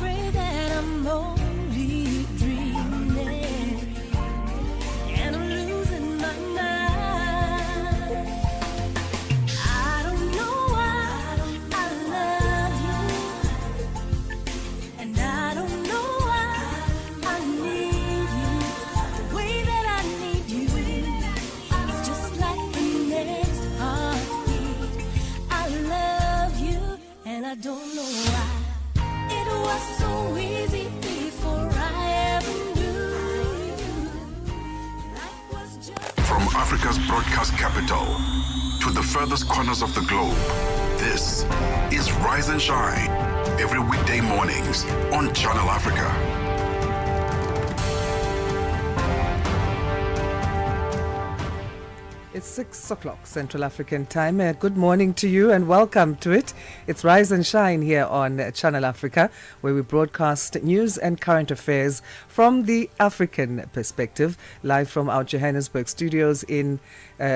afraid that I'm only dreaming, and I'm losing my mind. I don't know why I love you, and I don't know why I need you. The way that I need you is just like the next heartbeat. I love you, and I don't know why. It was so easy before I ever knew you. Life was just From Africa's broadcast capital to the furthest corners of the globe, this is Rise and Shine, every weekday mornings on Channel Africa. It's 6 o'clock Central African time. Good morning to you and welcome to it. It's Rise and Shine here on Channel Africa, where we broadcast news and current affairs from the African perspective, live from our Johannesburg studios in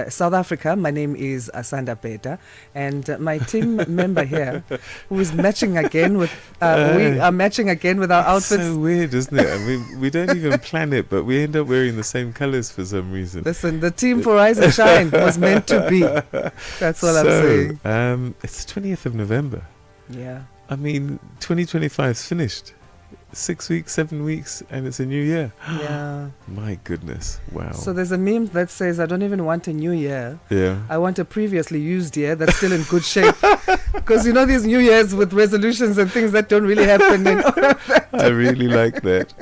South Africa. My name is Asanda Beda, and my team member here, who is matching again with, we are matching again with our outfits. It's so weird, isn't it? I mean, we don't even plan it, but we end up wearing the same colours for some reason. Listen, the team for Rise and Shine was meant to be. That's what I'm saying. It's the 20th of November. Yeah. I mean, 2025 is finished. 6 weeks, 7 weeks, and it's a new year. Yeah. My goodness. Wow. So there's a meme that says, I don't even want a new year. Yeah. I want a previously used year that's still in good shape. Because you know these new years with resolutions and things that don't really happen. I really like that.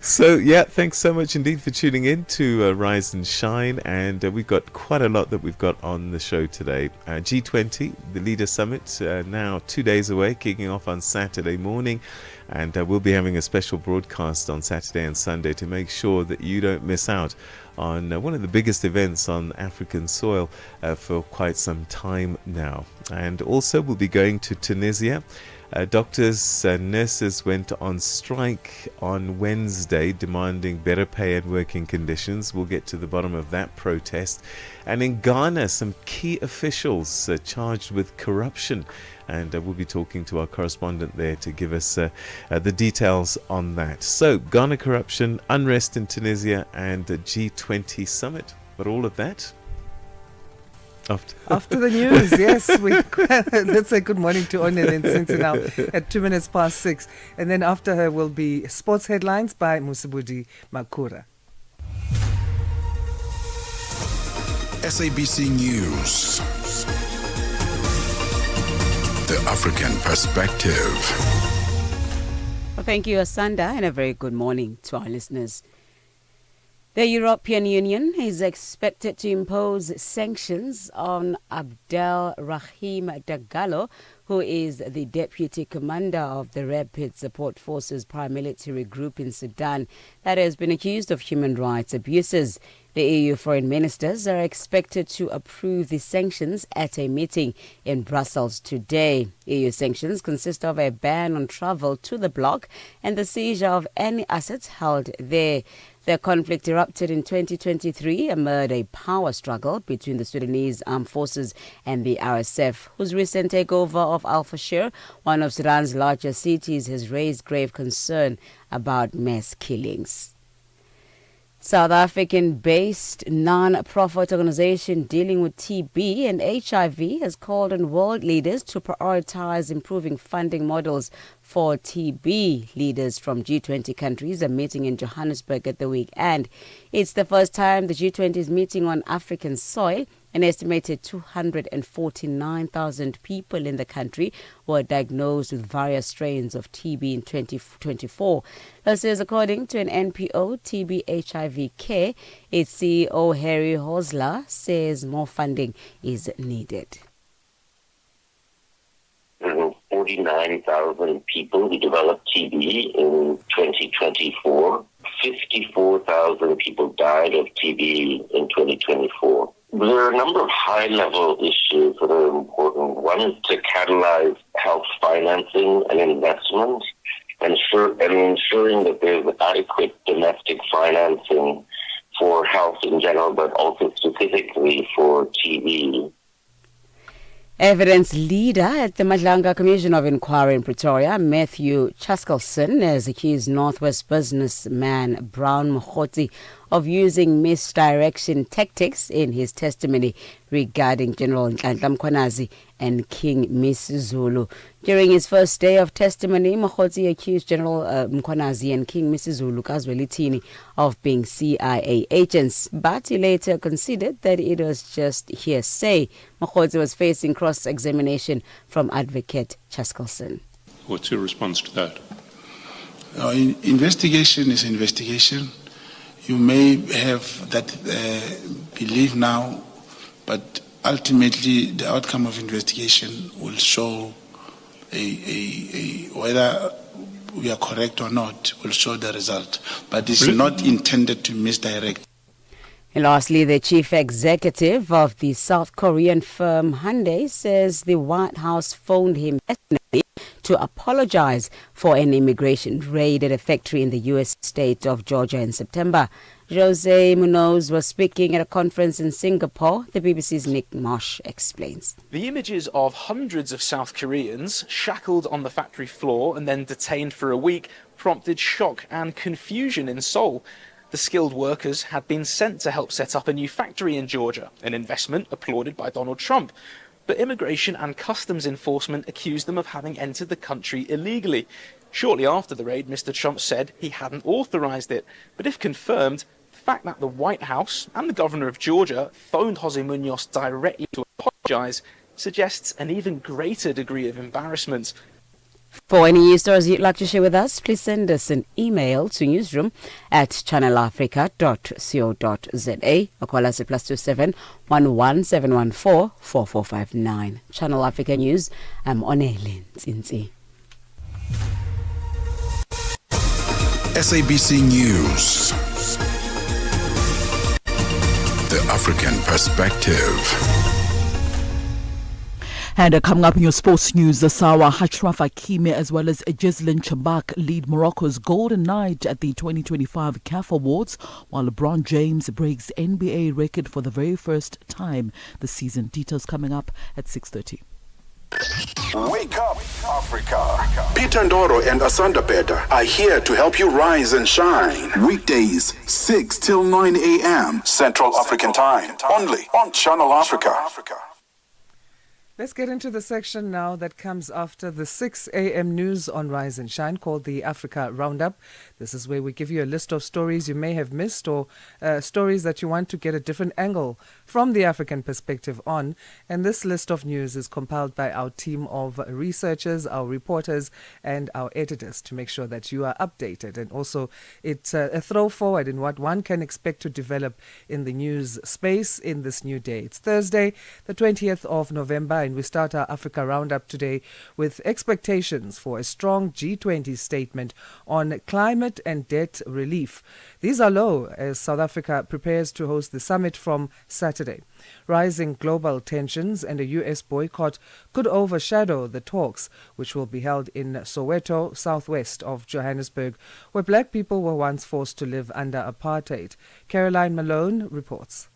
So, yeah, thanks so much indeed for tuning in to Rise and Shine. And we've got quite a lot that we've got on the show today. G20, the Leader Summit, now 2 days away, kicking off on Saturday morning. And we'll be having a special broadcast on Saturday and Sunday to make sure that you don't miss out on one of the biggest events on African soil for quite some time now. And also we'll be going to Tunisia. Doctors and nurses went on strike on Wednesday, demanding better pay and working conditions. We'll get to the bottom of that protest. And in Ghana, some key officials charged with corruption. And we'll be talking to our correspondent there to give us the details on that. So, Ghana corruption, unrest in Tunisia, and the G20 summit. But all of that after the news, yes. Let's say good morning to Onel in Cincinnati at 2 minutes past 6. And then after her will be sports headlines by Musibudi Makura. SABC News. The African perspective. Well, thank you, Asanda, and a very good morning to our listeners. The European Union is expected to impose sanctions on Abdel Rahim Dagalo, who is the deputy commander of the Rapid Support Forces paramilitary group in Sudan that has been accused of human rights abuses. The EU foreign ministers are expected to approve the sanctions at a meeting in Brussels today. EU sanctions consist of a ban on travel to the bloc and the seizure of any assets held there. The conflict erupted in 2023 amid a power struggle between the Sudanese armed forces and the RSF, whose recent takeover of Al-Fashir, one of Sudan's largest cities, has raised grave concern about mass killings. South African-based non-profit organization dealing with TB and HIV has called on world leaders to prioritize improving funding models for TB. Leaders from G20 countries are meeting in Johannesburg at the weekend. It's the first time the G20 is meeting on African soil. An estimated 249,000 people in the country were diagnosed with various strains of TB in 2024. This is according to an NPO TB HIV Care. Its CEO Harry Hosler says more funding is needed. 49,000 people who developed TB in 2024. 54,000 people died of TB in 2024. There are a number of high-level issues that are important. One is to catalyze health financing and investment, and ensuring that there's adequate domestic financing for health in general, but also specifically for TB. Evidence leader at the Madlanga Commission of Inquiry in Pretoria, Matthew Chaskelson, has accused Northwest businessman Brown Mokgotsi of using misdirection tactics in his testimony regarding General Nhlanhla Mkhwanazi and King Misuzulu. During his first day of testimony, Mokgotsi accused General Mkhwanazi and King Misuzulu Kazwelithini of being CIA agents, but he later conceded that it was just hearsay. Mokgotsi was facing cross-examination from Advocate Chaskelson. What's your response to that? Investigation is investigation. You may have that belief now, but ultimately the outcome of investigation will show whether we are correct or not, will show the result. But it's not intended to misdirect. And lastly, the chief executive of the South Korean firm Hyundai says the White House phoned him yesterday to apologize for an immigration raid at a factory in the U.S. state of Georgia in September. Jose Munoz was speaking at a conference in Singapore. The BBC's Nick Marsh explains. The images of hundreds of South Koreans shackled on the factory floor and then detained for a week prompted shock and confusion in Seoul. The skilled workers had been sent to help set up a new factory in Georgia, an investment applauded by Donald Trump. But immigration and customs enforcement accused them of having entered the country illegally. Shortly after the raid, Mr. Trump said he hadn't authorized it. But if confirmed, the fact that the White House and the governor of Georgia phoned Jose Munoz directly to apologize suggests an even greater degree of embarrassment. For any news stories you'd like to share with us, please send us an email to newsroom@channelafrica.co.za or call us at +27 11 714 4459. Channel Africa News, I'm Onele Nzinzi. SABC News. The African Perspective. And coming up in your sports news, the Sawa Achraf Hakimi as well as Gisline Chabak lead Morocco's golden night at the 2025 CAF Awards, while LeBron James breaks NBA record for the very first time this season. Details coming up at 6:30. Wake up, Africa. Peter Ndoro and Asanda Beda are here to help you rise and shine. Weekdays, 6 till 9 a.m. Central African Time. Only on Channel Africa. Let's get into the section now that comes after the 6 a.m. news on Rise and Shine, called the Africa Roundup. This is where we give you a list of stories you may have missed, or stories that you want to get a different angle from the African perspective on. And this list of news is compiled by our team of researchers, our reporters, and our editors to make sure that you are updated. And also, it's a throw forward in what one can expect to develop in the news space in this new day. It's Thursday, the 20th of November, and we start our Africa Roundup today with expectations for a strong G20 statement on climate and debt relief. These are low as South Africa prepares to host the summit from Saturday. Rising global tensions and a U.S. boycott could overshadow the talks, which will be held in Soweto, southwest of Johannesburg, where black people were once forced to live under apartheid. Caroline Malone reports.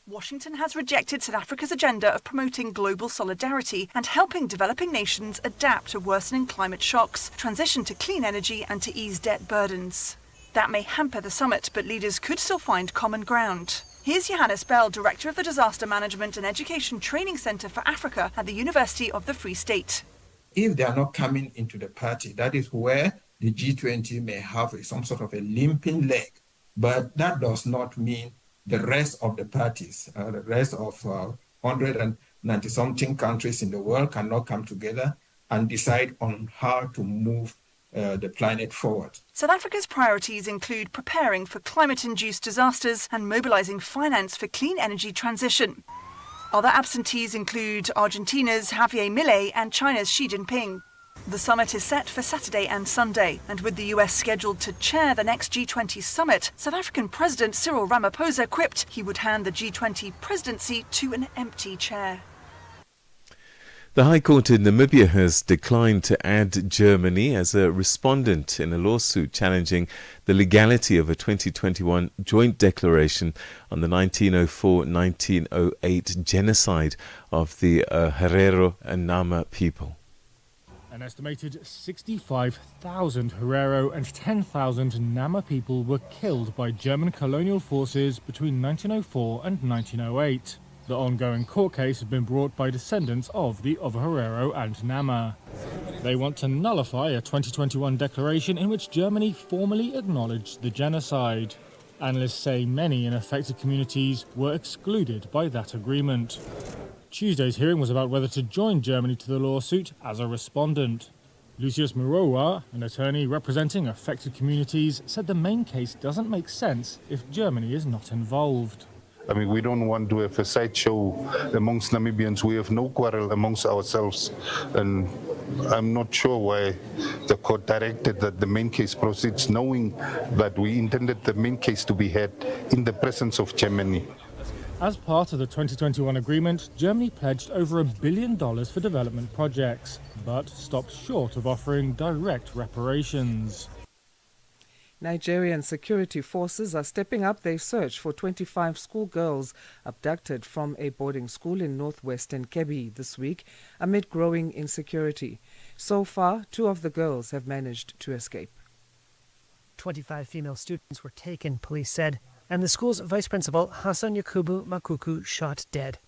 Washington has rejected South Africa's agenda of promoting global solidarity and helping developing nations adapt to worsening climate shocks, transition to clean energy and to ease debt burdens. That may hamper the summit, but leaders could still find common ground. Here's Johannes Bell, Director of the Disaster Management and Education Training Centre for Africa at the University of the Free State. If they are not coming into the party, that is where the G20 may have some sort of a limping leg. But that does not mean the rest of the parties, the rest of 190-something countries in the world cannot come together and decide on how to move the planet forward. South Africa's priorities include preparing for climate-induced disasters and mobilizing finance for clean energy transition. Other absentees include Argentina's Javier Milei and China's Xi Jinping. The summit is set for Saturday and Sunday, and with the US scheduled to chair the next G20 summit, South African President Cyril Ramaphosa quipped he would hand the G20 presidency to an empty chair. The High Court in Namibia has declined to add Germany as a respondent in a lawsuit challenging the legality of a 2021 joint declaration on the 1904-1908 genocide of the Herero and Nama people. An estimated 65,000 Herero and 10,000 Nama people were killed by German colonial forces between 1904 and 1908. The ongoing court case has been brought by descendants of the Herero and Nama. They want to nullify a 2021 declaration in which Germany formally acknowledged the genocide. Analysts say many in affected communities were excluded by that agreement. Tuesday's hearing was about whether to join Germany to the lawsuit as a respondent. Lucius Murowa, an attorney representing affected communities, said the main case doesn't make sense if Germany is not involved. I mean, we don't want to have a sideshow amongst Namibians. We have no quarrel amongst ourselves. And I'm not sure why the court directed that the main case proceeds, knowing that we intended the main case to be had in the presence of Germany. As part of the 2021 agreement, Germany pledged over $1 billion for development projects, but stopped short of offering direct reparations. Nigerian security forces are stepping up their search for 25 schoolgirls abducted from a boarding school in northwestern Kebbi this week amid growing insecurity. So far, 2 of the girls have managed to escape. 25 female students were taken, police said, and the school's vice principal, Hassan Yakubu Makuku, shot dead.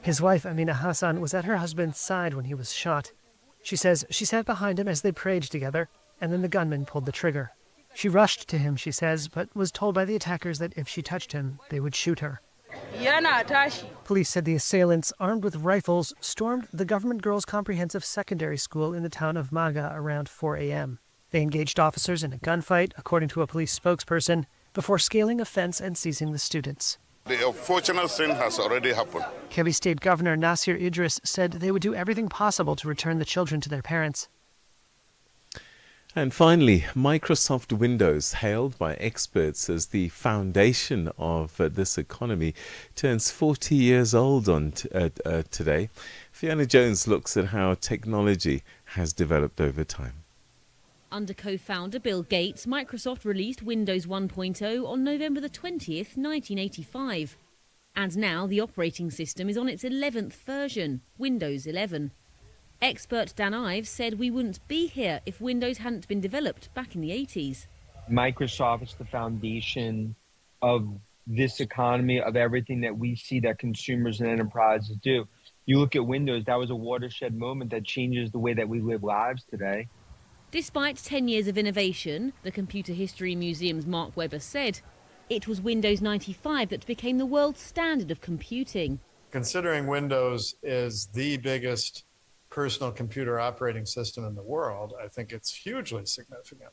His wife, Amina Hassan, was at her husband's side when he was shot. She says she sat behind him as they prayed together, and then the gunman pulled the trigger. She rushed to him, she says, but was told by the attackers that if she touched him, they would shoot her. Police said the assailants, armed with rifles, stormed the Government Girls Comprehensive Secondary School in the town of Maga around 4 a.m. They engaged officers in a gunfight, according to a police spokesperson, before scaling a fence and seizing the students. The unfortunate thing has already happened. Kebbi State Governor Nasir Idris said they would do everything possible to return the children to their parents. And finally, Microsoft Windows, hailed by experts as the foundation of this economy, turns 40 years old on today. Fiona Jones looks at how technology has developed over time. Under co-founder Bill Gates, Microsoft released Windows 1.0 on November the 20th, 1985. And now the operating system is on its 11th version, Windows 11. Expert Dan Ives said we wouldn't be here if Windows hadn't been developed back in the 80s. Microsoft is the foundation of this economy, of everything that we see that consumers and enterprises do. You look at Windows, that was a watershed moment that changes the way that we live lives today. Despite 10 years of innovation, the Computer History Museum's Mark Webber said it was Windows 95 that became the world standard of computing. Considering Windows is the biggest personal computer operating system in the world, I think it's hugely significant.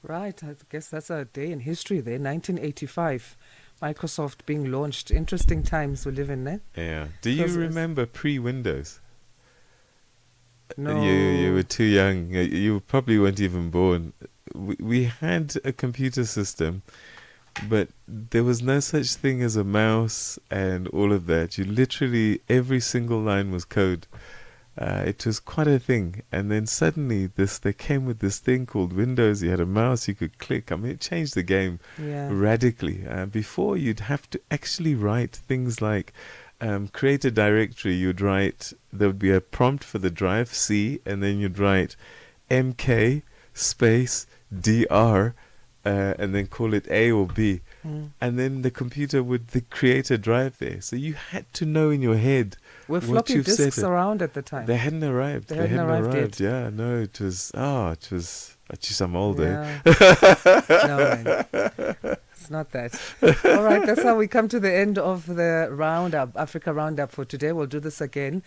Right, I guess that's a day in history there, 1985. Microsoft being launched. Interesting times we live in there. Yeah. Do you remember pre-Windows? No. You were too young. You probably weren't even born. We had a computer system, but there was no such thing as a mouse and all of that. You literally, every single line was code. It was quite a thing. And then suddenly they came with this thing called Windows. You had a mouse, you could click. I mean, it changed the game radically. Before, you'd have to actually write things like create a directory. You'd write, there would be a prompt for the drive, C, and then you'd write MK space DR, and then call it A or B. And then the computer would create a drive there. So you had to know in your head were what floppy you've disks said. Around at the time? They hadn't arrived. They hadn't arrived yet. Yeah, no, it was, actually I'm old, No, man. It's not that. All right, that's how we come to the end of the roundup, Africa Roundup for today. We'll do this again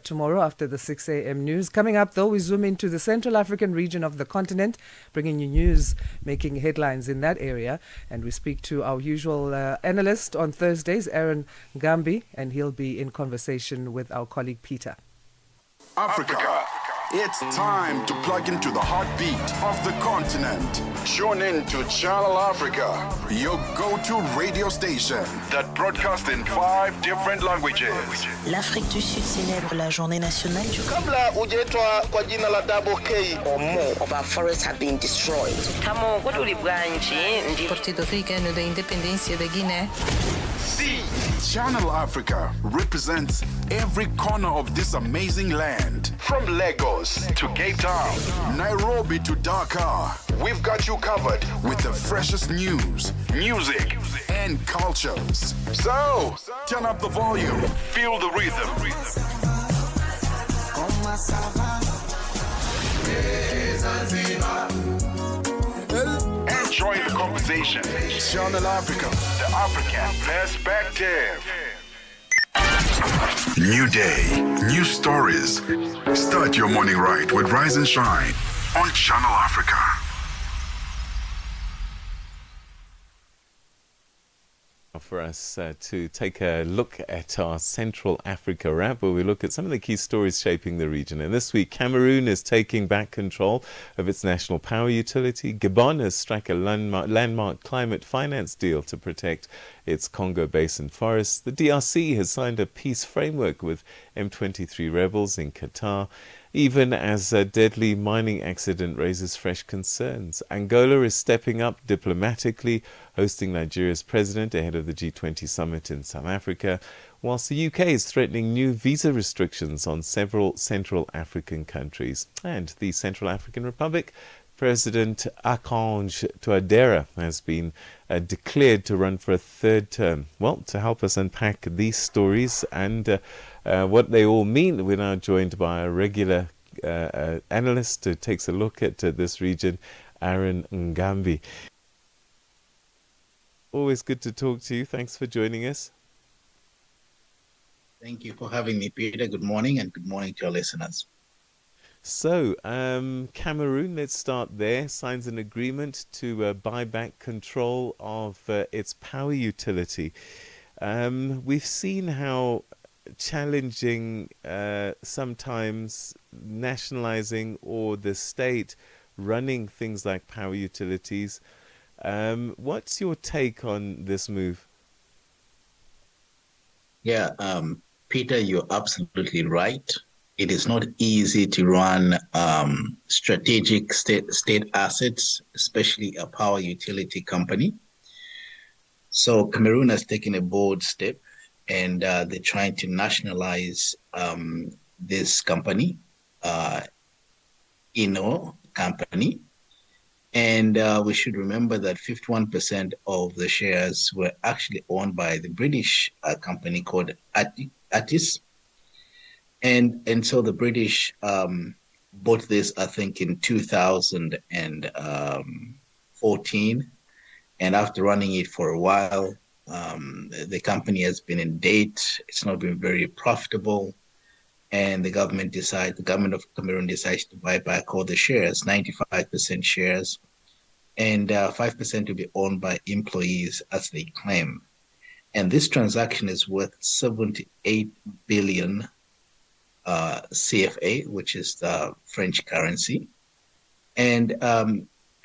tomorrow after the 6 a.m. news. Coming up, though, we zoom into the Central African region of the continent, bringing you news, making headlines in that area. And we speak to our usual analyst on Thursdays, Aaron Gambi, and he'll be in conversation with our colleague Peter. Africa It's time to plug into the heartbeat of the continent. Tune in to Channel Africa, your go-to radio station that broadcasts in 5 different languages. L'Afrique du Sud célèbre la journée nationale du Kabla hujaitwa kwa jina la Double K. Or more of our forests have been destroyed. Partido Africano da Independência da Guiné. Channel Africa represents every corner of this amazing land. From Lagos to Cape Town, Nairobi to Dakar, we've got you covered with the freshest news, music, and cultures. So, turn up the volume, feel the rhythm. Enjoy the conversation. Channel Africa, the African perspective. New day, new stories. Start your morning right with Rise and Shine on Channel Africa. For us to take a look at our Central Africa wrap, where we look at some of the key stories shaping the region. And this week, Cameroon is taking back control of its national power utility. Gabon has struck a landmark climate finance deal to protect its Congo Basin forests. The DRC has signed a peace framework with M23 rebels in Qatar, even as a deadly mining accident raises fresh concerns. Angola is stepping up diplomatically, hosting Nigeria's president ahead of the G20 summit in South Africa, whilst the UK is threatening new visa restrictions on several Central African countries. And the Central African Republic, President Archange Touadera has been declared to run for a third term. Well, to help us unpack these stories and what they all mean, we're now joined by a regular analyst who takes a look at this region, Aaron Ngambi. Always good to talk to you. Thanks for joining us. Thank you for having me, Peter. Good morning, and good morning to our listeners. So, Cameroon, let's start there, signs an agreement to buy back control of its power utility. We've seen how challenging sometimes nationalizing or the state running things like power utilities. What's your take on this move? Yeah, Peter, you're absolutely right. It is not easy to run strategic state assets, especially a power utility company. So Cameroon has taken a bold step, and they're trying to nationalize this company, company. And we should remember that 51% of the shares were actually owned by the British company called Attis. And so the British bought this, I think, in 2014. And after running it for a while, the company has been in debt. It's not been very profitable. And the government of Cameroon decides to buy back all the shares, 95% shares, and 5% will be owned by employees, as they claim. And this transaction is worth 78 billion CFA, which is the French currency. And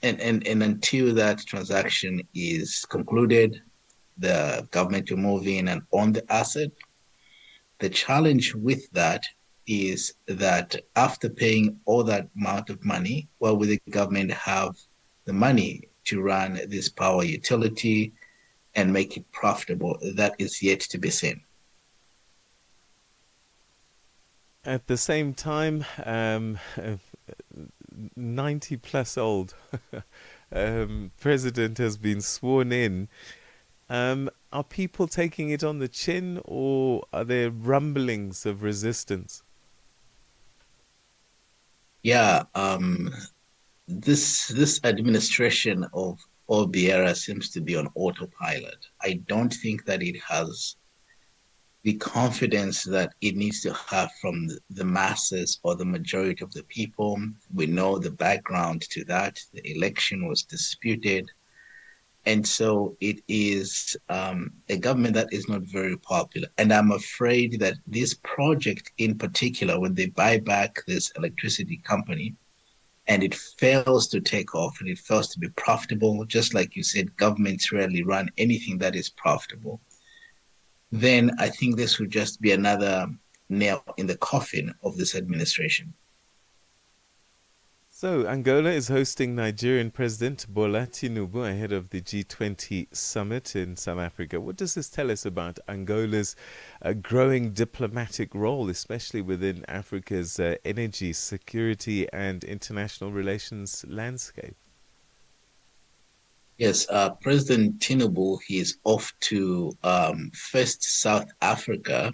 until that transaction is concluded, the government will move in and own the asset. The challenge with that is that after paying all that amount of money, will the government have the money to run this power utility and make it profitable? That is yet to be seen. At the same time, 90 plus old president has been sworn in. Are people taking it on the chin, or are there rumblings of resistance? Yeah, this administration of Obiera seems to be on autopilot. I don't think that it has the confidence that it needs to have from the masses or the majority of the people. We know the background to that. The election was disputed. And so it is a government that is not very popular. And I'm afraid that this project in particular, when they buy back this electricity company and it fails to take off and it fails to be profitable, just like you said, governments rarely run anything that is profitable, then I think this would just be another nail in the coffin of this administration. So, Angola is hosting Nigerian President Bola Tinubu ahead of the G20 summit in South Africa. What does this tell us about Angola's growing diplomatic role, especially within Africa's energy, security and international relations landscape? Yes, President Tinubu, he is off to first South Africa,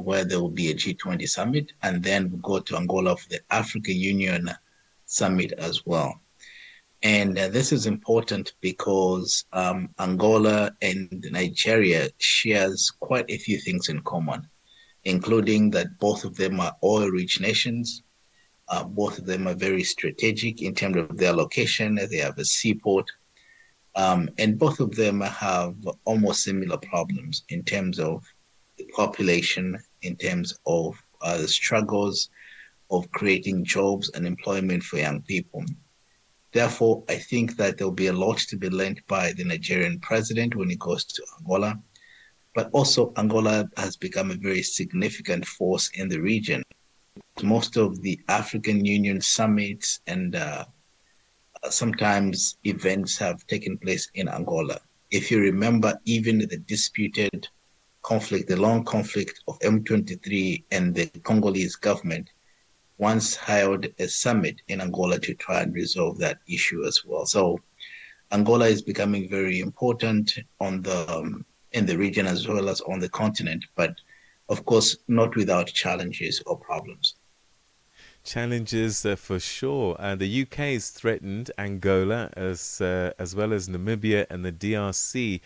where there will be a G20 summit, and then we'll go to Angola for the African Union summit as well. And this is important because Angola and Nigeria shares quite a few things in common, including that both of them are oil-rich nations. Both of them are very strategic in terms of their location. They have a seaport. And both of them have almost similar problems in terms of the population, in terms of the struggles of creating jobs and employment for young people. Therefore, I think that there'll be a lot to be learned by the Nigerian president when he goes to Angola. But also, Angola has become a very significant force in the region. Most of the African Union summits and sometimes events have taken place in Angola. If you remember, even the disputed conflict, the long conflict of M23 and the Congolese government, once held a summit in Angola to try and resolve that issue as well. So Angola is becoming very important on in the region as well as on the continent, but of course not without challenges or problems. Challenges for sure. The UK has threatened Angola as well as Namibia and the DRC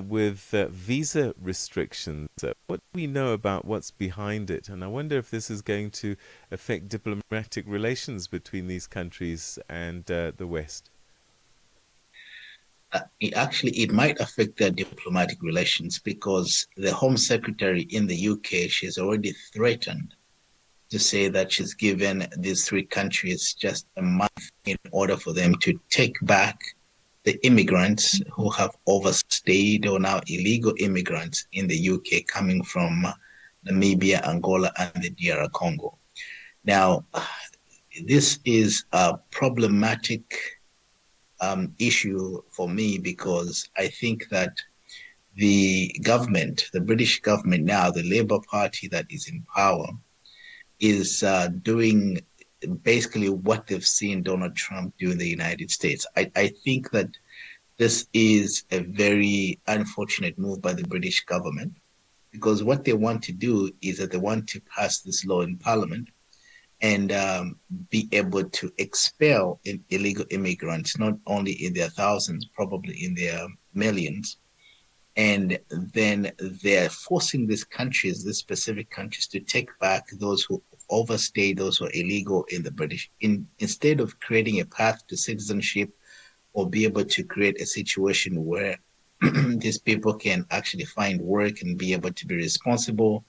with visa restrictions. What do we know about what's behind it? And I wonder if this is going to affect diplomatic relations between these countries and the West. It might affect their diplomatic relations because the Home Secretary in the UK, she's already threatened to say that she's given these three countries just a month in order for them to take back the immigrants who have overstayed or now illegal immigrants in the UK coming from Namibia, Angola, and the DR Congo. Now, this is a problematic issue for me because I think that the government, the British government now, the Labour Party that is in power, is doing basically what they've seen Donald Trump do in the United States. I think that this is a very unfortunate move by the British government because what they want to do is that they want to pass this law in Parliament and be able to expel illegal immigrants, not only in their thousands, probably in their millions. And then they're forcing these countries, these specific countries, to take back those who overstay, those who are illegal in the British, instead of creating a path to citizenship or be able to create a situation where these people can actually find work and be able to be responsible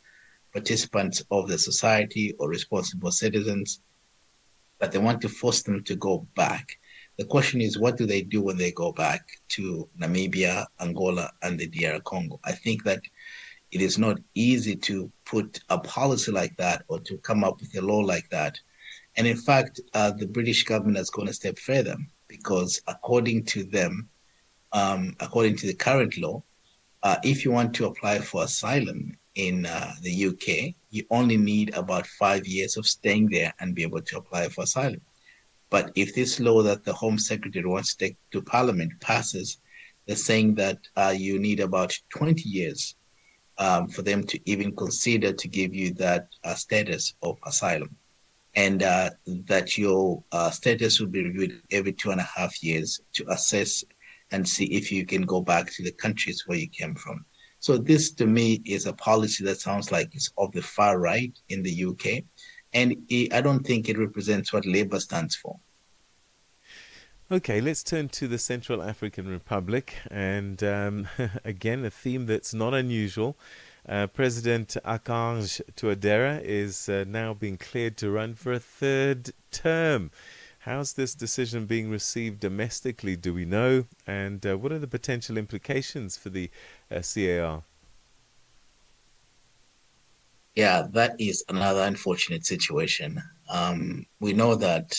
participants of the society or responsible citizens, but they want to force them to go back. The question is, what do they do when they go back to Namibia, Angola, and the DR Congo? I think that it is not easy to put a policy like that or to come up with a law like that. And in fact, the British government has gone a step further because according to them, according to the current law, if you want to apply for asylum in the UK, you only need about 5 years of staying there and be able to apply for asylum. But if this law that the Home Secretary wants to take to Parliament passes, they're saying that you need about 20 years for them to even consider to give you that status of asylum. And that your status will be reviewed every 2.5 years to assess and see if you can go back to the countries where you came from. So this, to me, is a policy that sounds like it's of the far right in the UK. And I don't think it represents what Labour stands for. Okay, let's turn to the Central African Republic, and again, a theme that's not unusual. President Archange Touadera is now being cleared to run for a third term. How's this decision being received domestically, do we know? And what are the potential implications for the CAR? Yeah, that is another unfortunate situation. We know that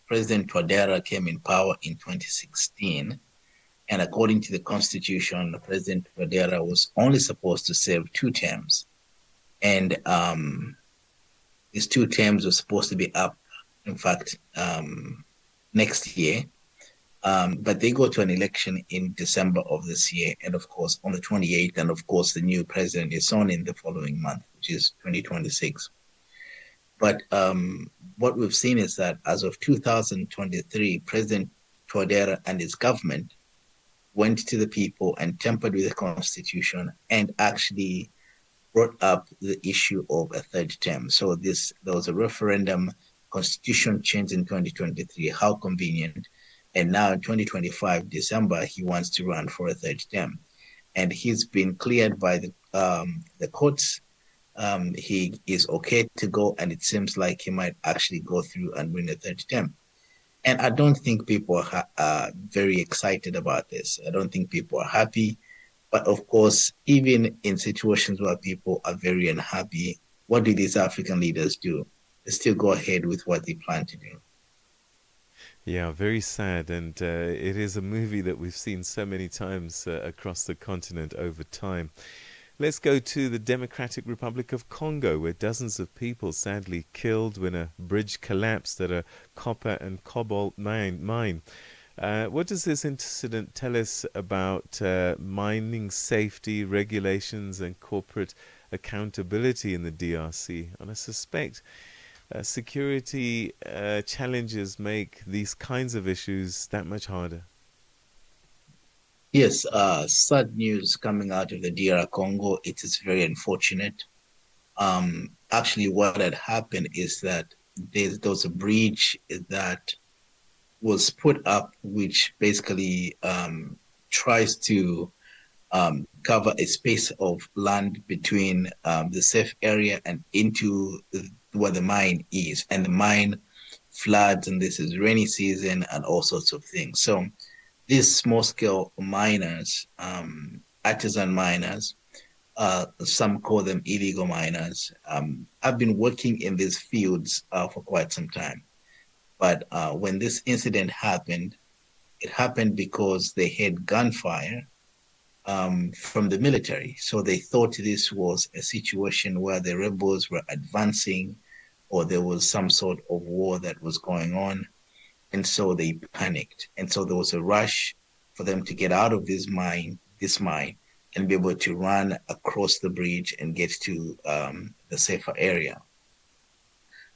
President Touadera came in power in 2016, and according to the constitution, President Touadera was only supposed to serve 2 terms. And these 2 terms were supposed to be up, in fact, next year. But they go to an election in December of this year, and of course, on the 28th, and of course, the new president is sworn in the following month, which is 2026. But what we've seen is that as of 2023, President Touadera and his government went to the people and tampered with the constitution and actually brought up the issue of a third term. So there was a referendum, constitution changed in 2023, how convenient. And now in 2025, December, he wants to run for a third term. And he's been cleared by the courts. He is okay to go, and it seems like he might actually go through and win a third term. And I don't think people are very excited about this. I don't think people are happy. But of course, even in situations where people are very unhappy, what do these African leaders do? They still go ahead with what they plan to do. Yeah, very sad. And it is a movie that we've seen so many times across the continent over time. Let's go to the Democratic Republic of Congo, where dozens of people sadly killed when a bridge collapsed at a copper and cobalt mine. What does this incident tell us about mining safety, regulations, and corporate accountability in the DRC? And I suspect security challenges make these kinds of issues that much harder. Yes, sad news coming out of the DR Congo. It is very unfortunate. Actually, what had happened is that there was a bridge that was put up, which basically tries to cover a space of land between the safe area and into where the mine is. And the mine floods, and this is rainy season and all sorts of things. So these small-scale miners, artisan miners, some call them illegal miners, have been working in these fields for quite some time. But when this incident happened, it happened because they had gunfire from the military. So they thought this was a situation where the rebels were advancing or there was some sort of war that was going on. And so they panicked. And so there was a rush for them to get out of this mine, and be able to run across the bridge and get to the safer area.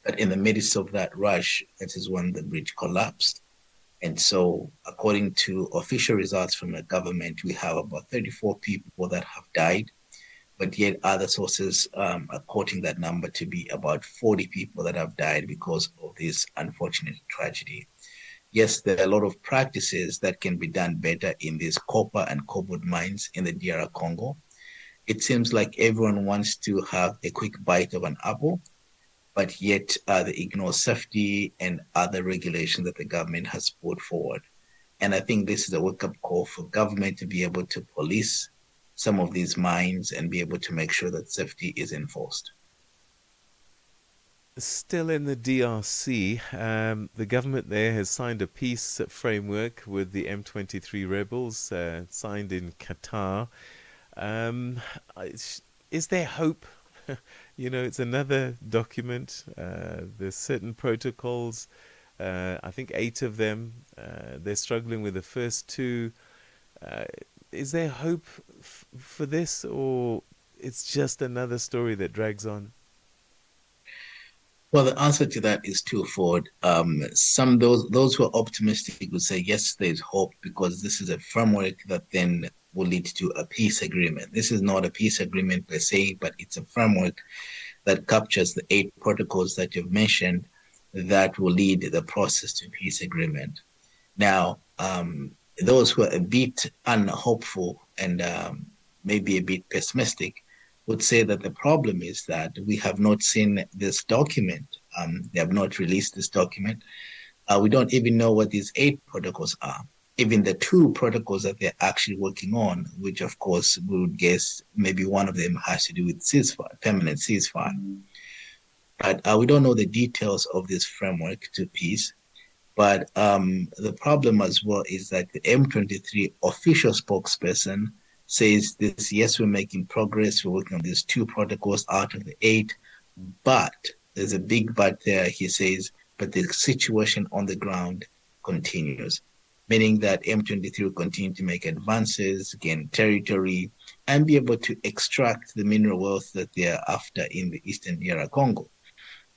But in the midst of that rush, that is when the bridge collapsed. And so according to official results from the government, we have about 34 people that have died. But yet other sources are quoting that number to be about 40 people that have died because of this unfortunate tragedy. Yes, there are a lot of practices that can be done better in these copper and cobalt mines in the DR Congo. It seems like everyone wants to have a quick bite of an apple, but yet they ignore safety and other regulations that the government has put forward. And I think this is a wake-up call for government to be able to police some of these mines and be able to make sure that safety is enforced. Still in the DRC, the government there has signed a peace framework with the M23 rebels, signed in Qatar. Is there hope? You know, it's another document. There's certain protocols, I think 8 of them. They're struggling with the first 2. Is there hope for this, or it's just another story that drags on? Well, the answer to that is twofold. Those who are optimistic would say, yes, there's hope because this is a framework that then will lead to a peace agreement. This is not a peace agreement per se, but it's a framework that captures the 8 protocols that you've mentioned that will lead the process to peace agreement. Now, those who are a bit unhopeful and maybe a bit pessimistic would say that the problem is that we have not seen this document. They have not released this document. We don't even know what these 8 protocols are. Even the 2 protocols that they're actually working on, which of course we would guess maybe one of them has to do with ceasefire, permanent ceasefire. But we don't know the details of this framework to peace. But the problem as well is that the M23 official spokesperson says this, yes, we're making progress. We're working on these 2 protocols out of the 8. But there's a big but there. He says, but the situation on the ground continues, meaning that M23 will continue to make advances, gain territory, and be able to extract the mineral wealth that they're after in the Eastern DR Congo.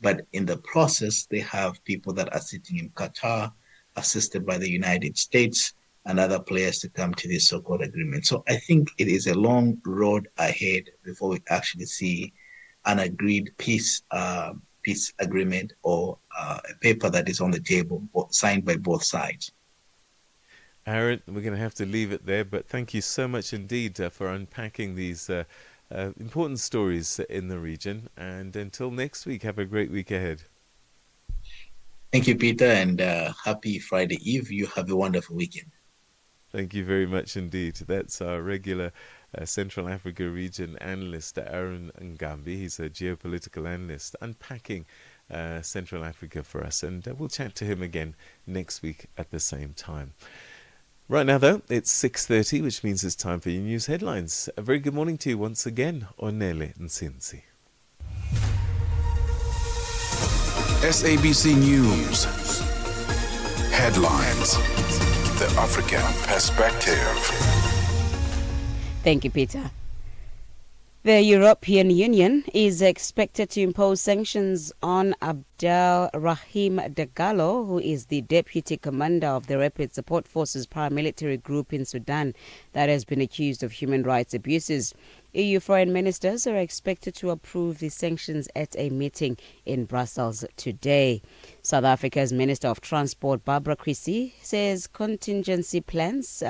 But in the process, they have people that are sitting in Qatar, assisted by the United States and other players to come to this so-called agreement. So I think it is a long road ahead before we actually see an agreed peace agreement or a paper that is on the table, signed by both sides. Aaron, we're going to have to leave it there, but thank you so much indeed for unpacking these important stories in the region. And until next week, have a great week ahead. Thank you, Peter, and happy Friday Eve. You have a wonderful weekend. Thank you very much indeed. That's our regular Central Africa region analyst, Aaron Ngambi. He's a geopolitical analyst, unpacking Central Africa for us. And we'll chat to him again next week at the same time. Right now, though, it's 6:30, which means it's time for your news headlines. A very good morning to you once again, Onele Nsinzi. SABC News. Headlines. The African Perspective. Thank you, Peter. The European Union is expected to impose sanctions on Abdel Rahim Dagalo, who is the deputy commander of the Rapid Support Forces paramilitary group in Sudan that has been accused of human rights abuses. EU foreign ministers are expected to approve the sanctions at a meeting in Brussels today. South Africa's Minister of Transport, Barbara Creecy, says contingency plans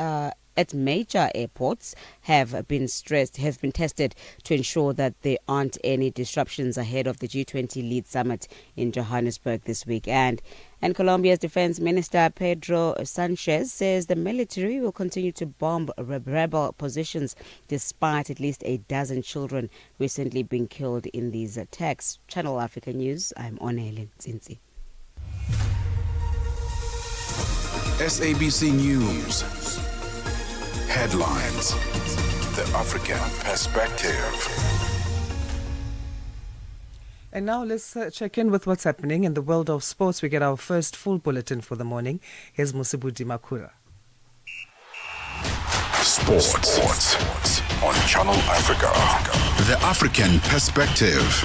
at major airports have been tested to ensure that there aren't any disruptions ahead of the G20 lead summit in Johannesburg this weekend. And Colombia's defense minister Pedro Sanchez says the military will continue to bomb rebel positions despite at least a dozen children recently being killed in these attacks. Channel Africa News, I'm Onele Nsinzi. SABC News. Headlines. The African Perspective. And now let's check in with what's happening in the world of sports. We get our first full bulletin for the morning. Here's Musibudi Makura. Sports on Channel Africa. The African Perspective.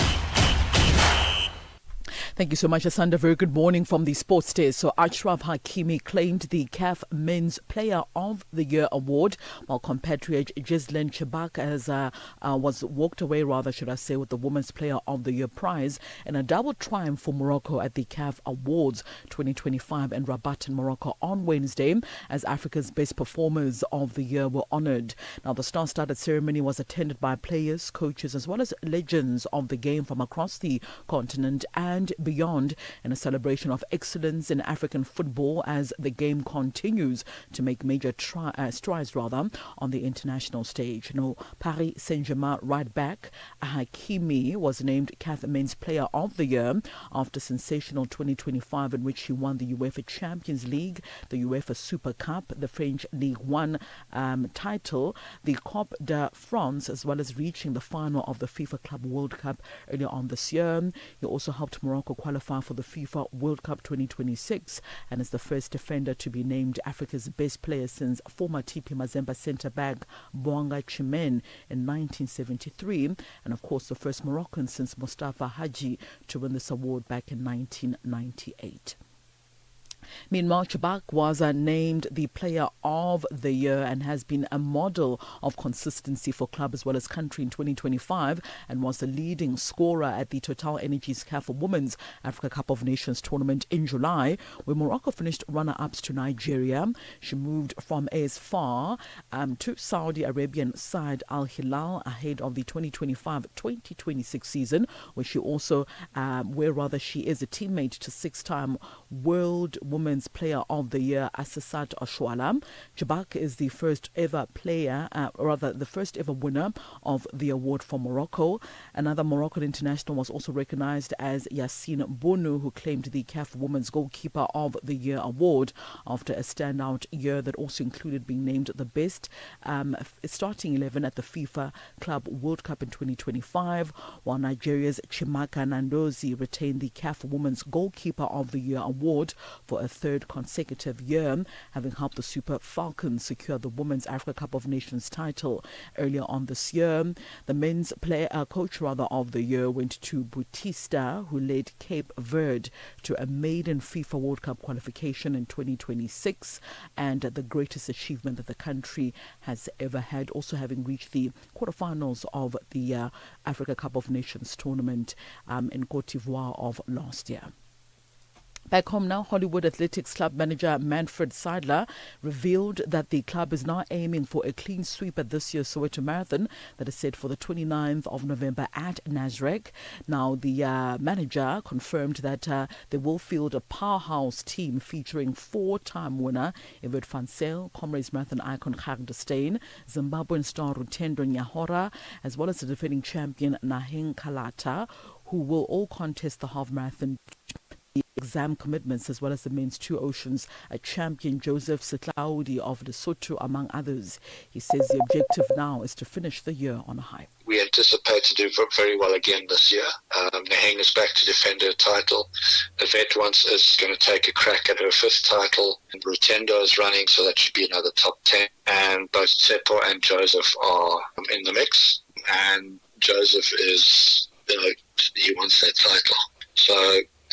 Thank you so much, Asanda. Very good morning from the sports day. So Achraf Hakimi claimed the CAF Men's Player of the Year award, while compatriot Ghislaine Chebak was walked away, with the Women's Player of the Year prize in a double triumph for Morocco at the CAF Awards 2025 in Rabat in Morocco on Wednesday, as Africa's best performers of the year were honoured. Now, the star-studded ceremony was attended by players, coaches, as well as legends of the game from across the continent and beyond, in a celebration of excellence in African football as the game continues to make major strides on the international stage. Paris Saint-Germain right back Hakimi was named CAF Men's Player of the Year after sensational 2025 in which he won the UEFA Champions League, the UEFA Super Cup, the French Ligue 1 title, the Coupe de France, as well as reaching the final of the FIFA Club World Cup earlier on this year. He also helped Morocco qualify for the FIFA World Cup 2026 and is the first defender to be named Africa's best player since former TP Mazembe centre-back Boanga Chimen in 1973, and of course the first Moroccan since Mustafa Hadji to win this award back in 1998. Meanwhile, Chibak was named the Player of the Year and has been a model of consistency for club as well as country in 2025 and was the leading scorer at the Total Energies CAF Women's Africa Cup of Nations tournament in July, where Morocco finished runner-ups to Nigeria. She moved from AS FAR to Saudi Arabian side Al Hilal ahead of the 2025-2026 season, where she is a teammate to six-time World Women's Player of the Year Asanda Ashwala. Chibak is the first ever winner of the award for Morocco. Another Moroccan international was also recognized as Yassine Bounou, who claimed the CAF Women's Goalkeeper of the Year award after a standout year that also included being named the best starting 11 at the FIFA Club World Cup in 2025, while Nigeria's Chimaka Nandozi retained the CAF Women's Goalkeeper of the Year award for a third consecutive year, having helped the Super Falcons secure the Women's Africa Cup of Nations title earlier on this year. The men's coach of the year went to Bautista, who led Cape Verde to a maiden FIFA World Cup qualification in 2026, and the greatest achievement that the country has ever had, also having reached the quarterfinals of the Africa Cup of Nations tournament in Cote d'Ivoire of last year. Back home now, Hollywood Athletics Club manager Manfred Seidler revealed that the club is now aiming for a clean sweep at this year's Soweto Marathon that is set for the 29th of November at Nasrec. Now, the manager confirmed that they will field a powerhouse team featuring four-time winner Evert van Zyl, Comrades Marathon icon Gert de Steen, Zimbabwean star Rutendo Nyahora, as well as the defending champion Nahing Kalata, who will all contest the half marathon exam commitments, as well as the men's Two Oceans champion Joseph Setlaudi of Lesotho, among others. He says the objective now is to finish the year on a high. We anticipate to do very well again this year. Nahing is back to defend her title. Yvette is going to take a crack at her fifth title. Rutendo is running, so that should be another top 10. And both Seppo and Joseph are in the mix. And Joseph is, he wants that title.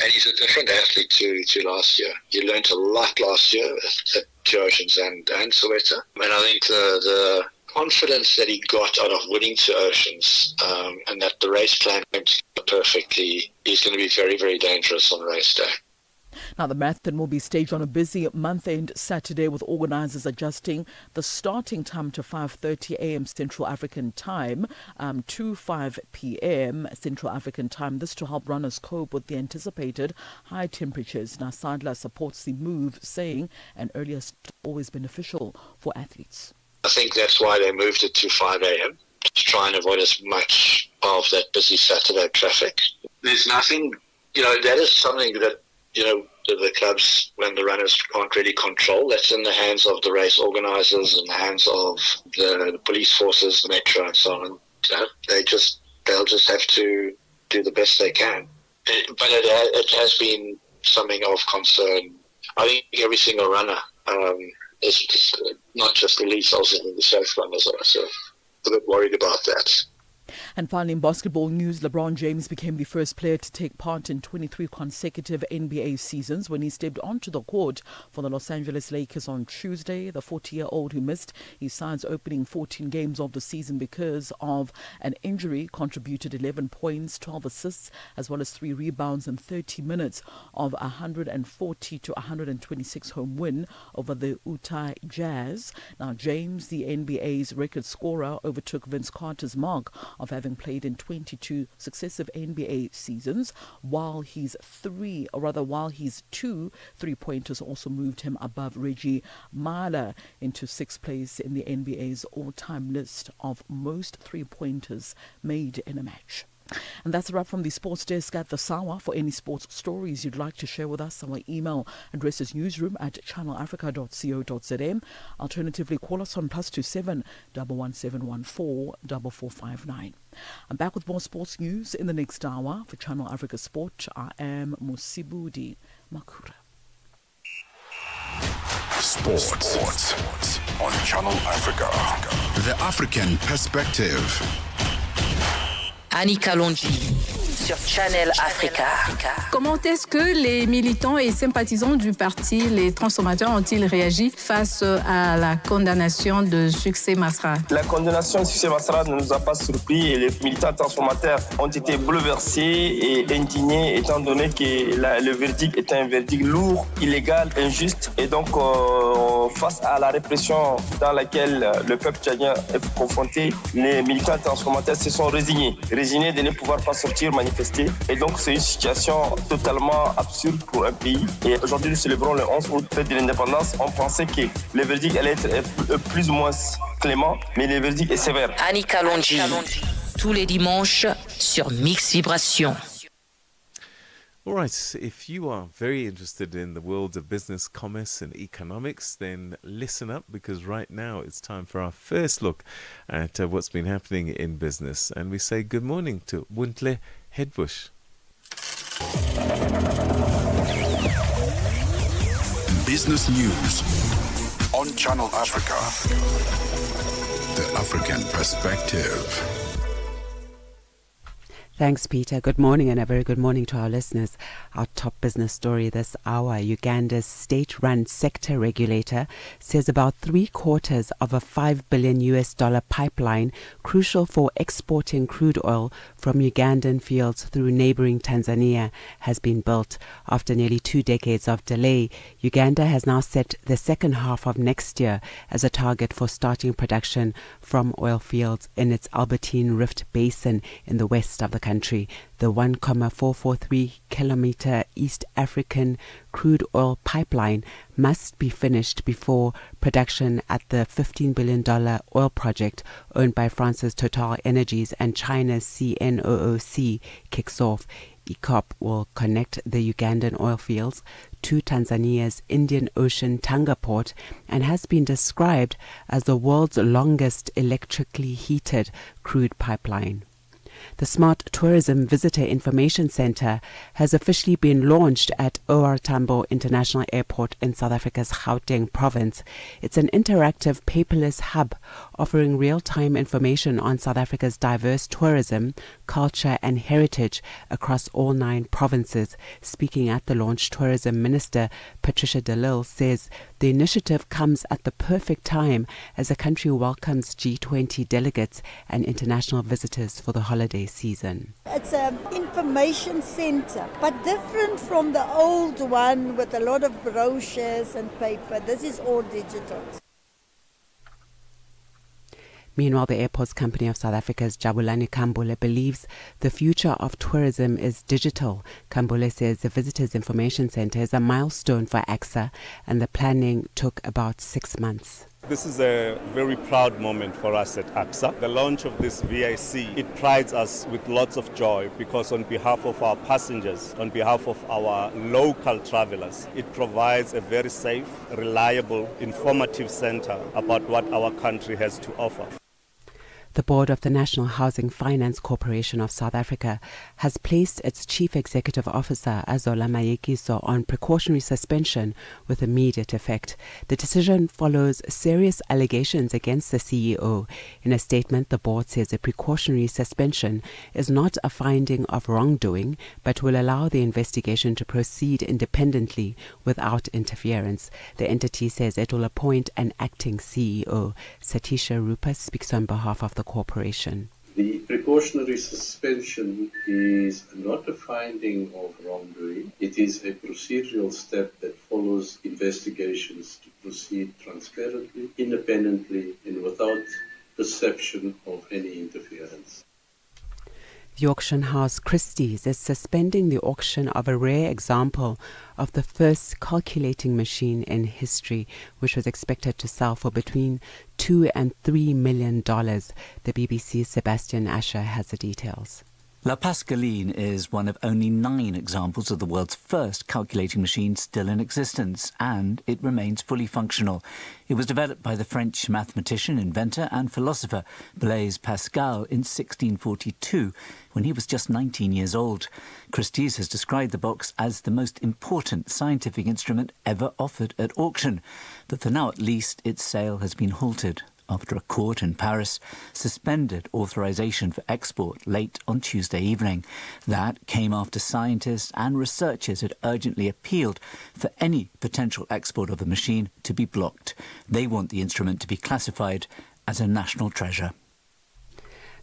And he's a different athlete to last year. He learned a lot last year at Two Oceans and Soweto. And I think the confidence that he got out of winning Two Oceans and that the race plan went perfectly, he's going to be very, very dangerous on race day. Now, the marathon will be staged on a busy month-end Saturday, with organisers adjusting the starting time to 5:30 a.m. Central African Time to 5 p.m. Central African Time. This to help runners cope with the anticipated high temperatures. Now, Sadler supports the move, saying an earlier start is always beneficial for athletes. I think that's why they moved it to 5 a.m. to try and avoid as much of that busy Saturday traffic. There's nothing, that is something that, the clubs and the runners can't really control. That's in the hands of the race organisers and the hands of the police forces, the metro and so on. They'll just have to do the best they can. But it has been something of concern. I think every single runner is not just elites, also the safe runners are also a bit worried about that. And finally, in basketball news, LeBron James became the first player to take part in 23 consecutive NBA seasons when he stepped onto the court for the Los Angeles Lakers on Tuesday. The 40-year-old who missed his side's opening 14 games of the season because of an injury contributed 11 points, 12 assists, as well as 3 rebounds in 30 minutes of a 140-126 home win over the Utah Jazz. Now, James, the NBA's record scorer, overtook Vince Carter's mark of having played in 22 successive NBA seasons, while his two three-pointers also moved him above Reggie Miller into 6th place in the NBA's all-time list of most three-pointers made in a match. And that's a wrap from the sports desk at the Sawa. For any sports stories you'd like to share with us, our email address is newsroom@channelafrica.co.za. Alternatively, call us on +27 11714 4459. I'm back with more sports news in the next hour. For Channel Africa Sport, I am Musibudi Makura. Sports on Channel Africa. The African perspective. Annie Kalonji. sur Channel Africa. Comment est-ce que les militants et sympathisants du parti, les transformateurs, ont-ils réagi face à la condamnation de Succès Masra? La condamnation de Succès Masra ne nous a pas surpris et les militants transformateurs ont été bouleversés et indignés étant donné que le verdict est un verdict lourd, illégal, injuste et donc face à la répression dans laquelle le peuple tchadien est confronté, les militants transformateurs se sont résignés de ne pouvoir pas sortir manifester et donc c'est une situation totalement absurde pour un pays. Et aujourd'hui nous célébrons le 11 août, fête de l'indépendance. On pensait que le verdict allait être plus ou moins clément, mais le verdict est sévère. Annika Longi, tous les dimanches sur Mix Vibration. All right, if you are very interested in the world of business, commerce and economics, then listen up, because right now it's time for our first look at what's been happening in business. And we say good morning to Wuntle Hedbush. Business news on Channel Africa. The African perspective. Thanks, Peter. Good morning and a very good morning to our listeners. Our top business story this hour: Uganda's state-run sector regulator says about 3/4 of a $5 billion pipeline crucial for exporting crude oil from Ugandan fields through neighboring Tanzania has been built. After nearly 2 decades of delay, Uganda has now set the second half of next year as a target for starting production from oil fields in its Albertine Rift Basin in the west of the country. The 1.443 kilometer East African crude oil pipeline must be finished before production at the $15 billion oil project owned by France's Total Energies and China's CNOOC kicks off. EACOP will connect the Ugandan oil fields to Tanzania's Indian Ocean Tanga port and has been described as the world's longest electrically heated crude pipeline. The Smart Tourism Visitor Information Centre has officially been launched at OR Tambo International Airport in South Africa's Gauteng province. It's an interactive paperless hub offering real-time information on South Africa's diverse tourism, culture and heritage across all 9 provinces. Speaking at the launch, Tourism Minister Patricia de Lille says the initiative comes at the perfect time as the country welcomes G20 delegates and international visitors for the holiday season. It's an information center, but different from the old one with a lot of brochures and paper. This is all digital. Meanwhile, the Airports Company of South Africa's Jabulani Kambule believes the future of tourism is digital. Kambule says the Visitors Information Centre is a milestone for AXA and the planning took about 6 months. This is a very proud moment for us at AXA. The launch of this VIC, it prides us with lots of joy because on behalf of our passengers, on behalf of our local travelers, it provides a very safe, reliable, informative center about what our country has to offer. The board of the National Housing Finance Corporation of South Africa has placed its Chief Executive Officer, Azola Mayekiso, on precautionary suspension with immediate effect. The decision follows serious allegations against the CEO. In a statement, the board says a precautionary suspension is not a finding of wrongdoing, but will allow the investigation to proceed independently without interference. The entity says it will appoint an acting CEO. Satisha Rupa speaks on behalf of the corporation. The precautionary suspension is not a finding of wrongdoing. It is a procedural step that follows investigations to proceed transparently, independently, and without perception of any interference. The auction house Christie's is suspending the auction of a rare example of the first calculating machine in history, which was expected to sell for between $2 and $3 million. The BBC's Sebastian Asher has the details. La Pascaline is one of only 9 examples of the world's first calculating machine still in existence, and it remains fully functional. It was developed by the French mathematician, inventor and philosopher Blaise Pascal in 1642, when he was just 19 years old. Christie's has described the box as the most important scientific instrument ever offered at auction, but for now at least its sale has been halted. after a court in Paris suspended authorization for export late on Tuesday evening. That came after scientists and researchers had urgently appealed for any potential export of the machine to be blocked. They want the instrument to be classified as a national treasure.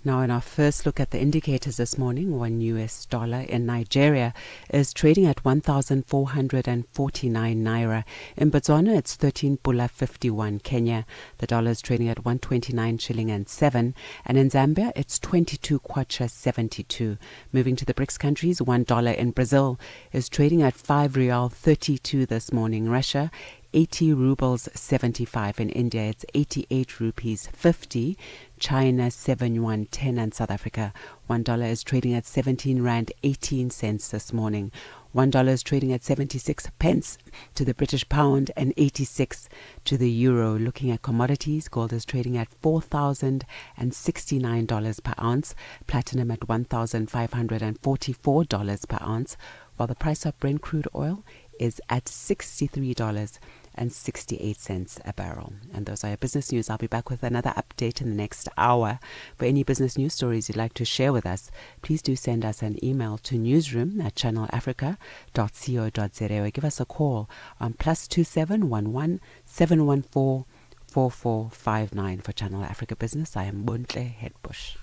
Now, in our first look at the indicators this morning, $1 in Nigeria is trading at 1,449 naira. In Botswana, it's 13.51 Kenya. The dollar is trading at 129 shilling and 7. And in Zambia, it's 22 kwacha 72. Moving to the BRICS countries, $1 in Brazil is trading at 5 real 32 this morning. Russia, 80 rubles 75. In India, it's 88 rupees 50. China, 7110. And South Africa, $1 is trading at 17 rand 18 cents this morning. $1 is trading at 76 pence to the British pound and 86 to the euro. Looking at commodities, gold is trading at $4,069 per ounce, platinum at $1,544 per ounce, while the price of Brent crude oil is at $63.68 a barrel. And those are your business news. I'll be back with another update in the next hour. For any business news stories you'd like to share with us, please do send us an email to newsroom@channelafrica.co.za or give us a call on +2711 714 4459. For Channel Africa Business, I am Bontle Headbush.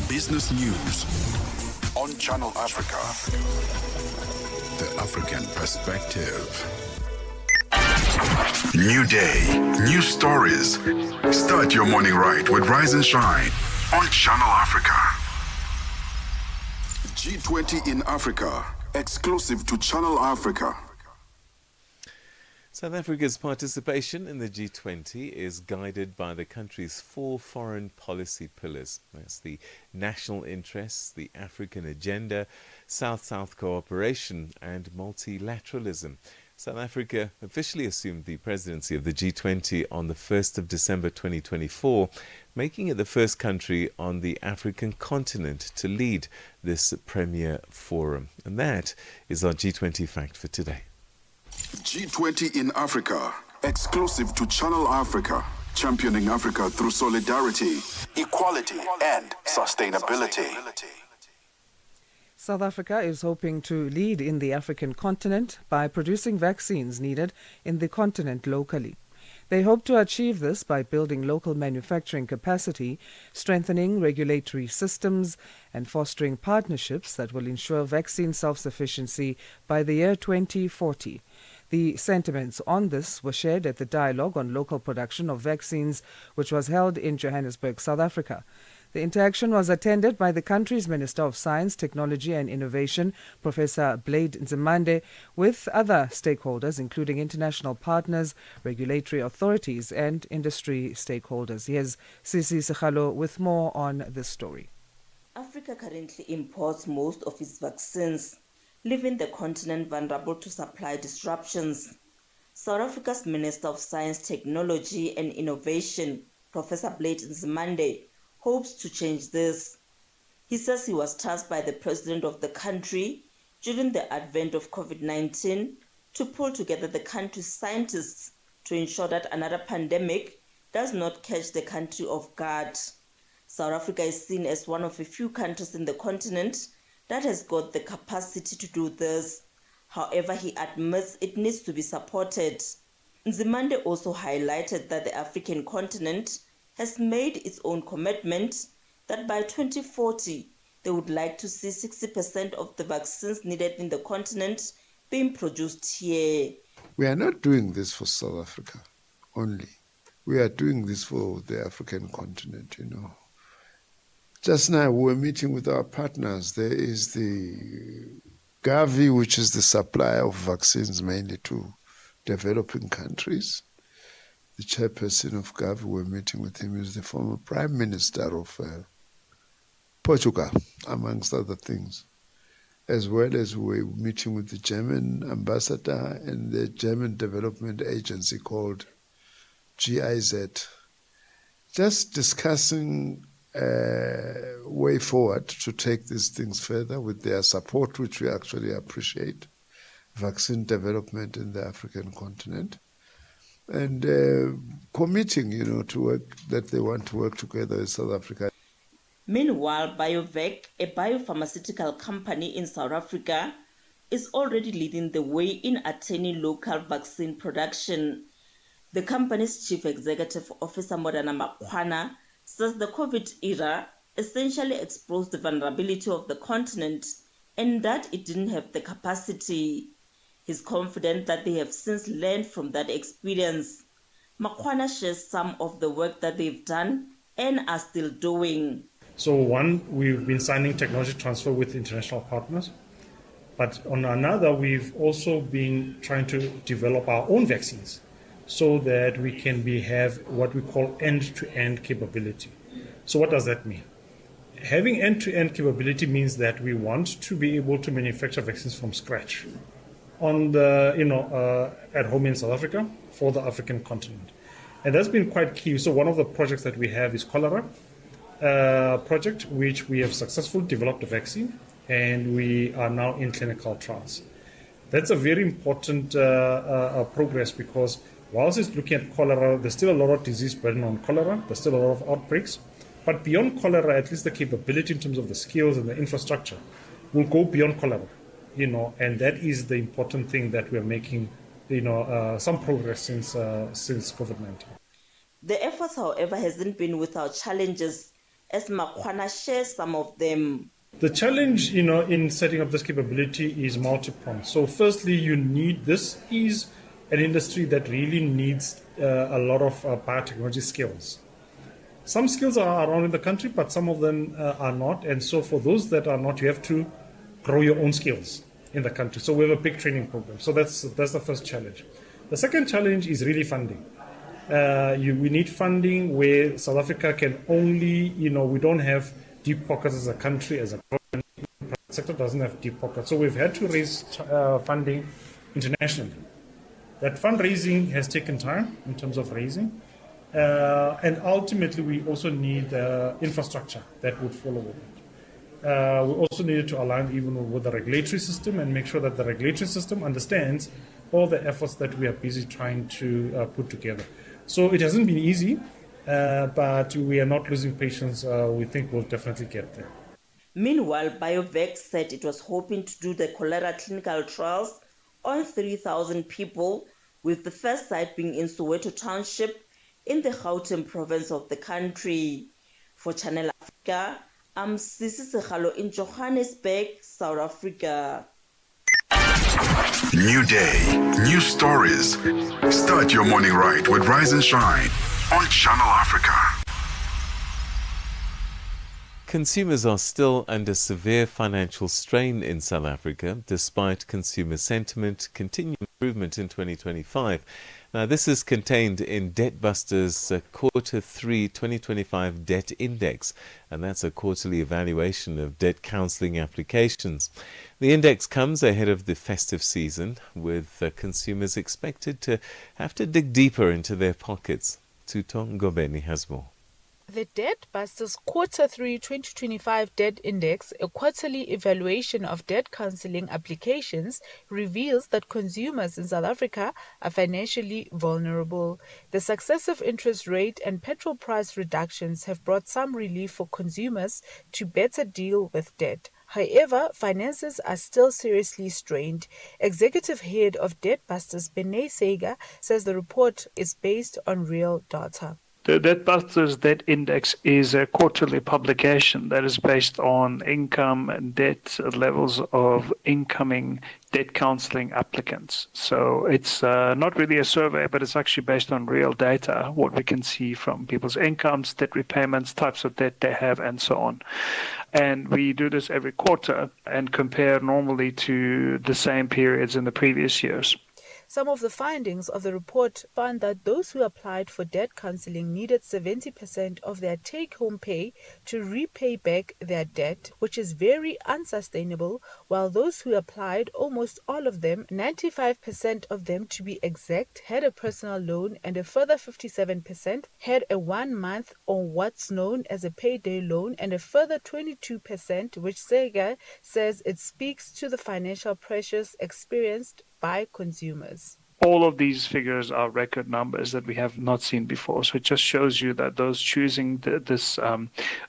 Business news on Channel Africa. The African perspective. New day, new stories. Start your morning right with Rise and Shine on Channel Africa. G20 in Africa, exclusive to Channel Africa. South Africa's participation in the G20 is guided by the country's 4 foreign policy pillars. That's the national interests, the African agenda, South-South cooperation, and multilateralism. South Africa officially assumed the presidency of the G20 on the 1st of December 2024, making it the first country on the African continent to lead this premier forum. And that is our G20 fact for today. G20 in Africa, exclusive to Channel Africa, championing Africa through solidarity, equality, and sustainability. South Africa is hoping to lead in the African continent by producing vaccines needed in the continent locally. They hope to achieve this by building local manufacturing capacity, strengthening regulatory systems, and fostering partnerships that will ensure vaccine self-sufficiency by the year 2040. The sentiments on this were shared at the Dialogue on Local Production of Vaccines, which was held in Johannesburg, South Africa. The interaction was attended by the country's Minister of Science, Technology and Innovation, Professor Blade Nzimande, with other stakeholders, including international partners, regulatory authorities and industry stakeholders. Here's Sisi Sekhalo with more on this story. Africa currently imports most of its vaccines, leaving the continent vulnerable to supply disruptions. South Africa's Minister of Science, Technology and Innovation, Professor Blade Nzimande, hopes to change this. He says he was tasked by the president of the country during the advent of COVID-19 to pull together the country's scientists to ensure that another pandemic does not catch the country off guard. South Africa is seen as one of a few countries in the continent that has got the capacity to do this. However, he admits it needs to be supported. Nzimande also highlighted that the African continent has made its own commitment that by 2040, they would like to see 60% of the vaccines needed in the continent being produced here. We are not doing this for South Africa only. We are doing this for the African continent, Just now we were meeting with our partners. There is the Gavi, which is the supplier of vaccines mainly to developing countries. The chairperson of Gavi, we're meeting with him, is the former Prime Minister of Portugal, amongst other things. As well as we're meeting with the German ambassador and the German development agency called GIZ. Just discussing a way forward to take these things further with their support, which we actually appreciate. vaccine development in the African continent, and committing, to work, that they want to work together with South Africa. Meanwhile, BioVac, a biopharmaceutical company in South Africa, is already leading the way in attaining local vaccine production. The company's chief executive officer, Modana Makwana, says the COVID era essentially exposed the vulnerability of the continent and that it didn't have the capacity. He's confident that they have since learned from that experience. Makwana shares some of the work that they've done and are still doing. So one, we've been signing technology transfer with international partners. But on another, we've also been trying to develop our own vaccines so that we can have what we call end-to-end capability. So what does that mean? Having end-to-end capability means that we want to be able to manufacture vaccines from scratch on the, at home in South Africa for the African continent. And that's been quite key. So one of the projects that we have is cholera project, which we have successfully developed a vaccine, and we are now in clinical trials. That's a very important progress, because whilst it's looking at cholera, there's still a lot of disease burden on cholera. There's still a lot of outbreaks. But beyond cholera, at least the capability in terms of the skills and the infrastructure will go beyond cholera, and that is the important thing that we're making, some progress since COVID-19. The efforts, however, hasn't been without challenges, as Makwana shares some of them. The challenge, in setting up this capability is multi-pronged. So firstly, this is an industry that really needs a lot of biotechnology skills. Some skills are around in the country, but some of them are not. And so for those that are not, you have to grow your own skills in the country. So we have a big training program. So that's the first challenge. The second challenge is really funding. We need funding where South Africa can only, we don't have deep pockets as a country, as a government. The private sector doesn't have deep pockets. So we've had to raise funding internationally. That fundraising has taken time in terms of raising. And ultimately, we also need infrastructure that would follow with it. We also needed to align even with the regulatory system and make sure that the regulatory system understands all the efforts that we are busy trying to put together. So it hasn't been easy, but we are not losing patience. We think we'll definitely get there. Meanwhile, BioVac said it was hoping to do the cholera clinical trials on 3,000 people, with the first site being in Soweto Township in the Gauteng province of the country. For Channel Africa, I'm Sisi Sekhalo in Johannesburg, South Africa. New day, new stories. Start your morning right with Rise and Shine on Channel Africa. Consumers are still under severe financial strain in South Africa, despite consumer sentiment continuing improvement in 2025. Now, this is contained in Debtbusters' Q3 2025 Debt Index, and that's a quarterly evaluation of debt counselling applications. The index comes ahead of the festive season, with consumers expected to have to dig deeper into their pockets. Tuto Ngobeni has more. The Debtbusters Q3 2025 Debt Index, a quarterly evaluation of debt counselling applications, reveals that consumers in South Africa are financially vulnerable. The successive interest rate and petrol price reductions have brought some relief for consumers to better deal with debt. However, finances are still seriously strained. Executive Head of Debtbusters, Bene Sega, says the report is based on real data. The Debtbusters Debt Index is a quarterly publication that is based on income and debt levels of incoming debt counselling applicants. So it's not really a survey, but it's actually based on real data, what we can see from people's incomes, debt repayments, types of debt they have, and so on. And we do this every quarter and compare normally to the same periods in the previous years. Some of the findings of the report found that those who applied for debt counseling needed 70% of their take-home pay to repay back their debt, which is very unsustainable, while those who applied, almost all of them, 95% of them to be exact, had a personal loan, and a further 57% had a 1-month or what's known as a payday loan, and a further 22%, which Sega says it speaks to the financial pressures experienced by consumers. All of these figures are record numbers that we have not seen before. So it just shows you that those choosing this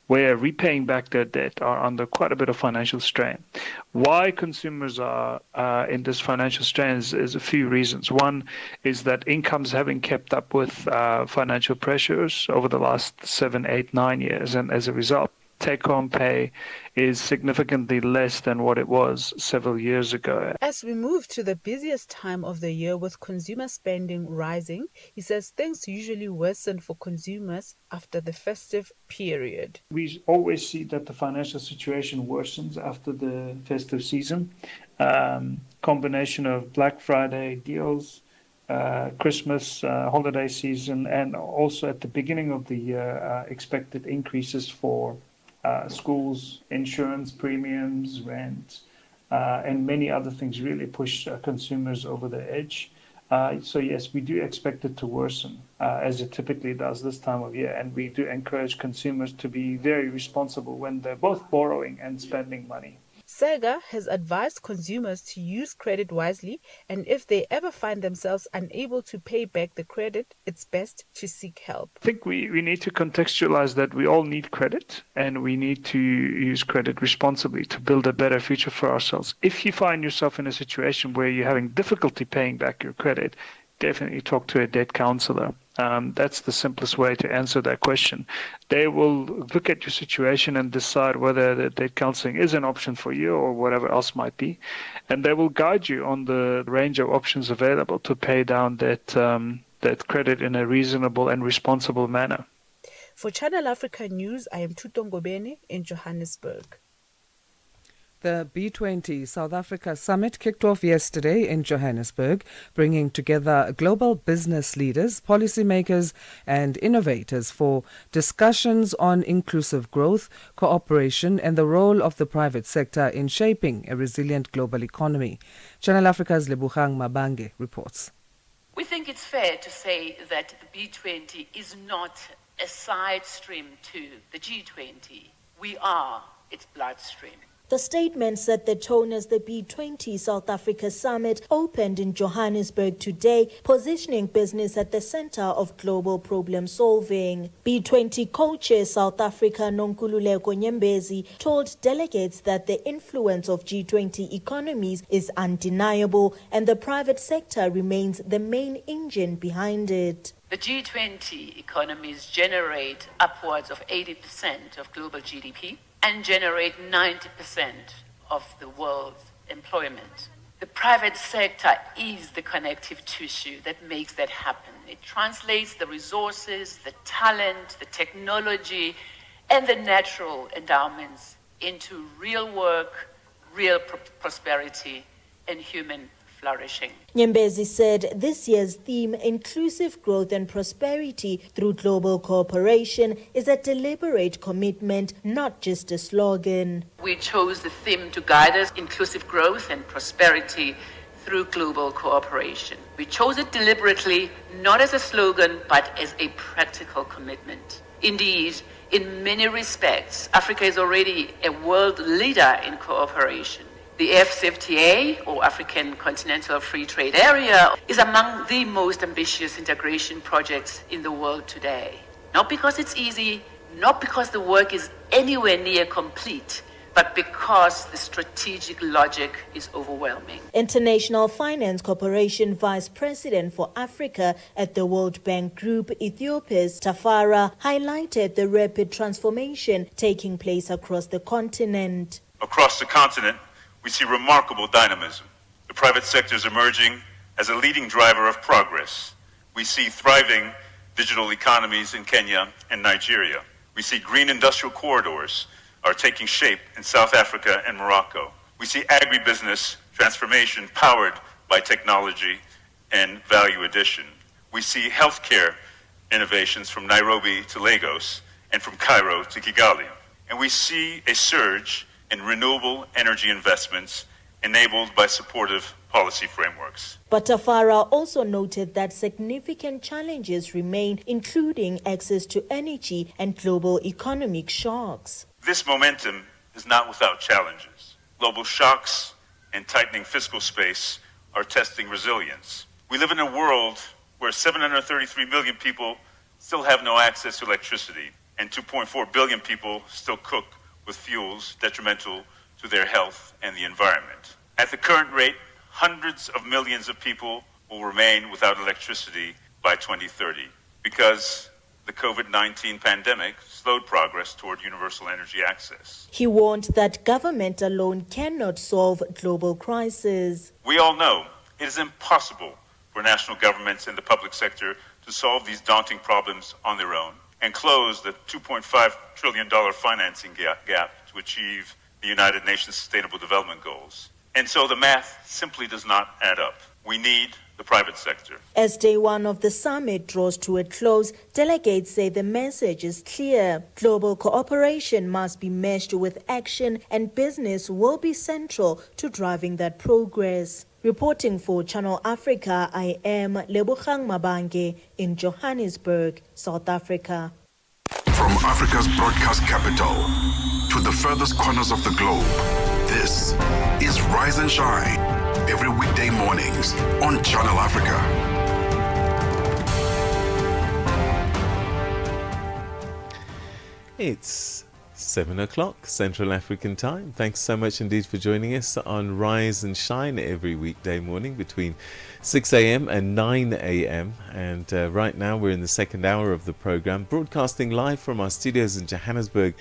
way of repaying back their debt are under quite a bit of financial strain. Why consumers are in this financial strain is a few reasons. One is that incomes haven't kept up with financial pressures over the last 7, 8, 9 years. And as a result, take-home pay is significantly less than what it was several years ago. As we move to the busiest time of the year with consumer spending rising, he says things usually worsen for consumers after the festive period. We always see that the financial situation worsens after the festive season. Combination of Black Friday deals, Christmas holiday season, and also at the beginning of the year, expected increases for schools, insurance premiums, rent, and many other things really push consumers over the edge. So yes, we do expect it to worsen, as it typically does this time of year, and we do encourage consumers to be very responsible when they're both borrowing and spending money. SEGA has advised consumers to use credit wisely, and if they ever find themselves unable to pay back the credit, it's best to seek help. I think we need to contextualize that we all need credit, and we need to use credit responsibly to build a better future for ourselves. If you find yourself in a situation where you're having difficulty paying back your credit, definitely talk to a debt counselor. That's the simplest way to answer that question. They will look at your situation and decide whether the debt counseling is an option for you or whatever else might be. And they will guide you on the range of options available to pay down that credit in a reasonable and responsible manner. For Channel Africa News, I am Tutongo Bene in Johannesburg. The B20 South Africa Summit kicked off yesterday in Johannesburg, bringing together global business leaders, policymakers and innovators for discussions on inclusive growth, cooperation and the role of the private sector in shaping a resilient global economy. Channel Africa's Lebuhang Mabange reports. We think it's fair to say that the B20 is not a side stream to the G20. We are its bloodstream. The statement set the tone as the B20 South Africa Summit opened in Johannesburg today, positioning business at the center of global problem solving. B20 co-chair South Africa Nonkululeko Nyembezi told delegates that the influence of G20 economies is undeniable and the private sector remains the main engine behind it. The G20 economies generate upwards of 80% of global GDP and generate 90% of the world's employment. The private sector is the connective tissue that makes that happen. It translates the resources, the talent, the technology, and the natural endowments into real work, real prosperity, and human flourishing. Nyembezi said this year's theme, inclusive growth and prosperity through global cooperation, is a deliberate commitment, not just a slogan. We chose the theme to guide us, inclusive growth and prosperity through global cooperation. We chose it deliberately, not as a slogan, but as a practical commitment. Indeed, in many respects, Africa is already a world leader in cooperation. The AfCFTA, or African Continental Free Trade Area, is among the most ambitious integration projects in the world today. Not because it's easy, not because the work is anywhere near complete, but because the strategic logic is overwhelming. International Finance Corporation Vice President for Africa at the World Bank Group, Ethiopia's Tafara, highlighted the rapid transformation taking place across the continent. Across the continent, we see remarkable dynamism. The private sector is emerging as a leading driver of progress. We see thriving digital economies in Kenya and Nigeria. We see green industrial corridors are taking shape in South Africa and Morocco. We see agribusiness transformation powered by technology and value addition. We see healthcare innovations from Nairobi to Lagos and from Cairo to Kigali. And we see a surge in renewable energy investments enabled by supportive policy frameworks. But Tafara also noted that significant challenges remain, including access to energy and global economic shocks. This momentum is not without challenges. Global shocks and tightening fiscal space are testing resilience. We live in a world where 733 million people still have no access to electricity, and 2.4 billion people still cook with fuels detrimental to their health and the environment. At the current rate, hundreds of millions of people will remain without electricity by 2030 because the COVID-19 pandemic slowed progress toward universal energy access. He warned that government alone cannot solve global crises. We all know it is impossible for national governments and the public sector to solve these daunting problems on their own and close the $2.5 trillion financing gap to achieve the United Nations Sustainable Development Goals. And so the math simply does not add up. We need the private sector. As day one of the summit draws to a close, delegates say the message is clear. Global cooperation must be meshed with action, and business will be central to driving that progress. Reporting for Channel Africa, I am Lebogang Mabange in Johannesburg, South Africa. From Africa's broadcast capital to the furthest corners of the globe, this is Rise and Shine, every weekday mornings on Channel Africa. It's 7 o'clock Central African time. Thanks so much indeed for joining us on Rise and Shine every weekday morning between 6 a.m. and 9 a.m. And right now we're in the second hour of the program, broadcasting live from our studios in Johannesburg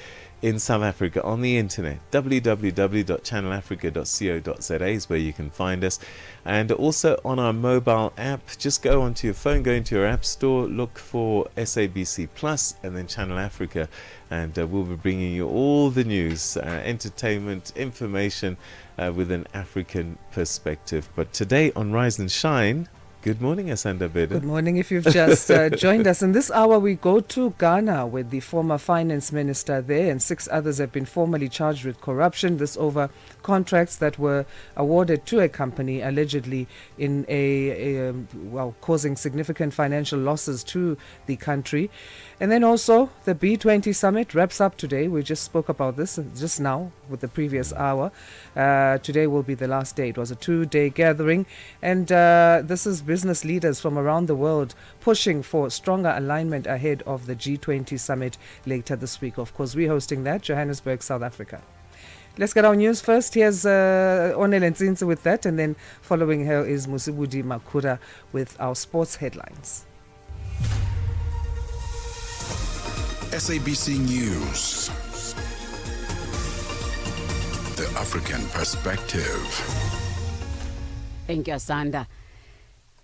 in South Africa on the internet. www.channelafrica.co.za is where you can find us, and also on our mobile app. Just go onto your phone, go into your app store, look for SABC Plus and then Channel Africa, and we'll be bringing you all the news, entertainment, information with an African perspective. But today on Rise and Shine, good morning, Asanda, Beda. Good morning. If you've just joined us in this hour, we go to Ghana with the former finance minister there, and 6 others have been formally charged with corruption. This over contracts that were awarded to a company allegedly in causing significant financial losses to the country. And then also the B20 summit wraps up today. We just spoke about this just now with the previous hour. Today will be the last day. It was a 2-day gathering, and this is business leaders from around the world pushing for stronger alignment ahead of the G20 summit later this week. Of course, we're hosting that, Johannesburg, South Africa. Let's get our news first. Here's Onel Nzinzi with that, and then following her is Musibudi Makura with our sports headlines. SABC News. The African perspective. Thank you, Asanda.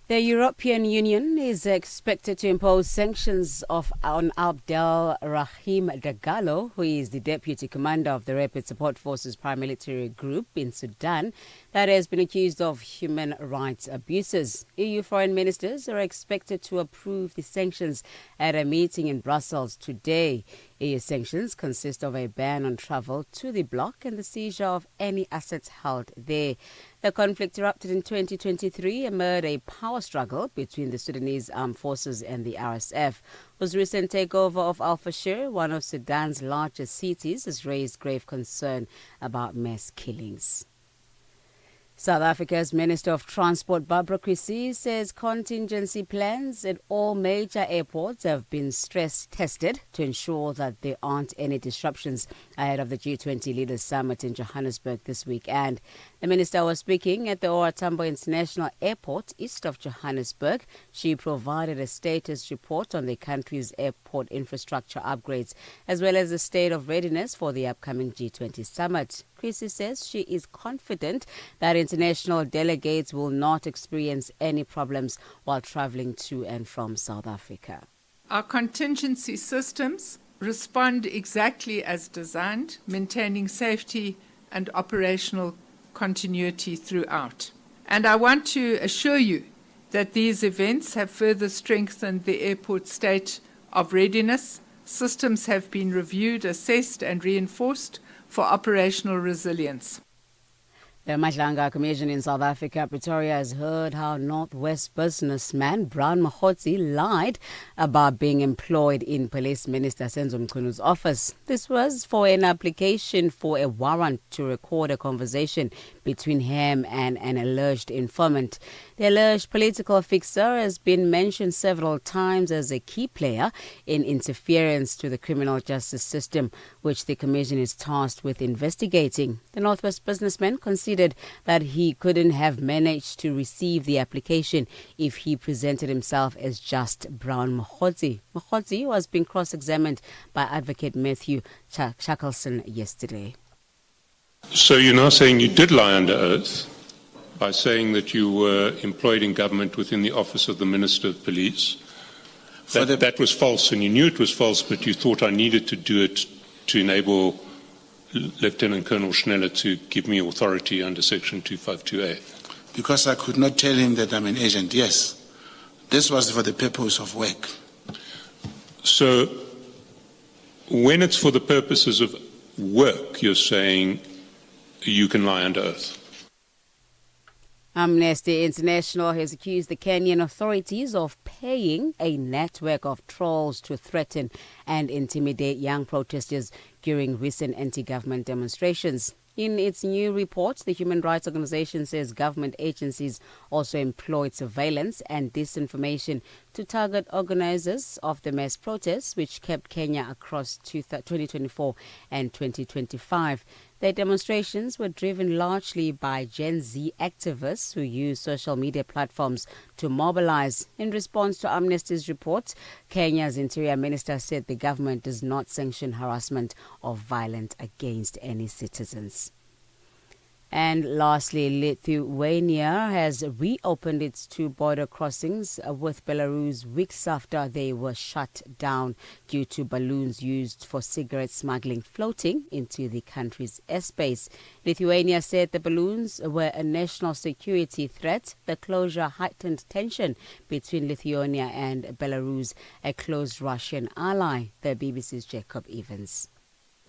The European Union is expected to impose sanctions on Abdel Rahim Dagalo, who is the deputy commander of the Rapid Support Forces paramilitary group in Sudan that has been accused of human rights abuses. EU foreign ministers are expected to approve the sanctions at a meeting in Brussels today. EU sanctions consist of a ban on travel to the bloc and the seizure of any assets held there. The conflict erupted in 2023 amid a power struggle between the Sudanese armed forces and the RSF, whose recent takeover of Al Fashir, one of Sudan's largest cities, has raised grave concern about mass killings. South Africa's Minister of Transport, Barbara Chrissie, says contingency plans at all major airports have been stress-tested to ensure that there aren't any disruptions ahead of the G20 Leaders Summit in Johannesburg this weekend. The minister was speaking at the OR Tambo International Airport, east of Johannesburg. She provided a status report on the country's airport infrastructure upgrades, as well as the state of readiness for the upcoming G20 Summit. Chrissie says she is confident that international delegates will not experience any problems while traveling to and from South Africa. Our contingency systems respond exactly as designed, maintaining safety and operational continuity throughout. And I want to assure you that these events have further strengthened the airport's state of readiness. Systems have been reviewed, assessed and reinforced for operational resilience. The Madlanga Commission in South Africa, Pretoria, has heard how Northwest businessman Brown Mahotsi lied about being employed in Police Minister Senzo Mchunu's office. This was for an application for a warrant to record a conversation between him and an alleged informant. The alleged political fixer has been mentioned several times as a key player in interference to the criminal justice system, which the Commission is tasked with investigating. The Northwest businessman conceded that he couldn't have managed to receive the application if he presented himself as just Brown Mahotsi. Mahotsi was being cross-examined by Advocate Matthew Shackleson yesterday. So you're now saying you did lie under oath by saying that you were employed in government within the office of the Minister of Police. That was false, and you knew it was false, but you thought I needed to do it to enable Lieutenant Colonel Schneller to give me authority under Section 252A. Because I could not tell him that I'm an agent, yes. This was for the purpose of work. So when it's for the purposes of work, you're saying you can lie under oath? Amnesty International has accused the Kenyan authorities of paying a network of trolls to threaten and intimidate young protesters during recent anti-government demonstrations. In its new report, the human rights organization says government agencies also employed surveillance and disinformation to target organizers of the mass protests, which kept Kenya across 2024 and 2025. The demonstrations were driven largely by Gen Z activists who use social media platforms to mobilize. In response to Amnesty's report, Kenya's Interior Minister said the government does not sanction harassment or violence against any citizens. And lastly, Lithuania has reopened its two border crossings with Belarus weeks after they were shut down due to balloons used for cigarette smuggling floating into the country's airspace. Lithuania said the balloons were a national security threat. The closure heightened tension between Lithuania and Belarus, a close Russian ally. The BBC's Jacob Evans.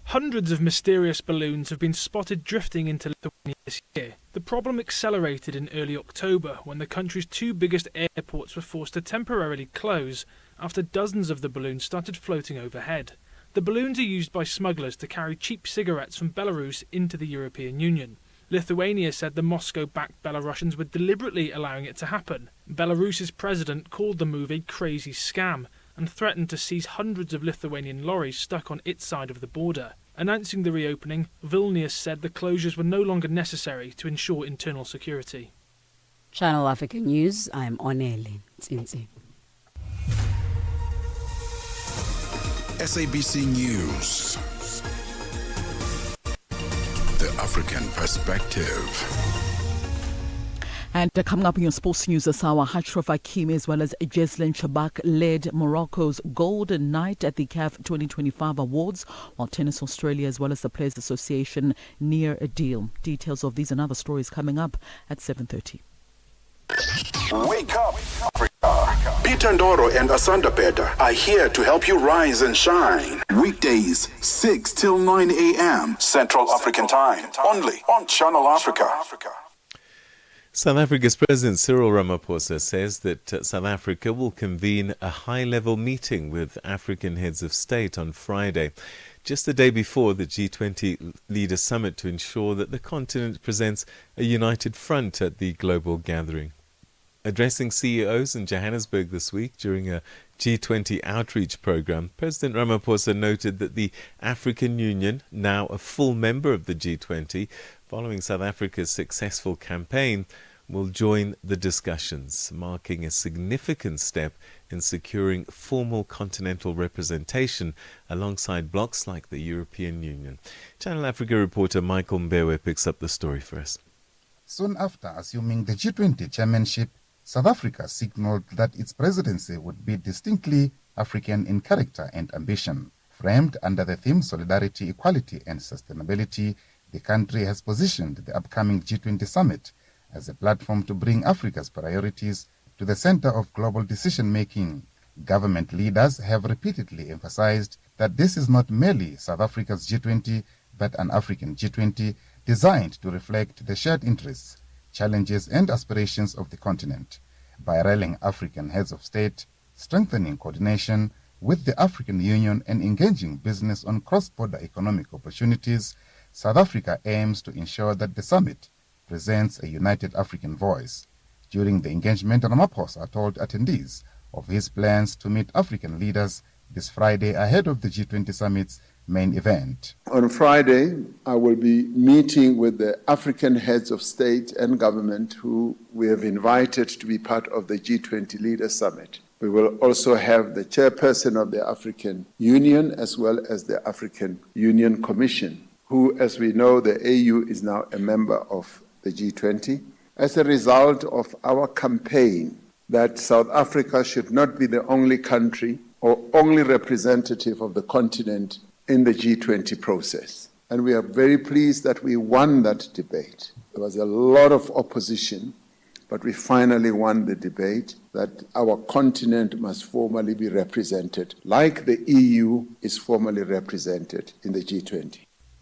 Hundreds of mysterious balloons have been spotted drifting into Lithuania this year. The problem accelerated in early October when the country's two biggest airports were forced to temporarily close after dozens of the balloons started floating overhead. The balloons are used by smugglers to carry cheap cigarettes from Belarus into the European Union. Lithuania said the Moscow-backed Belarusians were deliberately allowing it to happen. Belarus's president called the move a crazy scam and threatened to seize hundreds of Lithuanian lorries stuck on its side of the border. Announcing the reopening, Vilnius said the closures were no longer necessary to ensure internal security. Channel Africa News, I'm Onele Tsinzi. SABC News. The African Perspective. And coming up in your sports news this hour, Achraf Hakimi as well as Jesselyn Shabak led Morocco's Golden Night at the CAF 2025 Awards, while Tennis Australia as well as the Players Association near a deal. Details of these and other stories coming up at 7:30. Wake up, Africa. Peter Ndoro and Asanda Beda are here to help you rise and shine. Weekdays, 6 till 9 a.m. Central African Time. Only on Channel Africa. South Africa's President Cyril Ramaphosa says that South Africa will convene a high-level meeting with African heads of state on Friday, just the day before the G20 Leaders Summit, to ensure that the continent presents a united front at the global gathering. Addressing CEOs in Johannesburg this week during a G20 outreach program, President Ramaphosa noted that the African Union, now a full member of the G20, following South Africa's successful campaign, will join the discussions, marking a significant step in securing formal continental representation alongside blocs like the European Union. Channel Africa reporter Michael Mbewe picks up the story for us. Soon after assuming the G20 chairmanship, South Africa signaled that its presidency would be distinctly African in character and ambition. Framed under the theme Solidarity, Equality and Sustainability, the country has positioned the upcoming G20 summit as a platform to bring Africa's priorities to the center of global decision-making. Government leaders have repeatedly emphasized that this is not merely South Africa's G20, but an African G20 designed to reflect the shared interests, challenges and aspirations of the continent. By rallying African heads of state, strengthening coordination with the African Union and engaging business on cross-border economic opportunities, South Africa aims to ensure that the summit presents a united African voice. During the engagement, Ramaphosa told attendees of his plans to meet African leaders this Friday ahead of the G20 summit's main event. On Friday, I will be meeting with the African heads of state and government who we have invited to be part of the G20 Leaders Summit. We will also have the chairperson of the African Union as well as the African Union Commission, who, as we know, the AU is now a member of the G20. As a result of our campaign that South Africa should not be the only country or only representative of the continent in the G20 process. And we are very pleased that we won that debate. There was a lot of opposition, but we finally won the debate that our continent must formally be represented, like the EU is formally represented in the G20.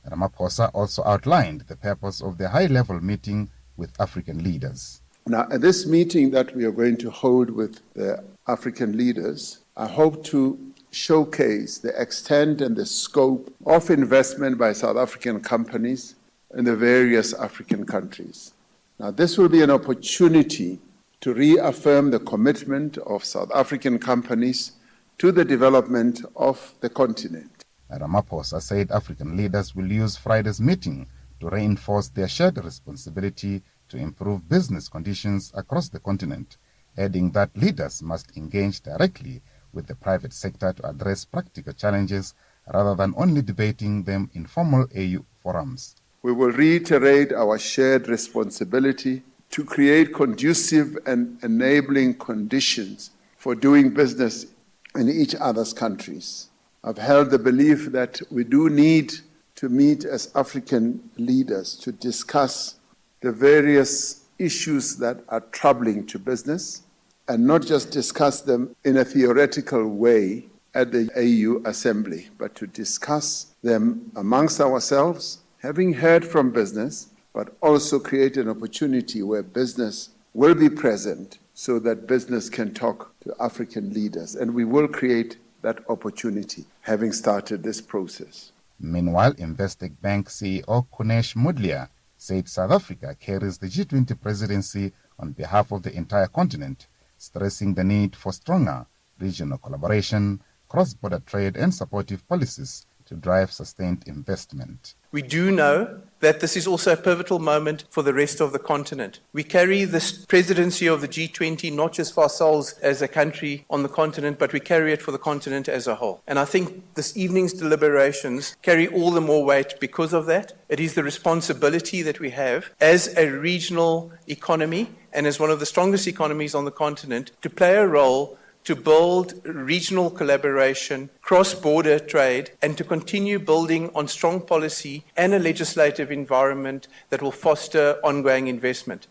Ramaphosa also outlined the purpose of the high-level meeting with African leaders. Now, at this meeting that we are going to hold with the African leaders, I hope to showcase the extent and the scope of investment by South African companies in the various African countries. Now, this will be an opportunity to reaffirm the commitment of South African companies to the development of the continent. Ramaphosa said African leaders will use Friday's meeting to reinforce their shared responsibility to improve business conditions across the continent, adding that leaders must engage directly with the private sector to address practical challenges rather than only debating them in formal AU forums. We will reiterate our shared responsibility to create conducive and enabling conditions for doing business in each other's countries. I've held the belief that we do need to meet as African leaders to discuss the various issues that are troubling to business, and not just discuss them in a theoretical way at the AU Assembly, but to discuss them amongst ourselves, having heard from business, but also create an opportunity where business will be present so that business can talk to African leaders. And we will create that opportunity, having started this process. Meanwhile, Investec Bank CEO Kunesh Mudlia said South Africa carries the G20 presidency on behalf of the entire continent, stressing the need for stronger regional collaboration, cross-border trade and supportive policies to drive sustained investment. We do know that this is also a pivotal moment for the rest of the continent. We carry this presidency of the G20 not just for ourselves as a country on the continent, but we carry it for the continent as a whole. And I think this evening's deliberations carry all the more weight because of that. It is the responsibility that we have as a regional economy and as one of the strongest economies on the continent to play a role to build regional collaboration, cross-border trade, and to continue building on strong policy and a legislative environment that will foster ongoing investment.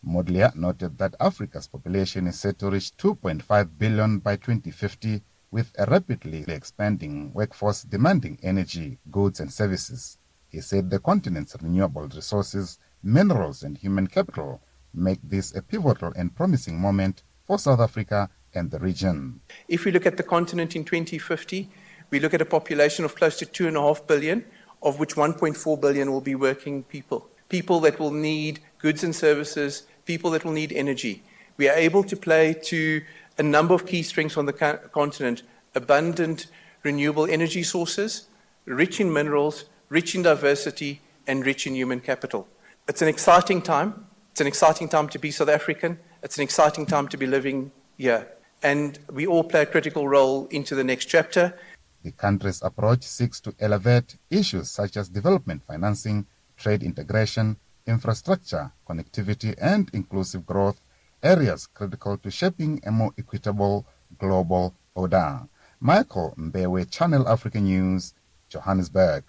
Modlia noted that Africa's population is set to reach 2.5 billion by 2050, with a rapidly expanding workforce demanding energy, goods and services. He said the continent's renewable resources, minerals and human capital make this a pivotal and promising moment for South Africa and the region. If we look at the continent in 2050, we look at a population of close to 2.5 billion, of which 1.4 billion will be working people. People that will need goods and services, people that will need energy. We are able to play to a number of key strengths on the continent: abundant renewable energy sources, rich in minerals, rich in diversity, and rich in human capital. It's an exciting time. It's an exciting time to be South African. It's an exciting time to be living here. And we all play a critical role into the next chapter. The country's approach seeks to elevate issues such as development financing, trade integration, infrastructure, connectivity, and inclusive growth, areas critical to shaping a more equitable global order. Michael Mbewe, Channel Africa News, Johannesburg.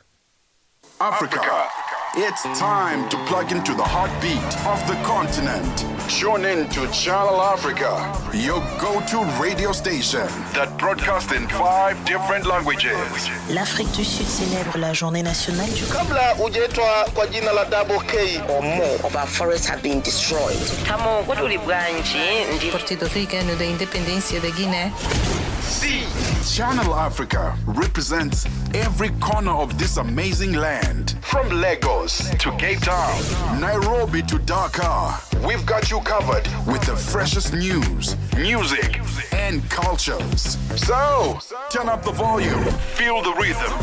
Africa It's time to plug into the heartbeat of the continent. Tune in to Channel Africa, your go-to radio station that broadcasts in 5 different languages. L'Afrique du Sud célèbre la journée nationale du Kabla hujaitwa kwa jina la Double K or more of our forests have been destroyed. Partido Africano da Independência da Guiné. Channel Africa represents every corner of this amazing land. From Lagos to Cape Town, Nairobi to Dakar, we've got you covered with the freshest news, music, and cultures. So, turn up the volume, feel the rhythm.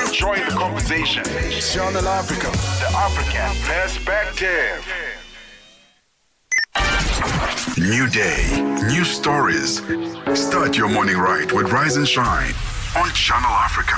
Enjoy the conversation. Channel Africa, the African perspective. New day, new stories. Start your morning right with Rise and Shine on Channel Africa.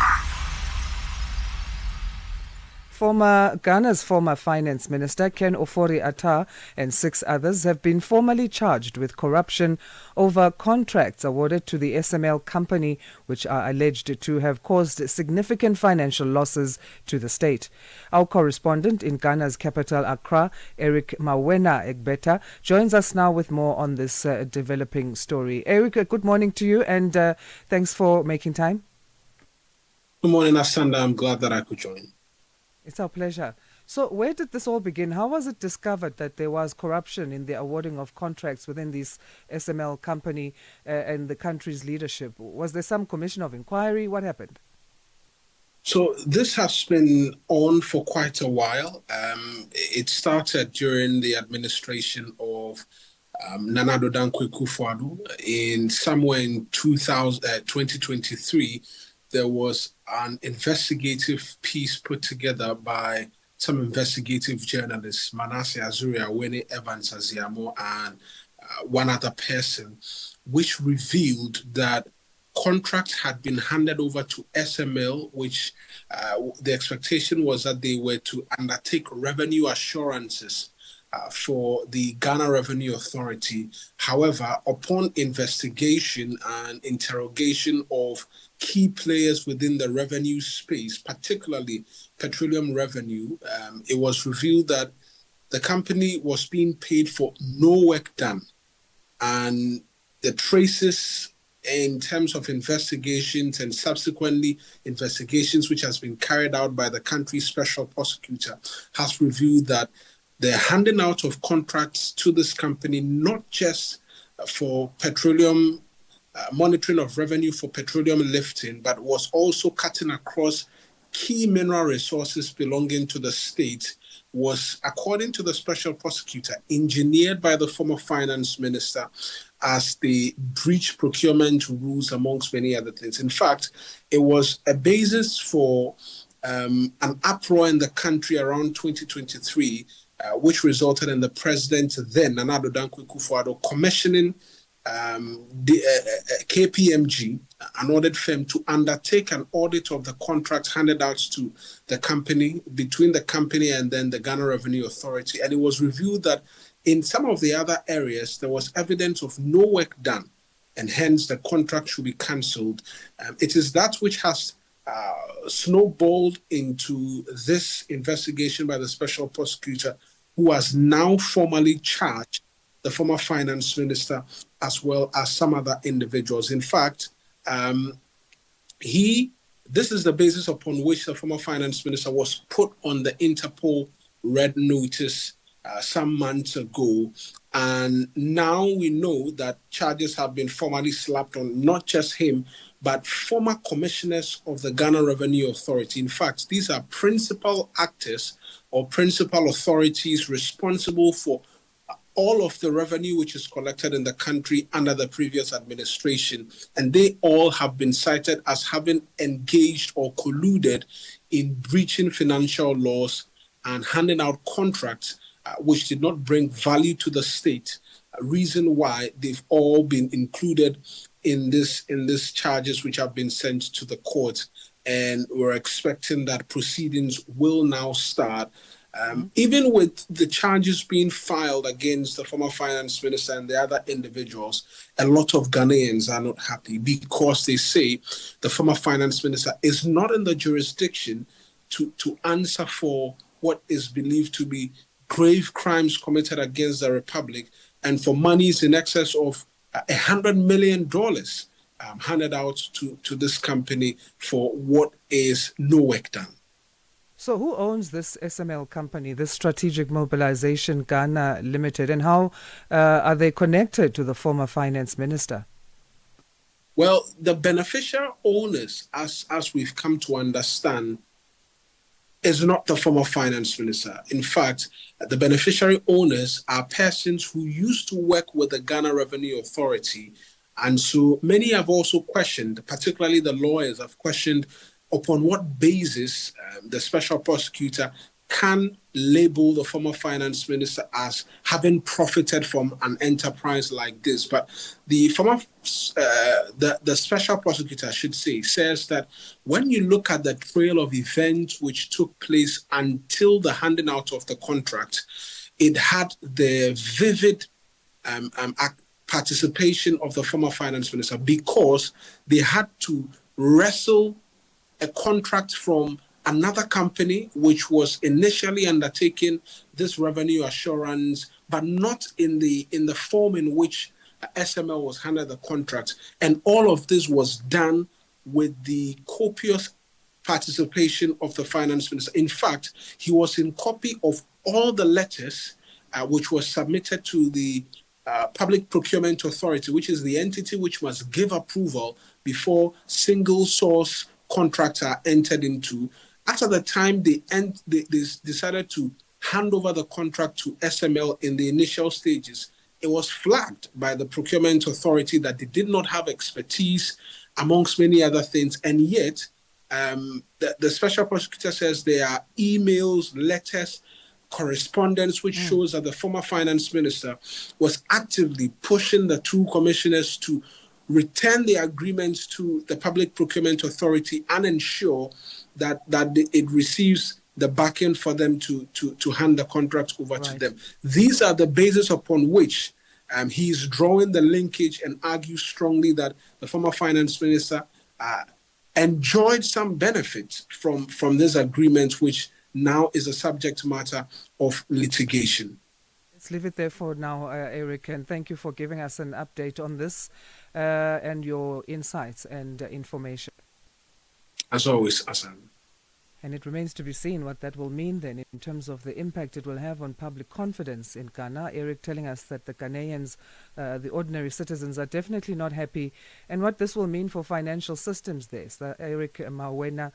Ghana's former finance minister, Ken Ofori-Atta, and 6 others have been formally charged with corruption over contracts awarded to the SML company, which are alleged to have caused significant financial losses to the state. Our correspondent in Ghana's capital, Accra, Eric Mawena-Egbeta, joins us now with more on this developing story. Eric, good morning to you, and thanks for making time. Good morning, Asanda. I'm glad that I could join. It's our pleasure. So where did this all begin? How was it discovered that there was corruption in the awarding of contracts within this SML company and the country's leadership? Was there some commission of inquiry? What happened? So this has been on for quite a while. It started during the administration of Nana Addo Dankwa Akufo-Addo. In somewhere in 2023, there was an investigative piece put together by some investigative journalists, Manasseh Azuria, Winnie Evans Aziamo, and one other person, which revealed that contracts had been handed over to SML, which the expectation was that they were to undertake revenue assurances for the Ghana Revenue Authority. However, upon investigation and interrogation of key players within the revenue space, particularly petroleum revenue, it was revealed that the company was being paid for no work done. And the traces in terms of investigations and subsequently investigations which has been carried out by the country's special prosecutor has revealed that the handing out of contracts to this company, not just for petroleum monitoring of revenue for petroleum lifting, but was also cutting across key mineral resources belonging to the state, was, according to the special prosecutor, engineered by the former finance minister as they breached procurement rules, amongst many other things. In fact, it was a basis for an uproar in the country around 2023, which resulted in the president then, Nana Addo Dankwa Akufo-Addo, commissioning the KPMG, an audit firm, to undertake an audit of the contracts handed out to the company, between the company and then the Ghana Revenue Authority. And it was revealed that in some of the other areas, there was evidence of no work done, and hence the contract should be cancelled. It is that which has snowballed into this investigation by the special prosecutor, who has now formally charged the former finance minister as well as some other individuals. In fact, this is the basis upon which the former finance minister was put on the Interpol red notice some months ago. And now we know that charges have been formally slapped on not just him, but former commissioners of the Ghana Revenue Authority. In fact, these are principal actors or principal authorities responsible for all of the revenue which is collected in the country under the previous administration. And they all have been cited as having engaged or colluded in breaching financial laws and handing out contracts which did not bring value to the state, a reason why they've all been included in this charges which have been sent to the court. And we're expecting that proceedings will now start. Even with the charges being filed against the former finance minister and the other individuals, a lot of Ghanaians are not happy because they say the former finance minister is not in the jurisdiction to answer for what is believed to be grave crimes committed against the Republic and for monies in excess of $100 million handed out to this company for what is no work done. So who owns this SML company, this Strategic Mobilization Ghana Limited, and how are they connected to the former finance minister? Well, the beneficial owners, as we've come to understand, is not the former finance minister. In fact, the beneficiary owners are persons who used to work with the Ghana Revenue Authority. And so many have also questioned, particularly the lawyers have questioned, upon what basis the special prosecutor can label the former finance minister as having profited from an enterprise like this. But the former, the special prosecutor, says that when you look at the trail of events which took place until the handing out of the contract, it had the vivid participation of the former finance minister because they had to wrestle a contract from another company which was initially undertaking this revenue assurance, but not in the form in which SML was handed the contract. And all of this was done with the copious participation of the finance minister. In fact, he was in copy of all the letters which were submitted to the Public Procurement Authority, which is the entity which must give approval before single source contracts are entered into. After the time they decided to hand over the contract to SML in the initial stages, it was flagged by the Procurement Authority that they did not have expertise, amongst many other things. And yet, the special prosecutor says there are emails, letters, correspondence, which shows that the former finance minister was actively pushing the two commissioners to return the agreements to the Public Procurement Authority and ensure that it receives the backing for them to hand the contract over to them. These are the basis upon which he is drawing the linkage and argues strongly that the former finance minister enjoyed some benefits from this agreement, which now is a subject matter of litigation. Let's leave it there for now, Eric, and thank you for giving us an update on this and your insights and information. As always, Asanda. And it remains to be seen what that will mean then in terms of the impact it will have on public confidence in Ghana. Eric telling us that the Ghanaians, the ordinary citizens, are definitely not happy, and what this will mean for financial systems there. So Eric Mawena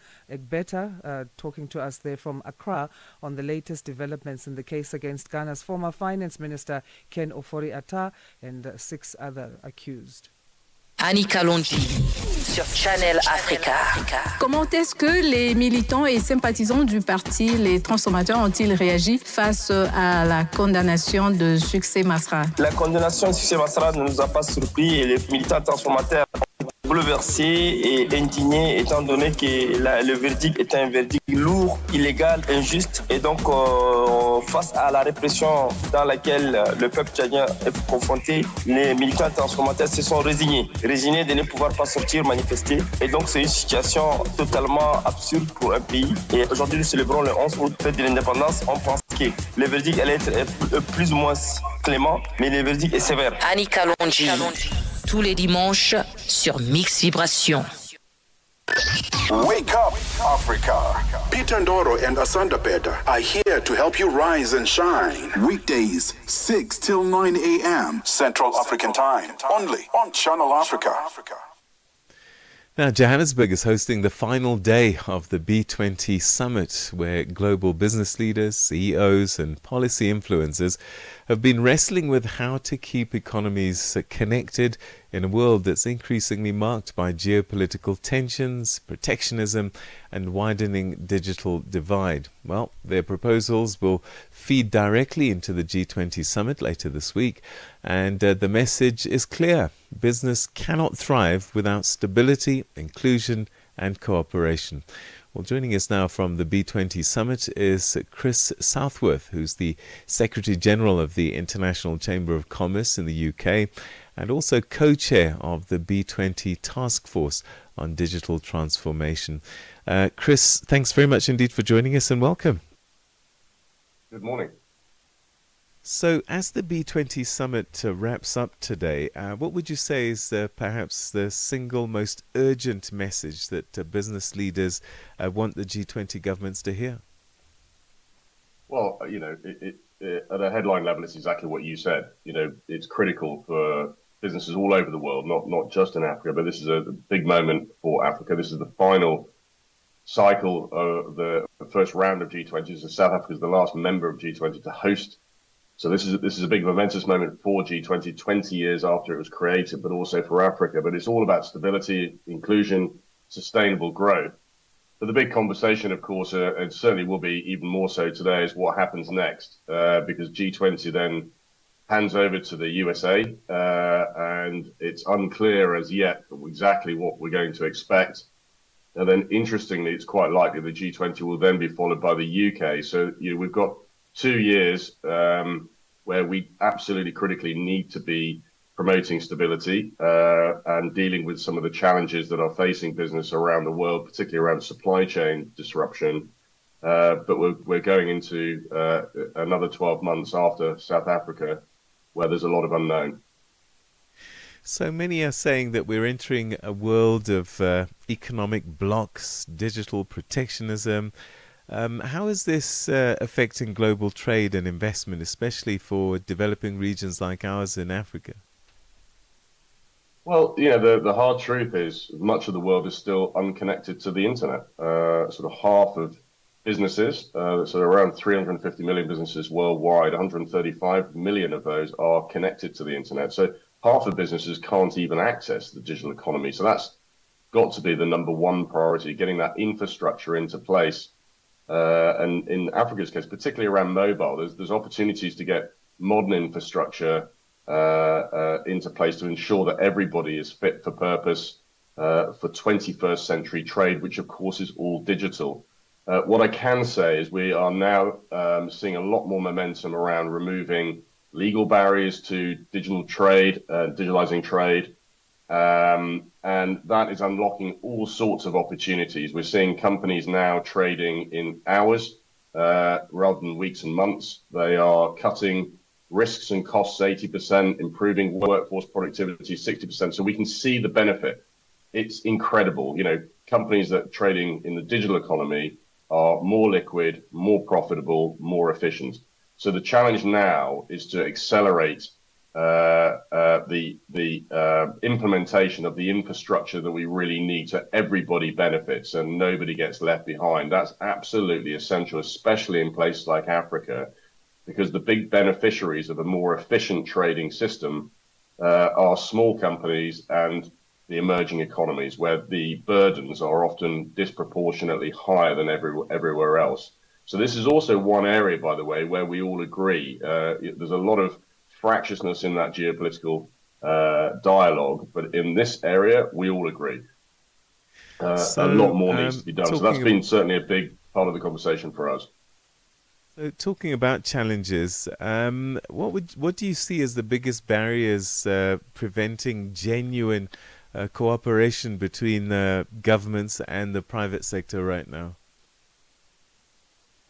Beda talking to us there from Accra on the latest developments in the case against Ghana's former finance minister Ken Ofori-Atta and 6 other accused. Annie Kalonji sur Channel Africa. Comment est-ce que les militants et sympathisants du parti Les Transformateurs ont-ils réagi face à la condamnation de Succès Masra? La condamnation de Succès Masra ne nous a pas surpris et les militants transformateurs ont été bouleversés et indignés étant donné que le verdict est un verdict lourd, illégal, injuste et donc face à la répression dans laquelle le peuple tchadien est confronté, les militants transformateurs se sont résignés de ne pouvoir pas sortir manifester. Et donc c'est une situation totalement absurde pour un pays. Et aujourd'hui nous célébrons le 11 août, fête de l'indépendance. On pense que le verdict allait être plus ou moins clément, mais le verdict est sévère. Annie Kalonji, tous les dimanches sur Mix Vibration. Wake up, Africa. Peter Ndoro and Asanda Beda are here to help you rise and shine. Weekdays, 6 till 9 a.m. Central African Time. Only on Channel Africa. Now, Johannesburg is hosting the final day of the B20 summit, where global business leaders, CEOs, and policy influencers have been wrestling with how to keep economies connected in a world that's increasingly marked by geopolitical tensions, protectionism, and widening digital divide. Well, their proposals will feed directly into the G20 summit later this week, and the message is clear. Business cannot thrive without stability, inclusion, and cooperation. Well, joining us now from the B20 Summit is Chris Southworth, who's the Secretary General of the International Chamber of Commerce in the UK and also co-chair of the B20 Task Force on Digital Transformation. Chris, thanks very much indeed for joining us and welcome. Good morning. So as the B20 Summit wraps up today, what would you say is perhaps the single most urgent message that business leaders want the G20 governments to hear? Well, at a headline level, it's exactly what you said. It's critical for businesses all over the world, not just in Africa, but this is a big moment for Africa. This is the final cycle of the first round of G20. So South Africa is the last member of G20 to host. So this is a big momentous moment for G20, 20 years after it was created, but also for Africa. But it's all about stability, inclusion, sustainable growth. But the big conversation, of course, and certainly will be even more so today, is what happens next, because G20 then hands over to the USA, and it's unclear as yet exactly what we're going to expect. And then, interestingly, it's quite likely the G20 will then be followed by the UK. So we've got 2 years where we absolutely critically need to be promoting stability and dealing with some of the challenges that are facing business around the world, particularly around supply chain disruption. But we're going into another 12 months after South Africa, where there's a lot of unknown. So many are saying that we're entering a world of economic blocks, digital protectionism. How is this affecting global trade and investment, especially for developing regions like ours in Africa? Well, the hard truth is much of the world is still unconnected to the internet. Sort of half of businesses, so around 350 million businesses worldwide, 135 million of those are connected to the internet. So half of businesses can't even access the digital economy. So that's got to be the number one priority, getting that infrastructure into place. And in Africa's case, particularly around mobile, there's opportunities to get modern infrastructure into place to ensure that everybody is fit for purpose for 21st century trade, which of course is all digital. What I can say is we are now seeing a lot more momentum around removing legal barriers to digital trade, digitalizing trade. And that is unlocking all sorts of opportunities. We're seeing companies now trading in hours rather than weeks and months. They are cutting risks and costs 80%, improving workforce productivity 60%. So we can see the benefit. It's incredible. Companies that are trading in the digital economy are more liquid, more profitable, more efficient. So the challenge now is to accelerate the implementation of the infrastructure that we really need so everybody benefits and nobody gets left behind. That's absolutely essential, especially in places like Africa, because the big beneficiaries of a more efficient trading system are small companies and the emerging economies, where the burdens are often disproportionately higher than everywhere else. So this is also one area, by the way, where we all agree. There's a lot of fractiousness in that geopolitical dialogue, but in this area, we all agree. A lot more needs to be done. So that's been certainly a big part of the conversation for us. So talking about challenges, what do you see as the biggest barriers preventing genuine cooperation between governments and the private sector right now?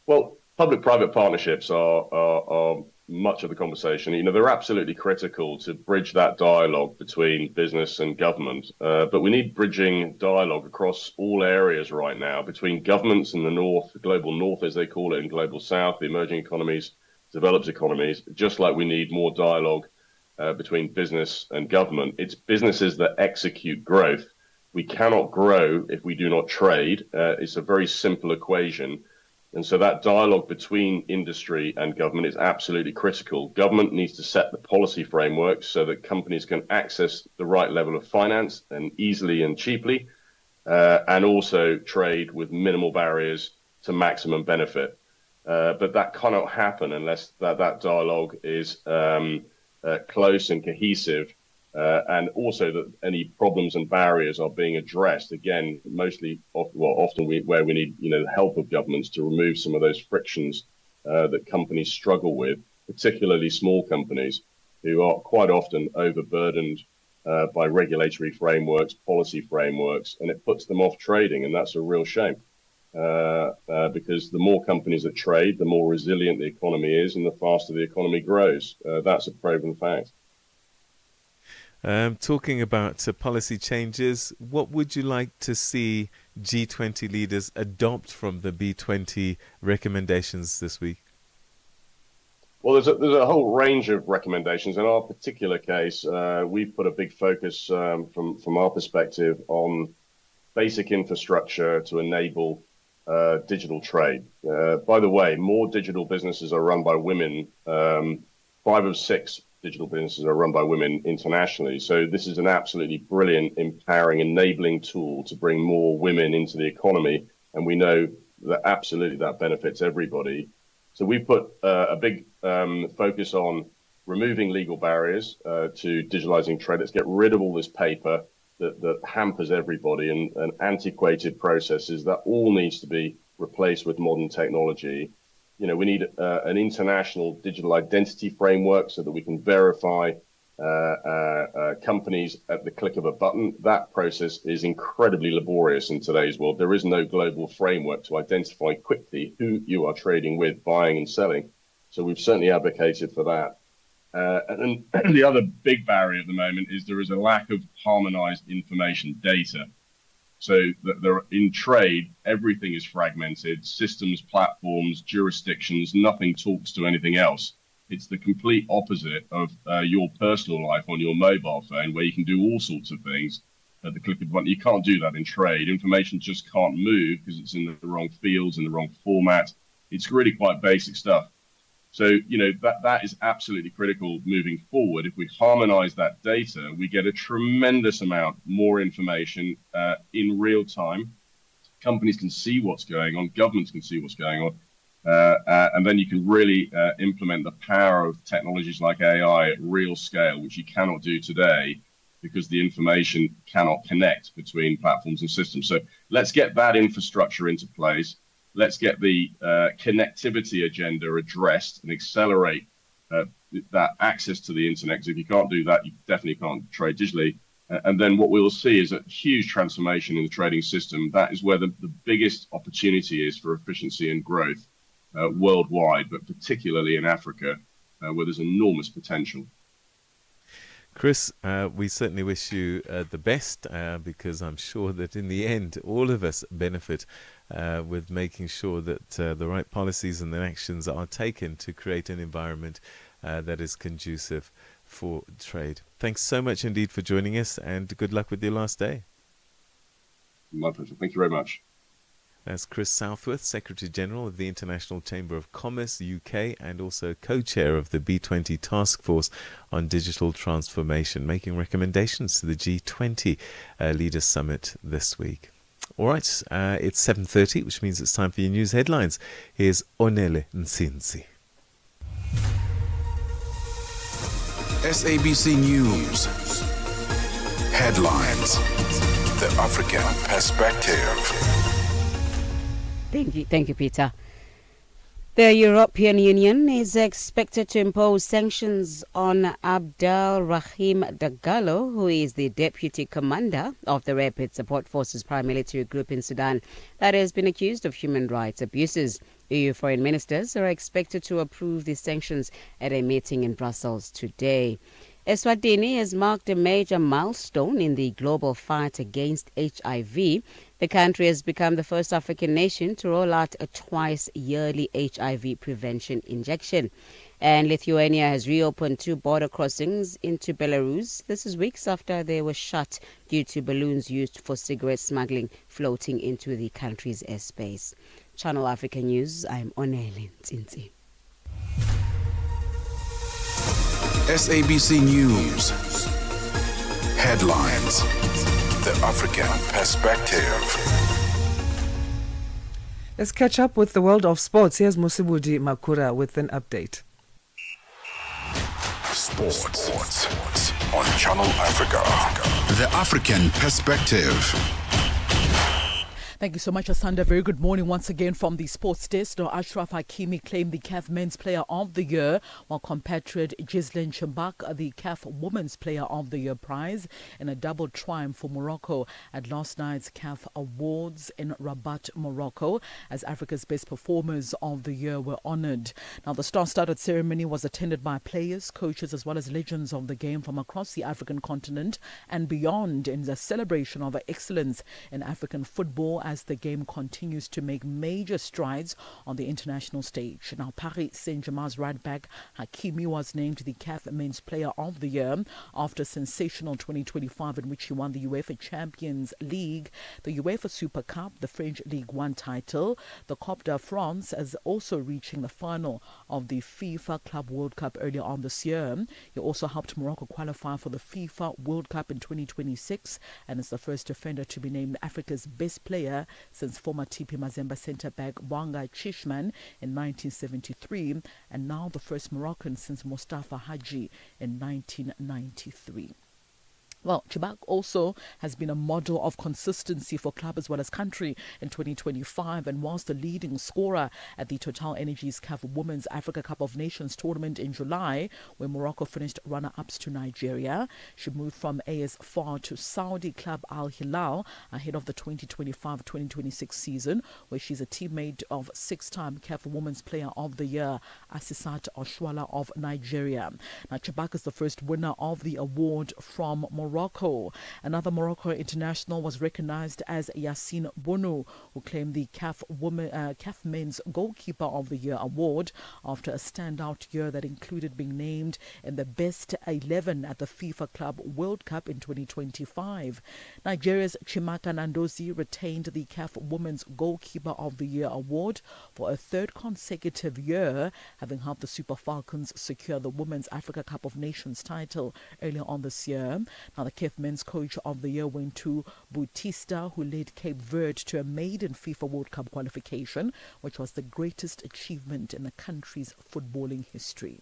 Well, public-private partnerships are much of the conversation. They're absolutely critical to bridge that dialogue between business and government. But we need bridging dialogue across all areas right now between governments in the north, the global north, as they call it, and global south, the emerging economies, developed economies, just like we need more dialogue between business and government. It's businesses that execute growth. We cannot grow if we do not trade. It's a very simple equation. And so that dialogue between industry and government is absolutely critical. Government needs to set the policy framework so that companies can access the right level of finance and easily and cheaply, and also trade with minimal barriers to maximum benefit. But that cannot happen unless that dialogue is close and cohesive and also that any problems and barriers are being addressed. Again, often where we need the help of governments to remove some of those frictions that companies struggle with, particularly small companies who are quite often overburdened by regulatory frameworks, policy frameworks, and it puts them off trading, and that's a real shame. Because the more companies that trade, the more resilient the economy is, and the faster the economy grows. That's a proven fact. Talking about policy changes, what would you like to see G20 leaders adopt from the B20 recommendations this week? Well, there's a whole range of recommendations. In our particular case, we've put a big focus from our perspective on basic infrastructure to enable digital trade. By the way, more digital businesses are run by women. 5 of 6 digital businesses are run by women internationally. So this is an absolutely brilliant, empowering, enabling tool to bring more women into the economy. And we know that absolutely that benefits everybody. So we put a big focus on removing legal barriers to digitalizing trade. Let's get rid of all this paper that hampers everybody and antiquated processes. That all needs to be replaced with modern technology. We need an international digital identity framework so that we can verify companies at the click of a button. That process is incredibly laborious in today's world. There is no global framework to identify quickly who you are trading with, buying and selling. So we've certainly advocated for that. And then the other big barrier at the moment is there is a lack of harmonized information data. So that in trade, everything is fragmented, systems, platforms, jurisdictions, nothing talks to anything else. It's the complete opposite of your personal life on your mobile phone, where you can do all sorts of things at the click of a button. You can't do that in trade. Information just can't move because it's in the wrong fields, in the wrong format. It's really quite basic stuff. So, that is absolutely critical moving forward. If we harmonize that data, we get a tremendous amount more information in real time. Companies can see what's going on. Governments can see what's going on. And then you can really implement the power of technologies like AI at real scale, which you cannot do today because the information cannot connect between platforms and systems. So let's get that infrastructure into place. Let's get the connectivity agenda addressed and accelerate that access to the internet. Because if you can't do that, you definitely can't trade digitally. And then what we'll see is a huge transformation in the trading system. That is where the biggest opportunity is for efficiency and growth worldwide, but particularly in Africa, where there's enormous potential. Chris, we certainly wish you the best because I'm sure that in the end, all of us benefit with making sure that the right policies and the actions are taken to create an environment that is conducive for trade. Thanks so much indeed for joining us, and good luck with your last day. My pleasure. Thank you very much. That's Chris Southworth, Secretary General of the International Chamber of Commerce UK and also co-chair of the B20 Task Force on Digital Transformation, making recommendations to the G20 Leaders Summit this week. All right, it's 7:30, which means it's time for your news headlines. Here's Onele Nsinzi. SABC News. Headlines. The African Perspective. Thank you, Peter. The European Union is expected to impose sanctions on Abdel Rahim Dagalo, who is the deputy commander of the Rapid Support Forces paramilitary group in Sudan that has been accused of human rights abuses. EU foreign ministers are expected to approve the sanctions at a meeting in Brussels today. Eswatini has marked a major milestone in the global fight against HIV. The country has become the first African nation to roll out a twice-yearly HIV prevention injection. And Lithuania has reopened 2 border crossings into Belarus. This is weeks after they were shut due to balloons used for cigarette smuggling floating into the country's airspace. Channel Africa News, I'm Onele Nsinzi. SABC News. Headlines. The African Perspective. Let's catch up with the world of sports. Here's Musibudi Makura with an update. Sports. on Channel Africa. The African Perspective. Thank you so much, Asanda. Very good morning once again from the sports desk. Now, Ashraf Hakimi claimed the CAF Men's Player of the Year, while compatriot Ghislaine Chambak the CAF Women's Player of the Year prize in a double triumph for Morocco at last night's CAF Awards in Rabat, Morocco, as Africa's best performers of the year were honoured. Now, the star-studded ceremony was attended by players, coaches, as well as legends of the game from across the African continent and beyond in the celebration of excellence in African football as the game continues to make major strides on the international stage. Now, Paris Saint-Germain's right back Hakimi was named the CAF Men's Player of the Year after a sensational 2025 in which he won the UEFA Champions League, the UEFA Super Cup, the French Ligue 1 title, the Coupe de France, as also reaching the final of the FIFA Club World Cup earlier on this year. He also helped Morocco qualify for the FIFA World Cup in 2026 and is the first defender to be named Africa's best player since former TP Mazembe centre-back Wanga Chishman in 1973, and now the first Moroccan since Mustafa Hadji in 1993. Well, Chibak also has been a model of consistency for club as well as country in 2025 and was the leading scorer at the Total Energies CAF Women's Africa Cup of Nations tournament in July, where Morocco finished runner-ups to Nigeria. She moved from AS FAR to Saudi club Al Hilal ahead of the 2025-2026 season, where she's a teammate of six-time CAF Women's Player of the Year, Asisat Oshwala of Nigeria. Now, Chibak is the first winner of the award from Morocco. Another Morocco international was recognized as Yassine Bounou, who claimed the CAF Men's Goalkeeper of the Year award after a standout year that included being named in the best 11 at the FIFA Club World Cup in 2025. Nigeria's Chimaka Nandozi retained the CAF Women's Goalkeeper of the Year award for a third consecutive year, having helped the Super Falcons secure the Women's Africa Cup of Nations title earlier on this year. Now, the CAF Men's Coach of the Year went to Bautista, who led Cape Verde to a maiden FIFA World Cup qualification, which was the greatest achievement in the country's footballing history.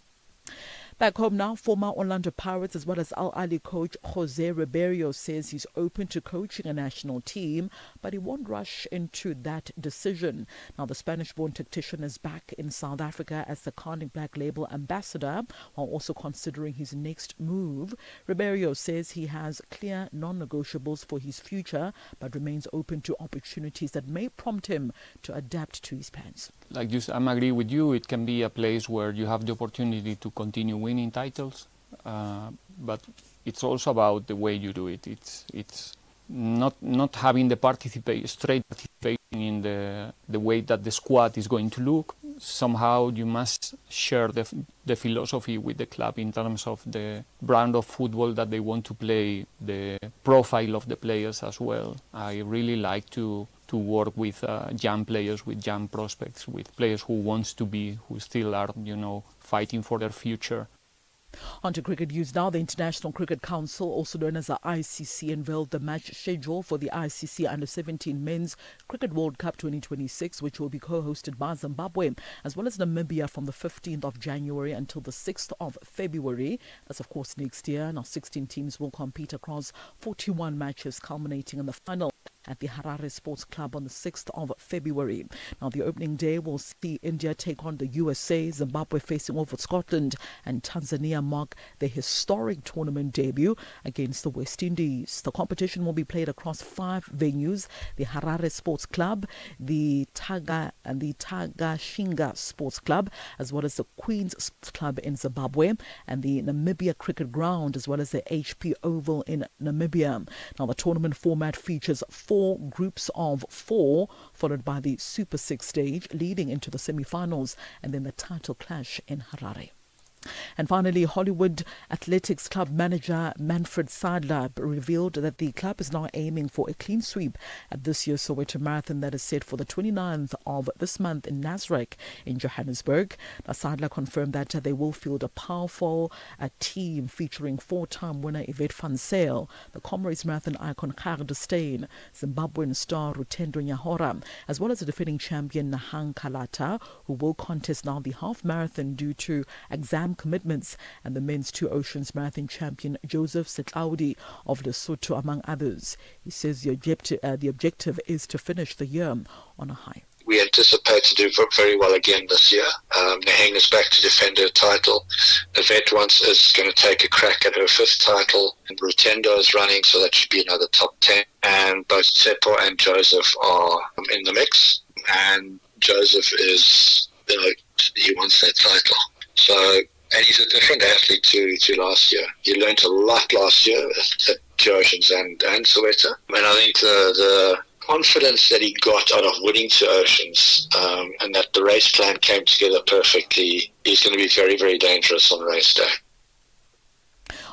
Back home now, former Orlando Pirates as well as Al Ahly coach Jose Ribeiro says he's open to coaching a national team, but he won't rush into that decision. Now, the Spanish-born tactician is back in South Africa as the Carling Black Label ambassador, while also considering his next move. Ribeiro says he has clear non-negotiables for his future, but remains open to opportunities that may prompt him to adapt to his plans. Like you, I'm agree with you. It can be a place where you have the opportunity to continue winning titles, but it's also about the way you do it. It's not having the straight participation in the way that the squad is going to look. Somehow you must share the philosophy with the club in terms of the brand of football that they want to play, the profile of the players as well. I really like to work with young players, with young prospects, with players who still are, fighting for their future. On to cricket news now. The International Cricket Council, also known as the ICC, unveiled the match schedule for the ICC Under-17 Men's Cricket World Cup 2026, which will be co-hosted by Zimbabwe as well as Namibia from the 15th of January until the 6th of February. That's, of course, next year. Now, 16 teams will compete across 41 matches, culminating in the final at the Harare Sports Club on the 6th of February. Now, the opening day will see India take on the USA, Zimbabwe facing off with Scotland, and Tanzania mark their historic tournament debut against the West Indies. The competition will be played across 5 venues: the Harare Sports Club, the Tagashinga Sports Club, as well as the Queen's Sports Club in Zimbabwe, and the Namibia Cricket Ground, as well as the HP Oval in Namibia. Now, the tournament format features 4 groups of 4, followed by the Super 6 stage, leading into the semi-finals, and then the title clash in Harare. And finally, Hollywood Athletics Club manager Manfred Sadler revealed that the club is now aiming for a clean sweep at this year's Soweto Marathon that is set for the 29th of this month in Nasrec in Johannesburg. Now, Sadler confirmed that they will field a powerful team featuring 4-time winner Yvette van Zyl, the Comrades Marathon icon Gerda Steyn, Zimbabwean star Rutendo Nyahora, as well as the defending champion Nahang Kalata, who will contest now the half marathon due to exam time commitments, and the men's 2 Oceans Marathon champion Joseph Setlaudi of Lesotho, among others. He says the objective is to finish the year on a high. We anticipate to do very well again this year. Neheng is back to defend her title. Yvette is going to take a crack at her 5th title. Rutendo is running, so that should be another top 10. And both Tsepo and Joseph are in the mix. And Joseph is, he wants that title. So, and he's a different athlete to last year. He learned a lot last year at 2 Oceans and Soweto. And I think the confidence that he got out of winning 2 Oceans and that the race plan came together perfectly, he's going to be very, very dangerous on race day.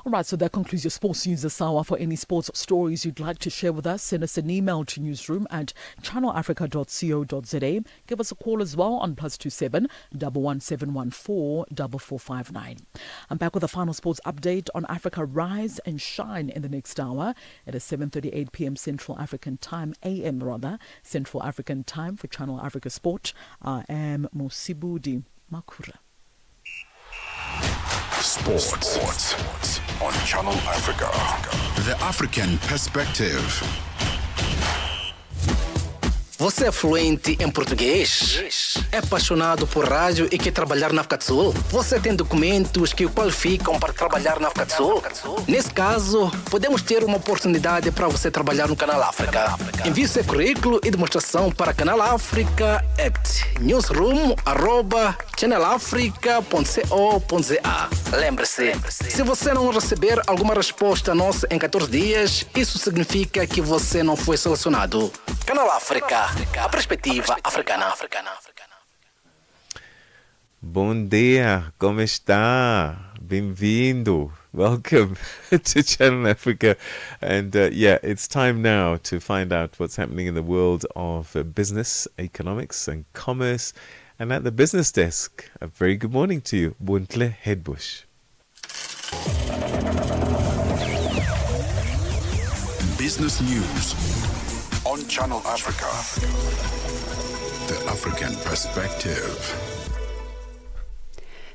All right, so that concludes your sports news this hour. For any sports stories you'd like to share with us, send us an email to newsroom@channelafrica.co.za. Give us a call as well on +27 11714 4459. I'm back with a final sports update on Africa Rise and Shine in the next hour. It is 7:38 p.m. Central African Time, Central African Time for Channel Africa Sport. I am Mosibudi Makura. Sports on Channel Africa. The African Perspective. Você é fluente em português? É apaixonado por rádio e quer trabalhar na África do Sul? Você tem documentos que o qualificam para trabalhar na África do Sul? Nesse caso, podemos ter uma oportunidade para você trabalhar no Canal África. Envie seu currículo e demonstração para Canal África @ newsroom@channelafrica.co.za. Lembre-se, se você não receber alguma resposta nossa em 14 dias, isso significa que você não foi selecionado. Canal África, a perspectiva africana. Bom dia, como está? Bem-vindo. Welcome to Channel Africa. And it's time now to find out what's happening in the world of business, economics and commerce. And at the business desk, a very good morning to you, Buntle Headbush. Business news on Channel Africa. The African Perspective.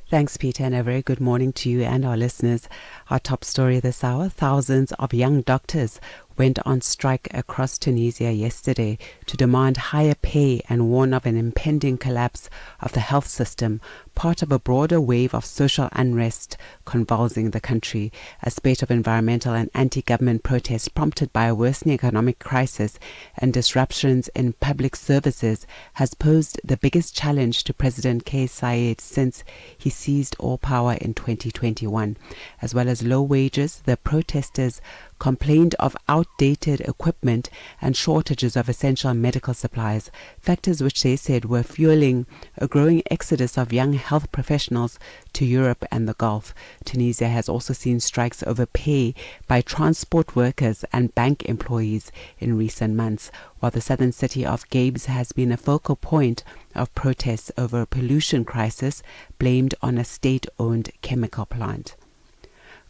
Thanks, Peter, and a very good morning to you and our listeners. Our top story this hour: thousands of young doctors went on strike across Tunisia yesterday to demand higher pay and warn of an impending collapse of the health system, part of a broader wave of social unrest convulsing the country. A spate of environmental and anti-government protests prompted by a worsening economic crisis and disruptions in public services has posed the biggest challenge to President Kais Saied since he seized all power in 2021. As well as low wages, the protesters complained of outdated equipment and shortages of essential medical supplies, factors which they said were fueling a growing exodus of young health professionals to Europe and the Gulf. Tunisia has also seen strikes over pay by transport workers and bank employees in recent months, while the southern city of Gabes has been a focal point of protests over a pollution crisis blamed on a state-owned chemical plant.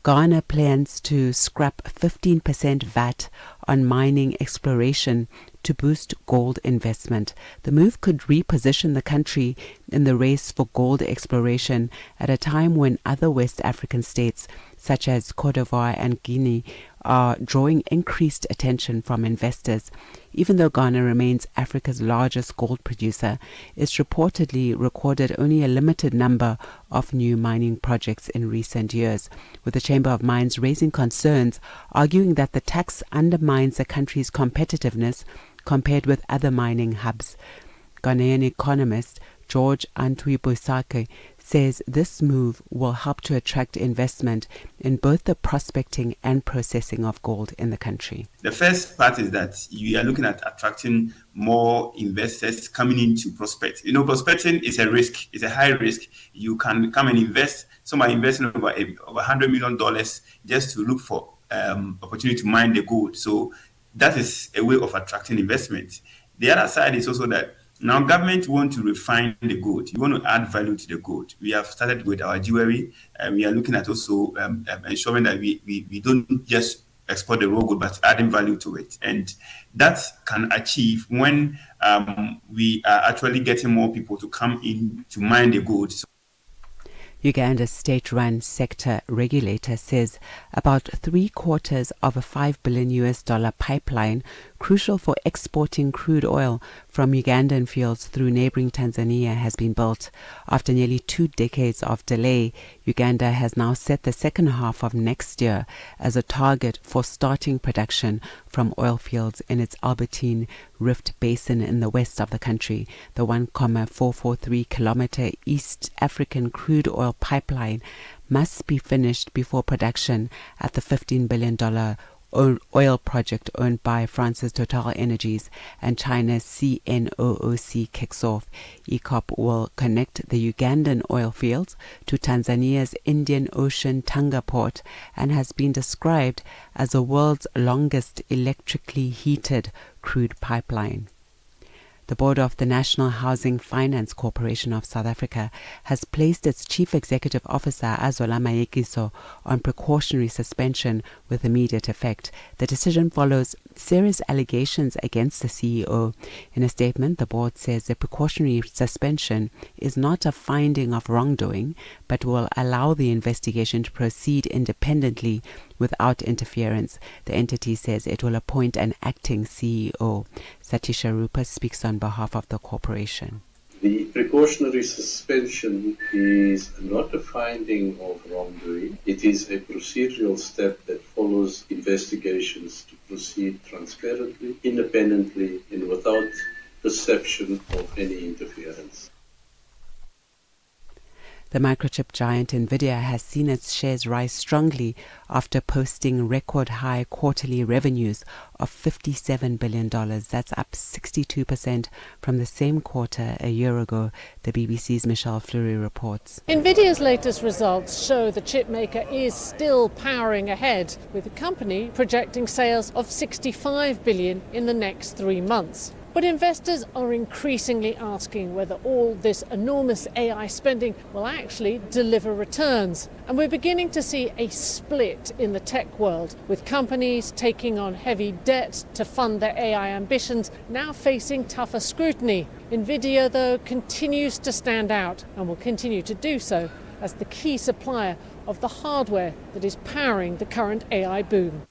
Ghana plans to scrap 15% VAT on mining exploration to boost gold investment. The move could reposition the country in the race for gold exploration at a time when other West African states, such as Cote d'Ivoire and Guinea, are drawing increased attention from investors. Even though Ghana remains Africa's largest gold producer, it's reportedly recorded only a limited number of new mining projects in recent years, with the Chamber of Mines raising concerns, arguing that the tax undermines the country's competitiveness compared with other mining hubs. Ghanaian economist George Antwi-Bosake says this move will help to attract investment in both the prospecting and processing of gold in the country. The first part is that you are looking at attracting more investors coming into prospect. You know, prospecting is a risk. It's a high risk. You can come and invest. Some are investing over $100 million just to look for opportunity to mine the gold. So that is a way of attracting investment. The other side is also that now government want to refine the gold. You want to add value to the gold. We have started with our jewelry, and we are looking at also ensuring that we don't just export the raw gold, but adding value to it. And that can achieve when we are actually getting more people to come in to mine the gold. Uganda's state-run sector regulator says about 3/4 of a $5 billion pipeline crucial for exporting crude oil from Ugandan fields through neighboring Tanzania has been built. After nearly 2 decades of delay, Uganda has now set the second half of next year as a target for starting production from oil fields in its Albertine Rift Basin in the west of the country. The 1.443 kilometer East African crude oil pipeline must be finished before production at the $15 billion oil project owned by France's Total Energies and China's CNOOC kicks off. EACOP will connect the Ugandan oil fields to Tanzania's Indian Ocean Tanga port and has been described as the world's longest electrically heated crude pipeline. The board of the National Housing Finance Corporation of South Africa has placed its Chief Executive Officer, Azola Mayekiso, on precautionary suspension with immediate effect. The decision follows serious allegations against the CEO. In a statement, the board says the precautionary suspension is not a finding of wrongdoing, but will allow the investigation to proceed independently without interference. The entity says it will appoint an acting CEO. Satisha Rupa speaks on behalf of the corporation. The precautionary suspension is not a finding of wrongdoing. It is a procedural step that follows investigations to proceed transparently, independently, and without perception of any interference. The microchip giant Nvidia has seen its shares rise strongly after posting record-high quarterly revenues of $57 billion. That's up 62% from the same quarter a year ago, the BBC's Michelle Fleury reports. Nvidia's latest results show the chipmaker is still powering ahead, with the company projecting sales of $65 billion in the next 3 months. But investors are increasingly asking whether all this enormous AI spending will actually deliver returns. And we're beginning to see a split in the tech world, with companies taking on heavy debt to fund their AI ambitions now facing tougher scrutiny. Nvidia, though, continues to stand out and will continue to do so as the key supplier of the hardware that is powering the current AI boom.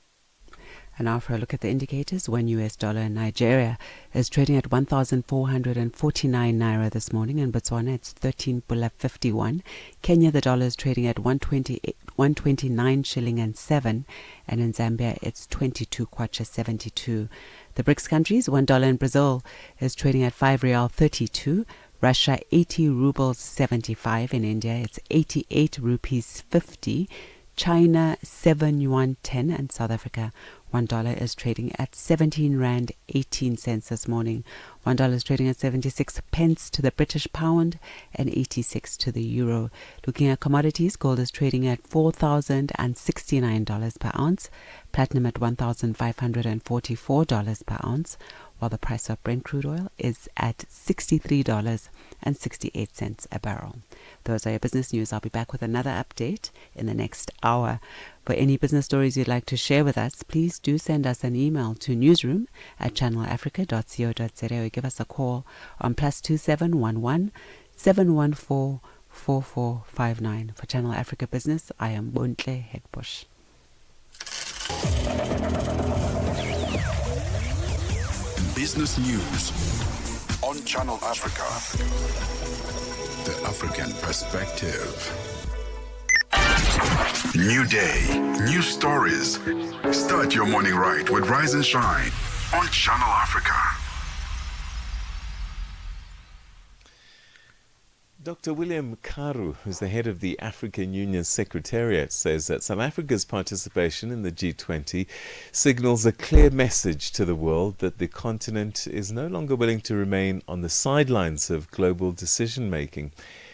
And now for a look at the indicators, $1 in Nigeria is trading at 1,449 naira this morning. In Botswana, it's 13.51. Kenya, the dollar is trading at 129 shilling and 7. And in Zambia, it's 22 kwacha 72. The BRICS countries, $1 in Brazil is trading at 5 real 32. Russia, 80 rubles 75. In India, it's 88 rupees 50. China, 7 yuan 10. And South Africa, $1 is trading at 17 rand 18 cents this morning. $1 is trading at 76 pence to the British pound and 86 to the euro. Looking at commodities, gold is trading at $4,069 per ounce, platinum at $1,544 per ounce, while the price of Brent crude oil is at $63.68 a barrel. Those are your business news. I'll be back with another update in the next hour. For any business stories you'd like to share with us, please do send us an email to newsroom@channelafrica.co.za or give us a call on +2711 714 4459. For Channel Africa Business, I am Bontle Headbush. Business News on Channel Africa. The African Perspective. New day, new stories. Start your morning right with Rise and Shine on Channel Africa. Dr. William Karu, who's the head of the African Union Secretariat, says that South Africa's participation in the G20 signals a clear message to the world that the continent is no longer willing to remain on the sidelines of global decision-making.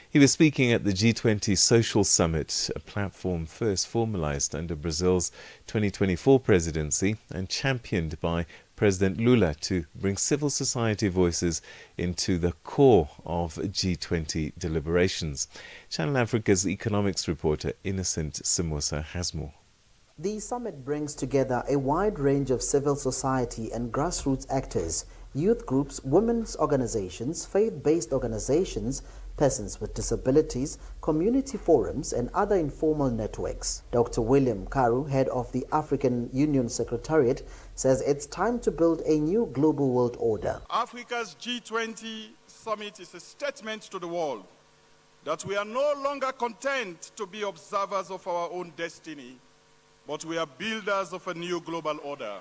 He was speaking at the G20 Social Summit, a platform first formalized under Brazil's 2024 presidency and championed by President Lula to bring civil society voices into the core of G20 deliberations. Channel Africa's economics reporter Innocent Simosa has more. The summit brings together a wide range of civil society and grassroots actors, youth groups, women's organizations, faith-based organizations, persons with disabilities, community forums, and other informal networks. Dr. William Karu, head of the African Union Secretariat, says it's time to build a new global world order. Africa's G20 summit is a statement to the world that we are no longer content to be observers of our own destiny, but we are builders of a new global order.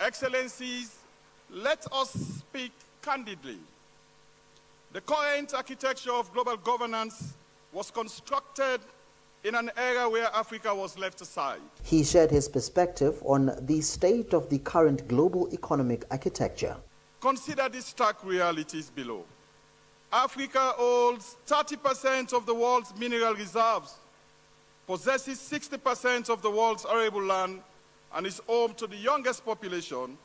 Excellencies, let us speak candidly. The current architecture of global governance was constructed in an era where Africa was left aside. He shared his perspective on the state of the current global economic architecture. Consider these stark realities below. Africa holds 30% of the world's mineral reserves, possesses 60% of the world's arable land, and is home to the youngest population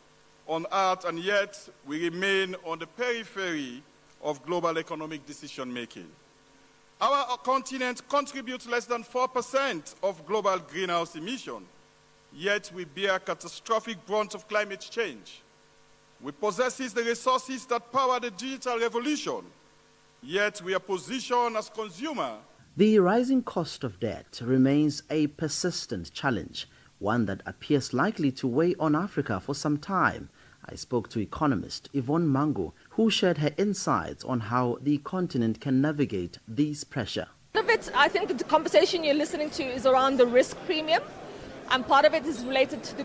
on earth, and yet we remain on the periphery of global economic decision-making. Our continent contributes less than 4% of global greenhouse emission, yet we bear catastrophic brunt of climate change. We possess the resources that power the digital revolution, yet we are positioned as consumer. The rising cost of debt remains a persistent challenge, one that appears likely to weigh on Africa for some time. I spoke to economist Yvonne Mango, who shared her insights on how the continent can navigate this pressure. Part of it, I think the conversation you're listening to is around the risk premium, and part of it is related to the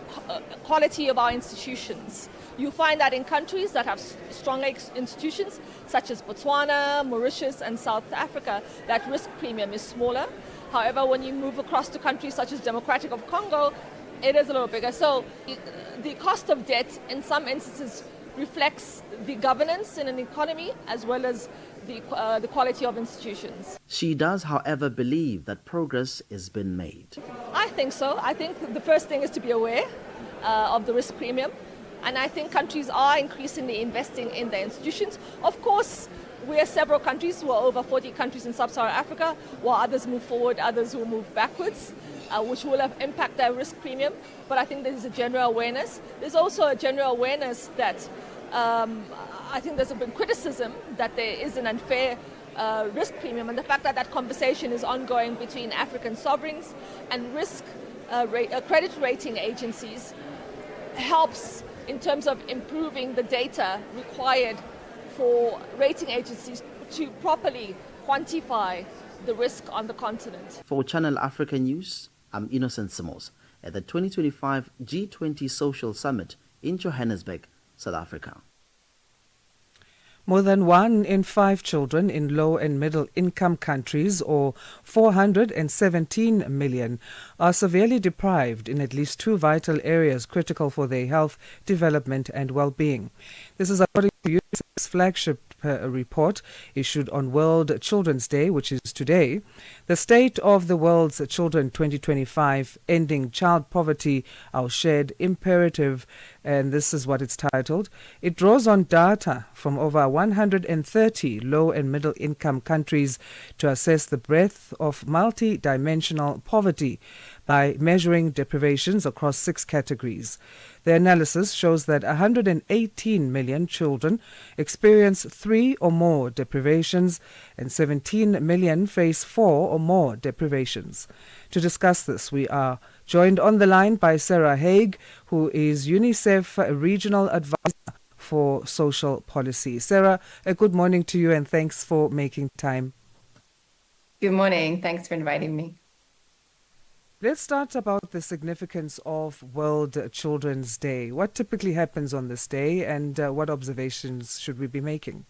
quality of our institutions. You find that in countries that have strong institutions, such as Botswana, Mauritius, and South Africa, that risk premium is smaller. However, when you move across to countries such as Democratic of Congo, it is a little bigger. So the cost of debt in some instances reflects the governance in an economy as well as the quality of institutions. She does, however, believe that progress has been made. I think so. I think the first thing is to be aware of the risk premium. And I think countries are increasingly investing in their institutions. Of course, we are several countries, we're over 40 countries in sub-Saharan Africa, while others move forward, others will move backwards, which will have impact their risk premium. But I think there's a general awareness. There's also a general awareness that I think there's been criticism that there is an unfair risk premium, and the fact that that conversation is ongoing between African sovereigns and credit rating agencies helps in terms of improving the data required for rating agencies to properly quantify the risk on the continent. For Channel Africa News, I'm Innocent Simos at the 2025 G20 Social Summit in Johannesburg, South Africa. More than 1 in 5 children in low and middle income countries, or 417 million, are severely deprived in at least 2 vital areas critical for their health, development and well-being. This is according to UNICEF's flagship report issued on World Children's Day, which is today. The State of the World's Children 2025, Ending Child Poverty, Our Shared Imperative, and this is what it's titled. It draws on data from over 130 low and middle income countries to assess the breadth of multi-dimensional poverty by measuring deprivations across 6 categories. The analysis shows that 118 million children experience 3 or more deprivations and 17 million face 4 or more deprivations. To discuss this, we are joined on the line by Sarah Haig, who is UNICEF Regional Advisor for Social Policy. Sarah, a good morning to you and thanks for making time. Good morning. Thanks for inviting me. Let's start about the significance of World Children's Day. What typically happens on this day and what observations should we be making?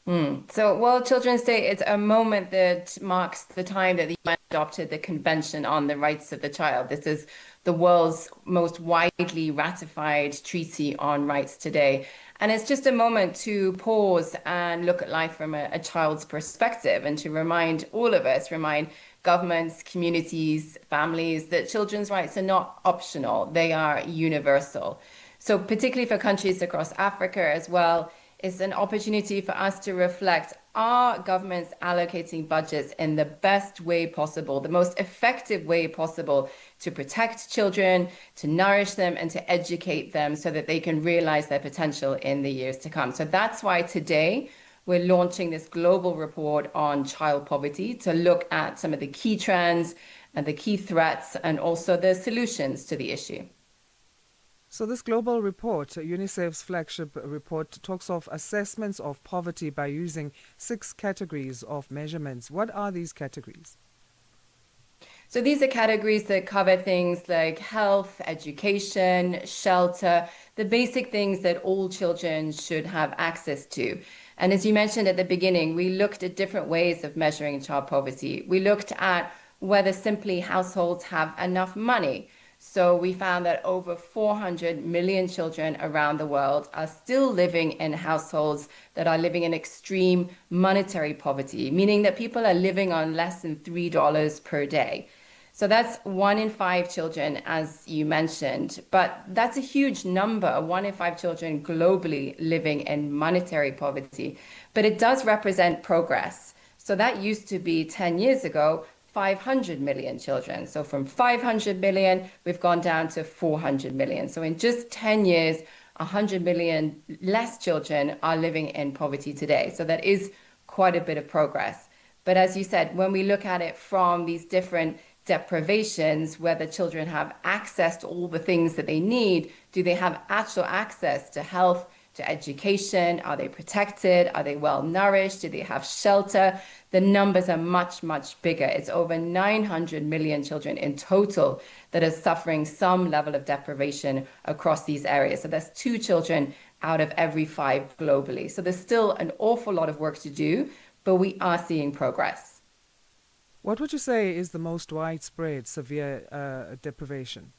So World Children's Day is a moment that marks the time that the UN adopted the Convention on the Rights of the Child. This is the world's most widely ratified treaty on rights today. And it's just a moment to pause and look at life from a child's perspective and to remind all of us, remind governments, communities, families, that children's rights are not optional, they are universal. So particularly for countries across Africa as well, it's an opportunity for us to reflect, are governments allocating budgets in the best way possible, the most effective way possible to protect children, to nourish them and to educate them so that they can realize their potential in the years to come. So that's why today we're launching this global report on child poverty to look at some of the key trends and the key threats and also the solutions to the issue. So this global report, UNICEF's flagship report, talks of assessments of poverty by using 6 categories of measurements. What are these categories? So these are categories that cover things like health, education, shelter, the basic things that all children should have access to. And as you mentioned at the beginning, we looked at different ways of measuring child poverty. We looked at whether simply households have enough money. So we found that over 400 million children around the world are still living in households that are living in extreme monetary poverty, meaning that people are living on less than $3 per day. So that's 1 in 5 children, as you mentioned, but that's a huge number, 1 in 5 children globally living in monetary poverty. But it does represent progress. So that used to be 10 years ago, 500 million children. So from 500 million, we've gone down to 400 million. So in just 10 years, 100 million less children are living in poverty today. So that is quite a bit of progress. But as you said, when we look at it from these different deprivations, whether children have access to all the things that they need, do they have actual access to health, to education? Are they protected? Are they well nourished? Do they have shelter? The numbers are much, much bigger. It's over 900 million children in total that are suffering some level of deprivation across these areas. So that's 2 children out of every 5 globally. So there's still an awful lot of work to do, but we are seeing progress. What would you say is the most widespread severe deprivation?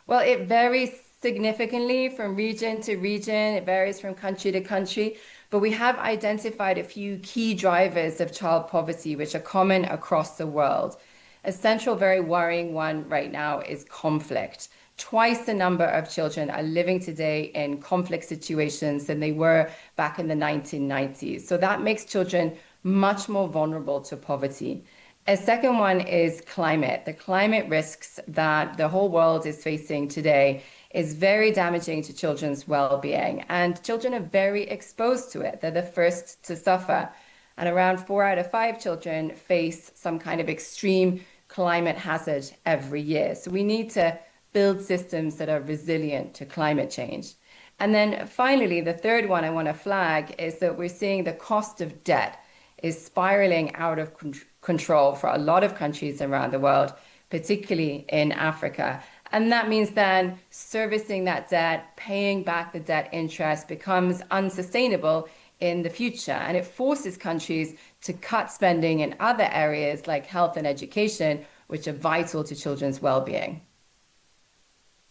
Well, it varies significantly from region to region. It varies from country to country. But we have identified a few key drivers of child poverty, which are common across the world. A central, very worrying one right now is conflict. Twice the number of children are living today in conflict situations than they were back in the 1990s. So that makes children much more vulnerable to poverty. A second one is climate. The climate risks that the whole world is facing today is very damaging to children's well-being, and children are very exposed to it. They're the first to suffer. And around 4 out of 5 children face some kind of extreme climate hazard every year. So we need to build systems that are resilient to climate change. And then finally, the third one I want to flag is that we're seeing the cost of debt is spiraling out of control for a lot of countries around the world, particularly in Africa. And that means then servicing that debt, paying back the debt interest becomes unsustainable in the future. And it forces countries to cut spending in other areas like health and education, which are vital to children's well-being.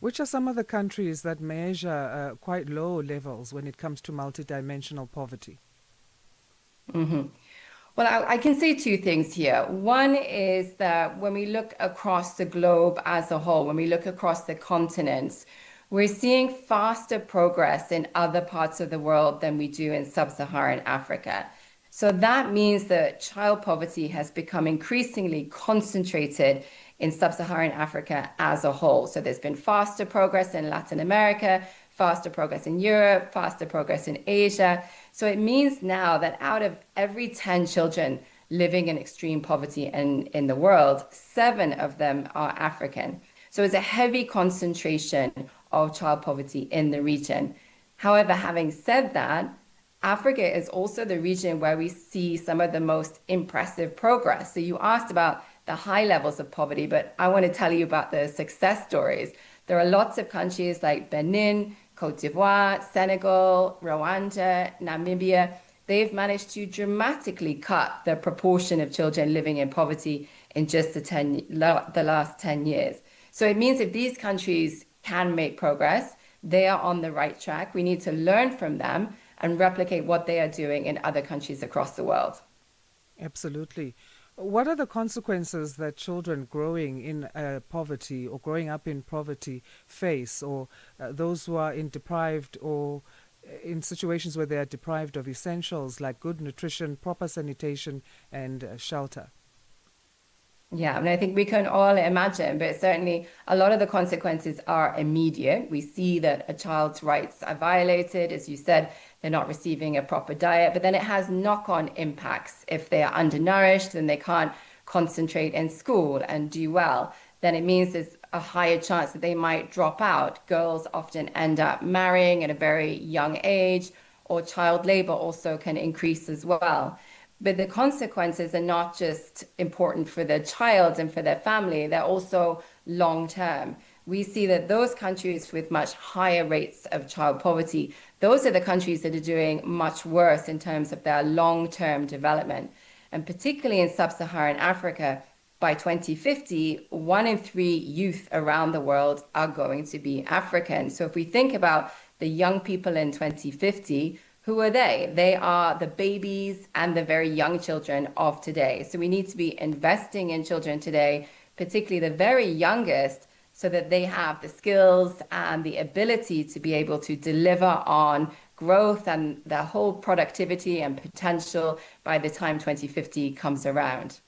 Which are some of the countries that measure quite low levels when it comes to multidimensional poverty? Mm-hmm. Well, I can say 2 things here. One is that when we look across the globe as a whole, when we look across the continents, we're seeing faster progress in other parts of the world than we do in sub-Saharan Africa. So that means that child poverty has become increasingly concentrated in sub-Saharan Africa as a whole. So there's been faster progress in Latin America, faster progress in Europe, faster progress in Asia. So it means now that out of every 10 children living in extreme poverty in the world, 7 of them are African. So it's a heavy concentration of child poverty in the region. However, having said that, Africa is also the region where we see some of the most impressive progress. So you asked about the high levels of poverty, but I want to tell you about the success stories. There are lots of countries like Benin, Cote d'Ivoire, Senegal, Rwanda, Namibia. They've managed to dramatically cut the proportion of children living in poverty in just the last 10 years. So it means if these countries can make progress, they are on the right track. We need to learn from them and replicate what they are doing in other countries across the world. Absolutely. What are the consequences that children growing in poverty or growing up in poverty face, or those who are in deprived or in situations where they are deprived of essentials like good nutrition, proper sanitation, and shelter? Yeah, and I think we can all imagine, but certainly a lot of the consequences are immediate. We see that a child's rights are violated. As you said, they're not receiving a proper diet, but then it has knock-on impacts. If they are undernourished, then they can't concentrate in school and do well. Then it means there's a higher chance that they might drop out. Girls often end up marrying at a very young age, or child labor also can increase as well. But the consequences are not just important for the child and for their family, they're also long term. We see that those countries with much higher rates of child poverty, those are the countries that are doing much worse in terms of their long-term development. And particularly in sub-Saharan Africa, by 2050, 1 in 3 youth around the world are going to be African. So if we think about the young people in 2050, who are they? They are the babies and the very young children of today. So we need to be investing in children today, particularly the very youngest, so that they have the skills and the ability to be able to deliver on growth and their whole productivity and potential by the time 2050 comes around.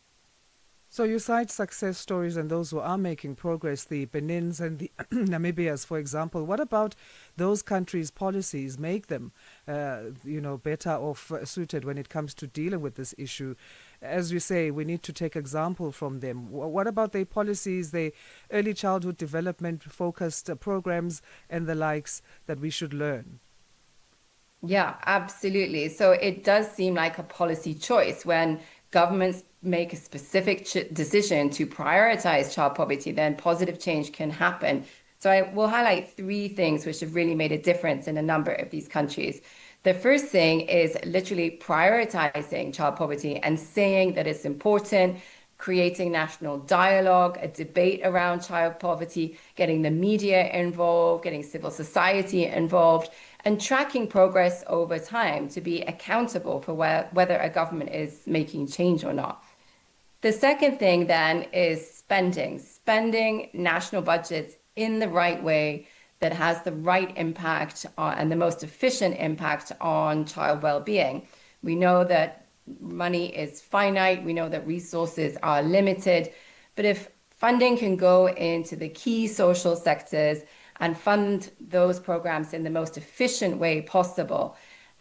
So you cite success stories and those who are making progress, the Benins and the Namibias, for example. What about those countries' policies make them, better off suited when it comes to dealing with this issue? As we say, we need to take example from them. What about their policies, their early childhood development focused programs and the likes that we should learn? Yeah, absolutely. So it does seem like a policy choice when governments make a specific decision to prioritize child poverty, then positive change can happen. So I will highlight 3 things which have really made a difference in a number of these countries. The first thing is literally prioritizing child poverty and saying that it's important, creating national dialogue, a debate around child poverty, getting the media involved, getting civil society involved, and tracking progress over time to be accountable for whether a government is making change or not. The second thing then is spending national budgets in the right way that has the right impact and the most efficient impact on child well-being. We know that money is finite, we know that resources are limited, but if funding can go into the key social sectors and fund those programs in the most efficient way possible.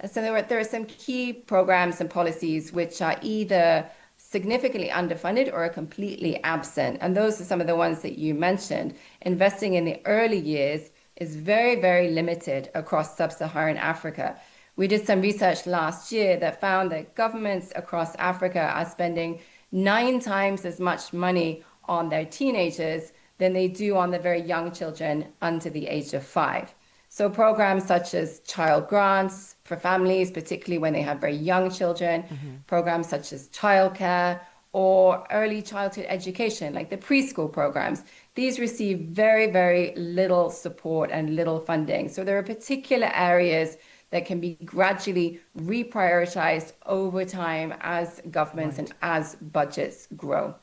So there are some key programs and policies which are either significantly underfunded or are completely absent. And those are some of the ones that you mentioned. Investing in the early years is very, very limited across sub-Saharan Africa. We did some research last year that found that governments across Africa are spending 9 times as much money on their teenagers than they do on the very young children under the age of 5. So programs such as child grants for families, particularly when they have very young children, programs such as childcare or early childhood education, like the preschool programs, these receive very, very little support and little funding. So there are particular areas that can be gradually reprioritized over time as governments and as budgets grow.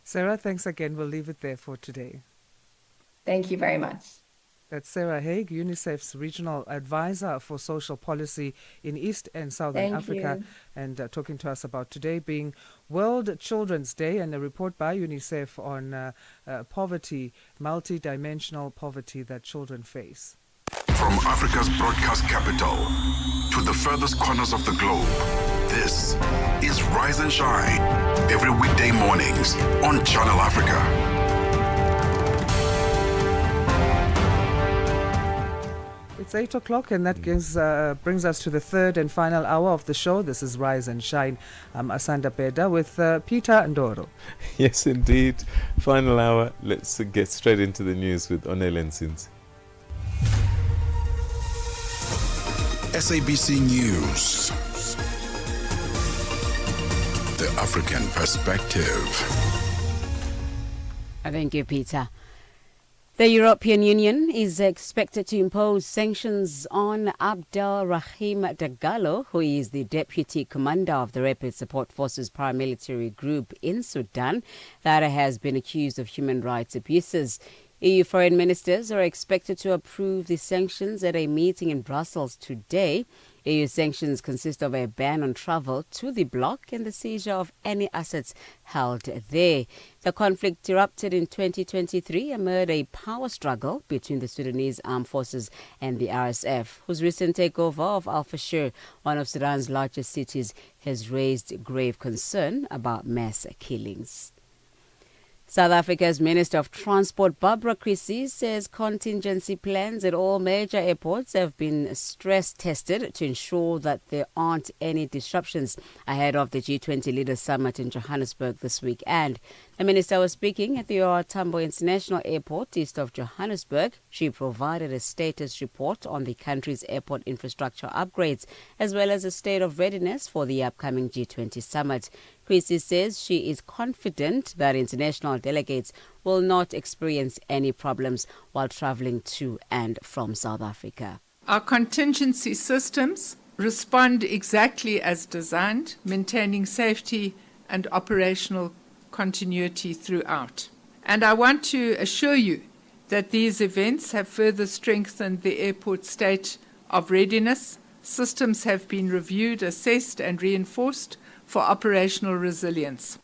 Sarah, thanks again. We'll leave it there for today. Thank you very much. That's Sarah Haig, UNICEF's Regional Advisor for Social Policy in East and Southern Africa, and talking to us about today being World Children's Day, and a report by UNICEF on poverty, multi-dimensional poverty that children face. From Africa's broadcast capital to the furthest corners of the globe, this is Rise and Shine, every weekday mornings on Channel Africa. It's 8 o'clock, and that brings us to the third and final hour of the show. This is Rise and Shine. I'm Asanda Beda with Peter Ndoro. Yes, indeed. Final hour. Let's get straight into the news with Onel Nsins. SABC News. The African Perspective. Thank you, Peter. The European Union is expected to impose sanctions on Abdel Rahim Dagalo, who is the deputy commander of the Rapid Support Forces paramilitary group in Sudan that has been accused of human rights abuses. EU foreign ministers are expected to approve the sanctions at a meeting in Brussels today. EU sanctions consist of a ban on travel to the bloc and the seizure of any assets held there. The conflict erupted in 2023 amid a power struggle between the Sudanese armed forces and the RSF, whose recent takeover of Al Fashir, one of Sudan's largest cities, has raised grave concern about mass killings. South Africa's Minister of Transport, Barbara Creecy, says contingency plans at all major airports have been stress-tested to ensure that there aren't any disruptions ahead of the G20 Leaders Summit in Johannesburg this weekend. The minister was speaking at the OR Tambo International Airport east of Johannesburg. She provided a status report on the country's airport infrastructure upgrades, as well as a state of readiness for the upcoming G20 Summit. Creecy says she is confident that international delegates will not experience any problems while travelling to and from South Africa. Our contingency systems respond exactly as designed, maintaining safety and operational continuity throughout. And I want to assure you that these events have further strengthened the airport's state of readiness. Systems have been reviewed, assessed and reinforced for operational resilience.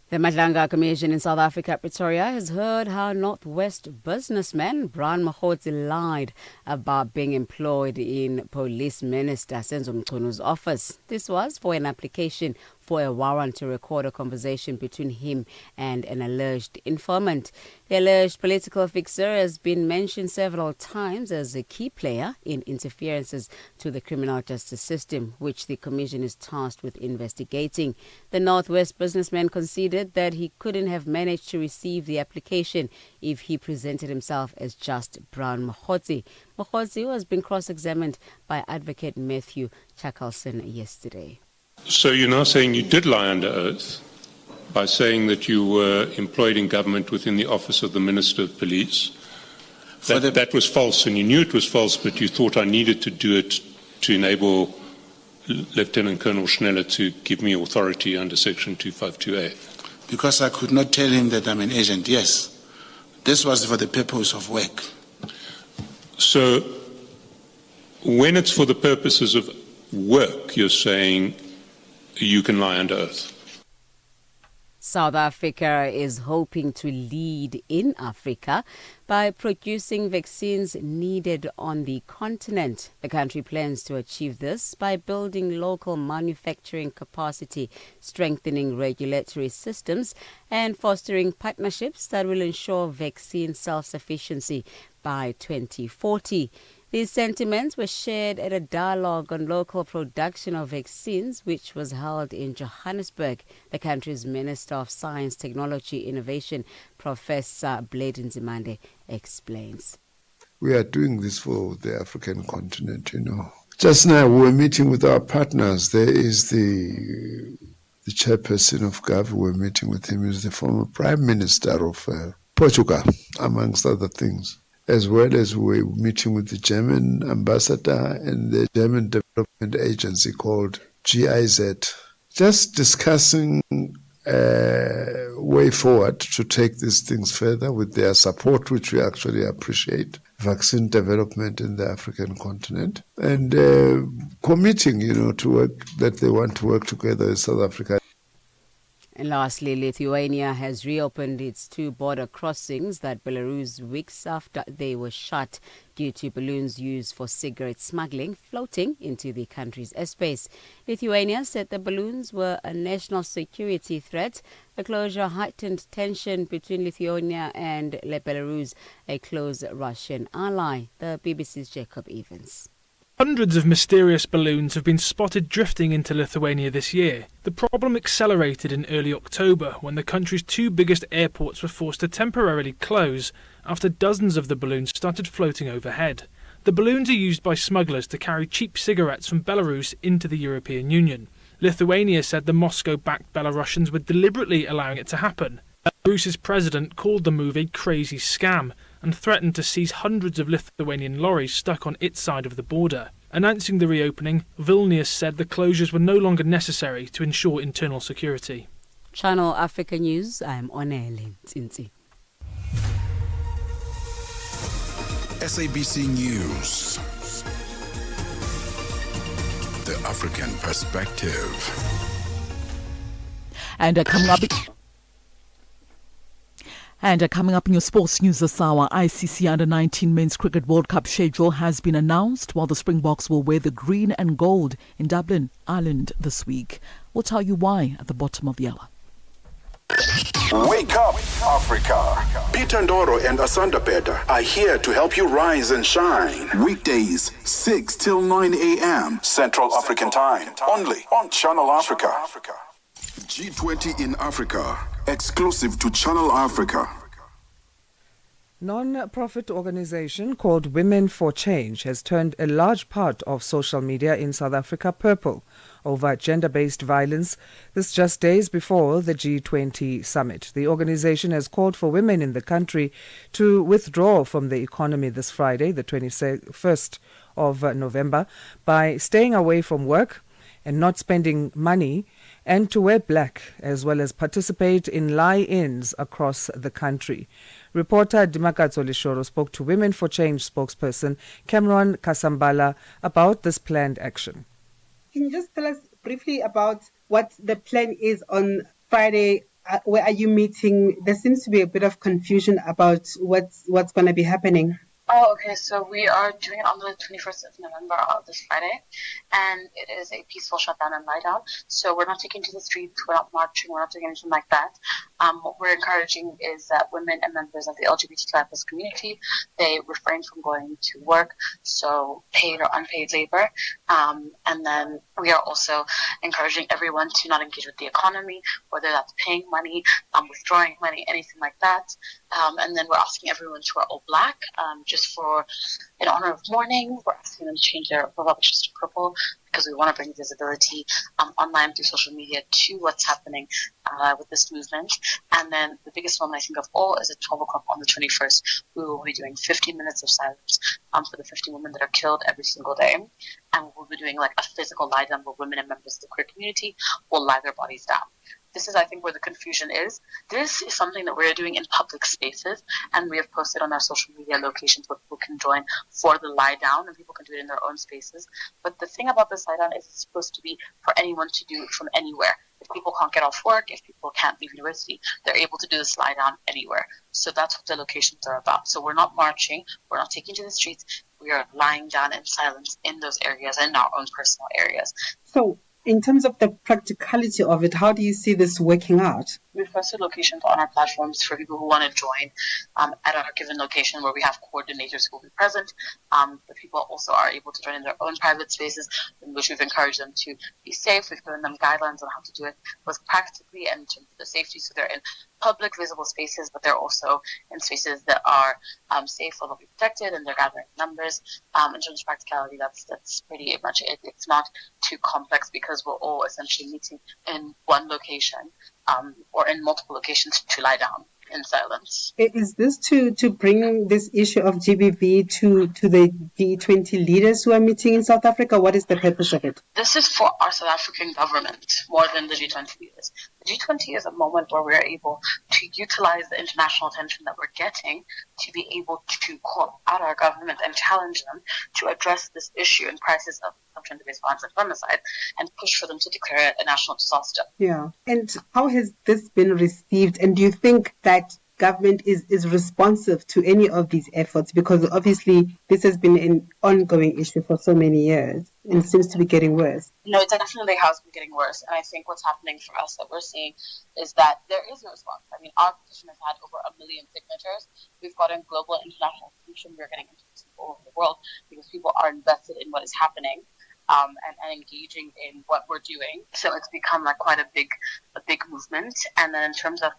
The Madlanga Commission in South Africa, Pretoria, has heard how Northwest businessman Brian Mahotsi lied about being employed in Police Minister Senzo Mchonu's office. This was for an application for a warrant to record a conversation between him and an alleged informant. The alleged political fixer has been mentioned several times as a key player in interferences to the criminal justice system, which the Commission is tasked with investigating. The Northwest businessman conceded that he couldn't have managed to receive the application if he presented himself as just Brian Mahotsi. Mahotsi was being cross-examined by Advocate Matthew Chakalson yesterday. So you're now saying you did lie under oath by saying that you were employed in government within the office of the Minister of Police. That was false, and you knew it was false, but you thought I needed to do it to enable Lieutenant Colonel Schneller to give me authority under Section 252A. Because I could not tell him that I'm an agent, yes. This was for the purpose of work. So when it's for the purposes of work, you're saying you can lie under oath. South Africa is hoping to lead in Africa by producing vaccines needed on the continent. The country plans to achieve this by building local manufacturing capacity, strengthening regulatory systems, and fostering partnerships that will ensure vaccine self-sufficiency by 2040. These sentiments were shared at a dialogue on local production of vaccines, which was held in Johannesburg. The country's Minister of Science, Technology, Innovation, Professor Blade Nzimande, explains. We are doing this for the African continent, Just now we were meeting with our partners. There is the chairperson of GAVI. We're meeting with him. He's the former Prime Minister of Portugal, amongst other things. As well as we're meeting with the German ambassador and the German development agency called GIZ, just discussing a way forward to take these things further with their support, which we actually appreciate, vaccine development in the African continent, and committing, to work, that they want to work together with South Africa. And lastly, Lithuania has reopened its two border crossings that Belarus weeks after they were shut due to balloons used for cigarette smuggling floating into the country's airspace. Lithuania said the balloons were a national security threat. The closure heightened tension between Lithuania and Belarus, a close Russian ally. The BBC's Jacob Evans. Hundreds of mysterious balloons have been spotted drifting into Lithuania this year. The problem accelerated in early October when the country's two biggest airports were forced to temporarily close after dozens of the balloons started floating overhead. The balloons are used by smugglers to carry cheap cigarettes from Belarus into the European Union. Lithuania said the Moscow-backed Belarusians were deliberately allowing it to happen. Belarus's president called the move a crazy scam and threatened to seize hundreds of Lithuanian lorries stuck on its side of the border. Announcing the reopening, Vilnius said the closures were no longer necessary to ensure internal security. Channel Africa News, I am Onele Ntsinzi. SABC News. the African perspective. And coming up in your sports news this hour, ICC Under-19 Men's Cricket World Cup schedule has been announced, while the Springboks will wear the green and gold in Dublin, Ireland this week. We'll tell you why at the bottom of the hour. Wake up, Africa. Peter Ndoro and Asanda Beda are here to help you rise and shine. Weekdays, 6 till 9 a.m. Central African Time. Only on Channel Africa. G20 in Africa. Exclusive to Channel Africa. Non-profit organization called Women for Change has turned a large part of social media in South Africa purple over gender-based violence. This just days before the G20 summit. The organization has called for women in the country to withdraw from the economy this Friday, the 21st of November, by staying away from work and not spending money, and to wear black, as well as participate in lie-ins across the country. Reporter Dimakatso Lishoro spoke to Women for Change spokesperson Cameron Kasambala about this planned action. Can you just tell us briefly about what the plan is on Friday? Where are you meeting? There seems to be a bit of confusion about what's going to be happening. Oh, okay. So we are doing it on the 21st of November, this Friday, and it is a peaceful shutdown and lie down. So we're not taking to the streets, we're not marching, we're not doing anything like that. What we're encouraging is that women and members of the LGBTQ+ community, they refrain from going to work, so paid or unpaid labor. And then we are also encouraging everyone to not engage with the economy, whether that's paying money, withdrawing money, anything like that. And then we're asking everyone to wear all black, just for in honor of mourning. We're asking them to change their profile pictures to purple because we want to bring visibility online through social media to what's happening with this movement. And then the biggest moment I think of all is at 12 o'clock on the 21st. We will be doing 15 minutes of silence for the 50 women that are killed every single day. And we'll be doing like a physical lie down where women and members of the queer community will lie their bodies down. This is, I think, where the confusion is. This is something that we're doing in public spaces, and we have posted on our social media locations where people can join for the lie down, and people can do it in their own spaces. But the thing about this lie down is it's supposed to be for anyone to do from anywhere. If people can't get off work, if people can't leave university, they're able to do this lie down anywhere. So that's what the locations are about. So we're not marching, we're not taking to the streets, we are lying down in silence in those areas, in our own personal areas. So in terms of the practicality of it, how do you see this working out? We've posted locations on our platforms for people who want to join at our given location where we have coordinators who will be present. But people also are able to join in their own private spaces in which we've encouraged them to be safe. We've given them guidelines on how to do it both practically and in terms of the safety. So they're in public, visible spaces, but they're also in spaces that are safe, will be protected, and they're gathering numbers. In terms of practicality, that's pretty much it. It's not too complex because we're all essentially meeting in one location or in multiple locations to lie down in silence. Is this to bring this issue of GBV to the G20 leaders who are meeting in South Africa? What is the purpose of it? This is for our South African government more than the G20 leaders. The G20 is a moment where we're able to utilize the international attention that we're getting to be able to call out our government and challenge them to address this issue and crisis of gender-based violence and femicide and push for them to declare it a national disaster. Yeah. And how has this been received? And do you think that government is responsive to any of these efforts? Because obviously this has been an ongoing issue for so many years and seems to be getting worse. No, it definitely has been getting worse. And I think what's happening for us that we're seeing is that there is no response. I mean, our petition has had over 1 million signatures. We've gotten global and international attention. We're getting interest all over the world because people are invested in what is happening. And engaging in what we're doing. So it's become like quite a big movement. And then in terms of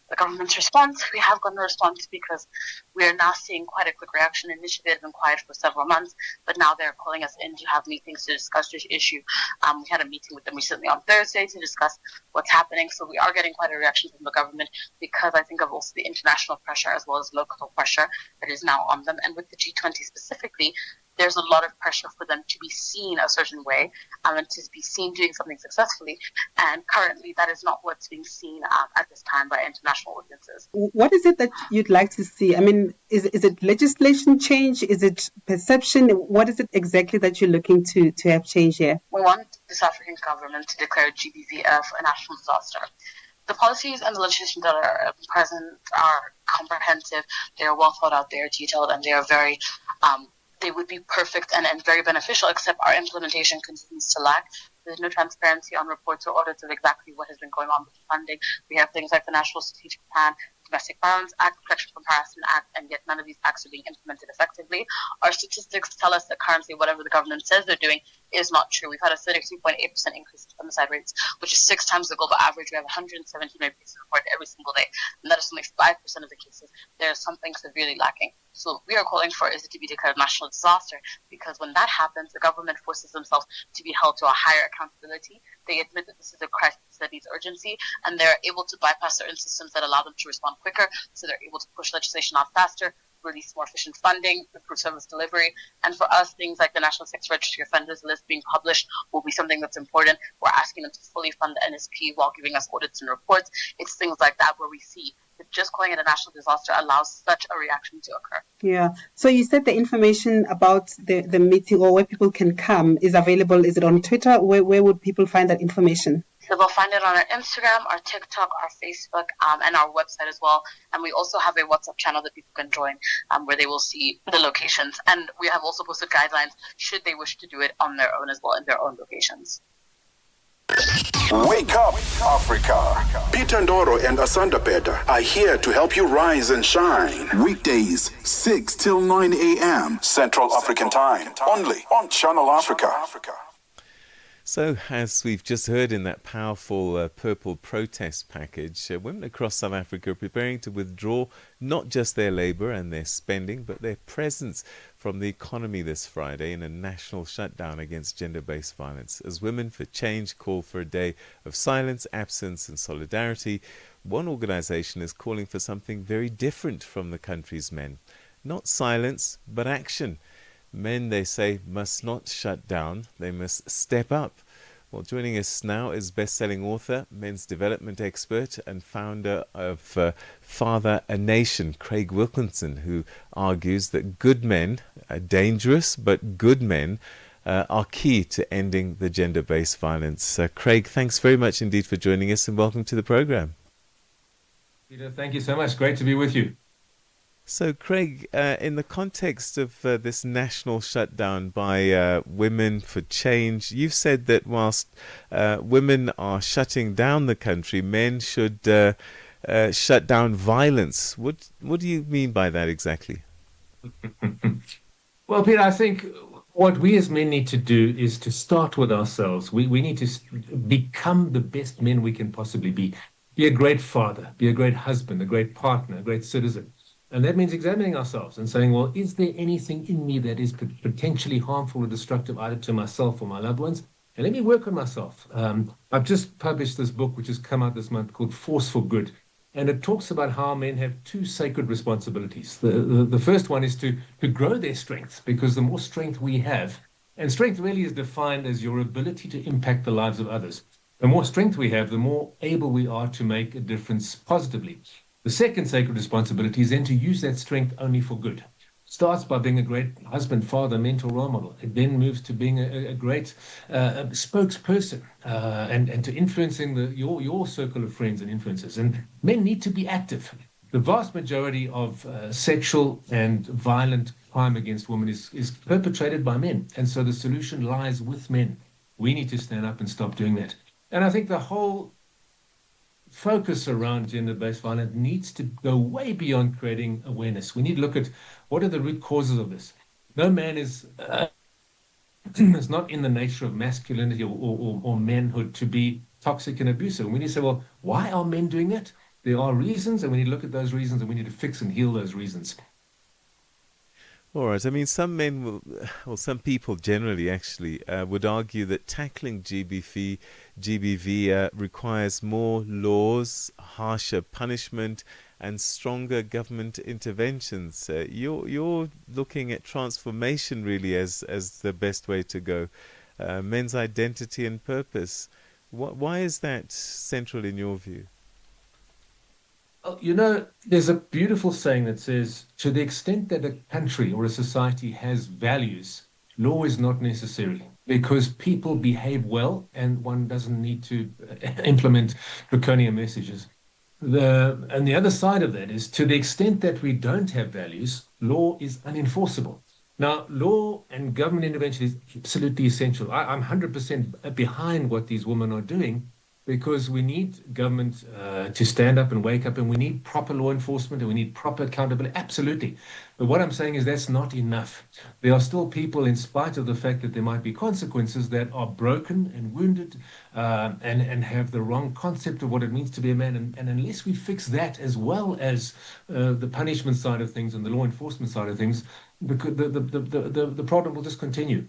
the government's response, we have gotten a response because we are now seeing quite a quick reaction. Initially, they've been quiet for several months, but now they're calling us in to have meetings to discuss this issue. We had a meeting with them recently on Thursday to discuss what's happening. So we are getting quite a reaction from the government because I think of also the international pressure as well as local pressure that is now on them. And with the G20 specifically, there's a lot of pressure for them to be seen a certain way and to be seen doing something successfully. And currently, that is not what's being seen at this time by international audiences. What is it that you'd like to see? I mean, is it legislation change? Is it perception? What is it exactly that you're looking to have change here? We want the South African government to declare GBVF a national disaster. The policies and the legislation that are present are comprehensive, they are well thought out, they are detailed, and they are very, they would be perfect and very beneficial, except our implementation continues to lack. There's no transparency on reports or audits of exactly what has been going on with the funding. We have things like the National Strategic Plan, Domestic Violence Act, Protection from Harassment Act, and yet none of these acts are being implemented effectively. Our statistics tell us that currently whatever the government says they're doing is not true. We've had a 33.8% increase in femicide rates, which is 6 times the global average. We have 117 cases reported every single day, and that is only 5% of the cases. There is something severely lacking. So what we are calling for is it to be declared national disaster, because when that happens, the government forces themselves to be held to a higher accountability. They admit that this is a crisis that needs urgency, and they're able to bypass certain systems that allow them to respond quicker, so they're able to push legislation out faster, release more efficient funding, improve service delivery. And for us, things like the National Sex Registry Offenders List being published will be something that's important. We're asking them to fully fund the NSP while giving us audits and reports. It's things like that where we see that just calling it a national disaster allows such a reaction to occur. Yeah. So you said the information about the meeting or where people can come is available. Is it on Twitter? Where would people find that information? So they'll find it on our Instagram, our TikTok, our Facebook, and our website as well. And we also have a WhatsApp channel that people can join where they will see the locations. And we have also posted guidelines should they wish to do it on their own as well in their own locations. Wake up, Africa. Peter Ndoro and Asanda Beda are here to help you rise and shine. Weekdays, 6 till 9 a.m. Central African Time. Only on Channel Africa. So, as we've just heard in that powerful purple protest package, women across South Africa are preparing to withdraw not just their labour and their spending, but their presence from the economy this Friday in a national shutdown against gender-based violence. As Women for Change call for a day of silence, absence and solidarity, one organisation is calling for something very different from the country's men. Not silence, but action. Men, they say, must not shut down. They must step up. Well, joining us now is best-selling author, men's development expert and founder of Father a Nation, Craig Wilkinson, who argues that good men are dangerous, but good men are key to ending the gender-based violence. Craig, thanks very much indeed for joining us and welcome to the program. Peter, thank you so much. Great to be with you. So, Craig, in the context of this national shutdown by Women for Change, you've said that whilst women are shutting down the country, men should shut down violence. What do you mean by that exactly? Well, Peter, I think what we as men need to do is to start with ourselves. We need to become the best men we can possibly be. Be a great father, be a great husband, a great partner, a great citizen. And that means examining ourselves and saying, well, is there anything in me that is potentially harmful or destructive either to myself or my loved ones? And let me work on myself. I've just published this book, which has come out this month, called Force for Good. And it talks about how men have two sacred responsibilities. The first one is to grow their strength, because the more strength we have, and strength really is defined as your ability to impact the lives of others. The more strength we have, the more able we are to make a difference positively. The second sacred responsibility is then to use that strength only for good. Starts by being a great husband, father, mentor, role model. It then moves to being a great spokesperson and to influencing your circle of friends and influences. And men need to be active. The vast majority of sexual and violent crime against women is perpetrated by men. And so the solution lies with men. We need to stand up and stop doing that. And I think the whole focus around gender-based violence needs to go way beyond creating awareness. We need to look at what are the root causes of this. No man is it's not in the nature of masculinity or manhood to be toxic and abusive. And we need to say, well, why are men doing that? There are reasons, and we need to look at those reasons, and we need to fix and heal those reasons. All right. I mean, some men or some people generally actually would argue that tackling GBV requires more laws, harsher punishment, and stronger government interventions. You're looking at transformation really as the best way to go. Men's identity and purpose. Why is that central in your view? Well, there's a beautiful saying that says, to the extent that a country or a society has values, law is not necessary because people behave well and one doesn't need to implement draconian messages. And the other side of that is, to the extent that we don't have values, law is unenforceable. Now, law and government intervention is absolutely essential. I'm 100% behind what these women are doing, because we need government to stand up and wake up, and we need proper law enforcement, and we need proper accountability. Absolutely. But what I'm saying is that's not enough. There are still people, in spite of the fact that there might be consequences, that are broken and wounded and have the wrong concept of what it means to be a man. And unless we fix that, as well as the punishment side of things and the law enforcement side of things, the problem will just continue.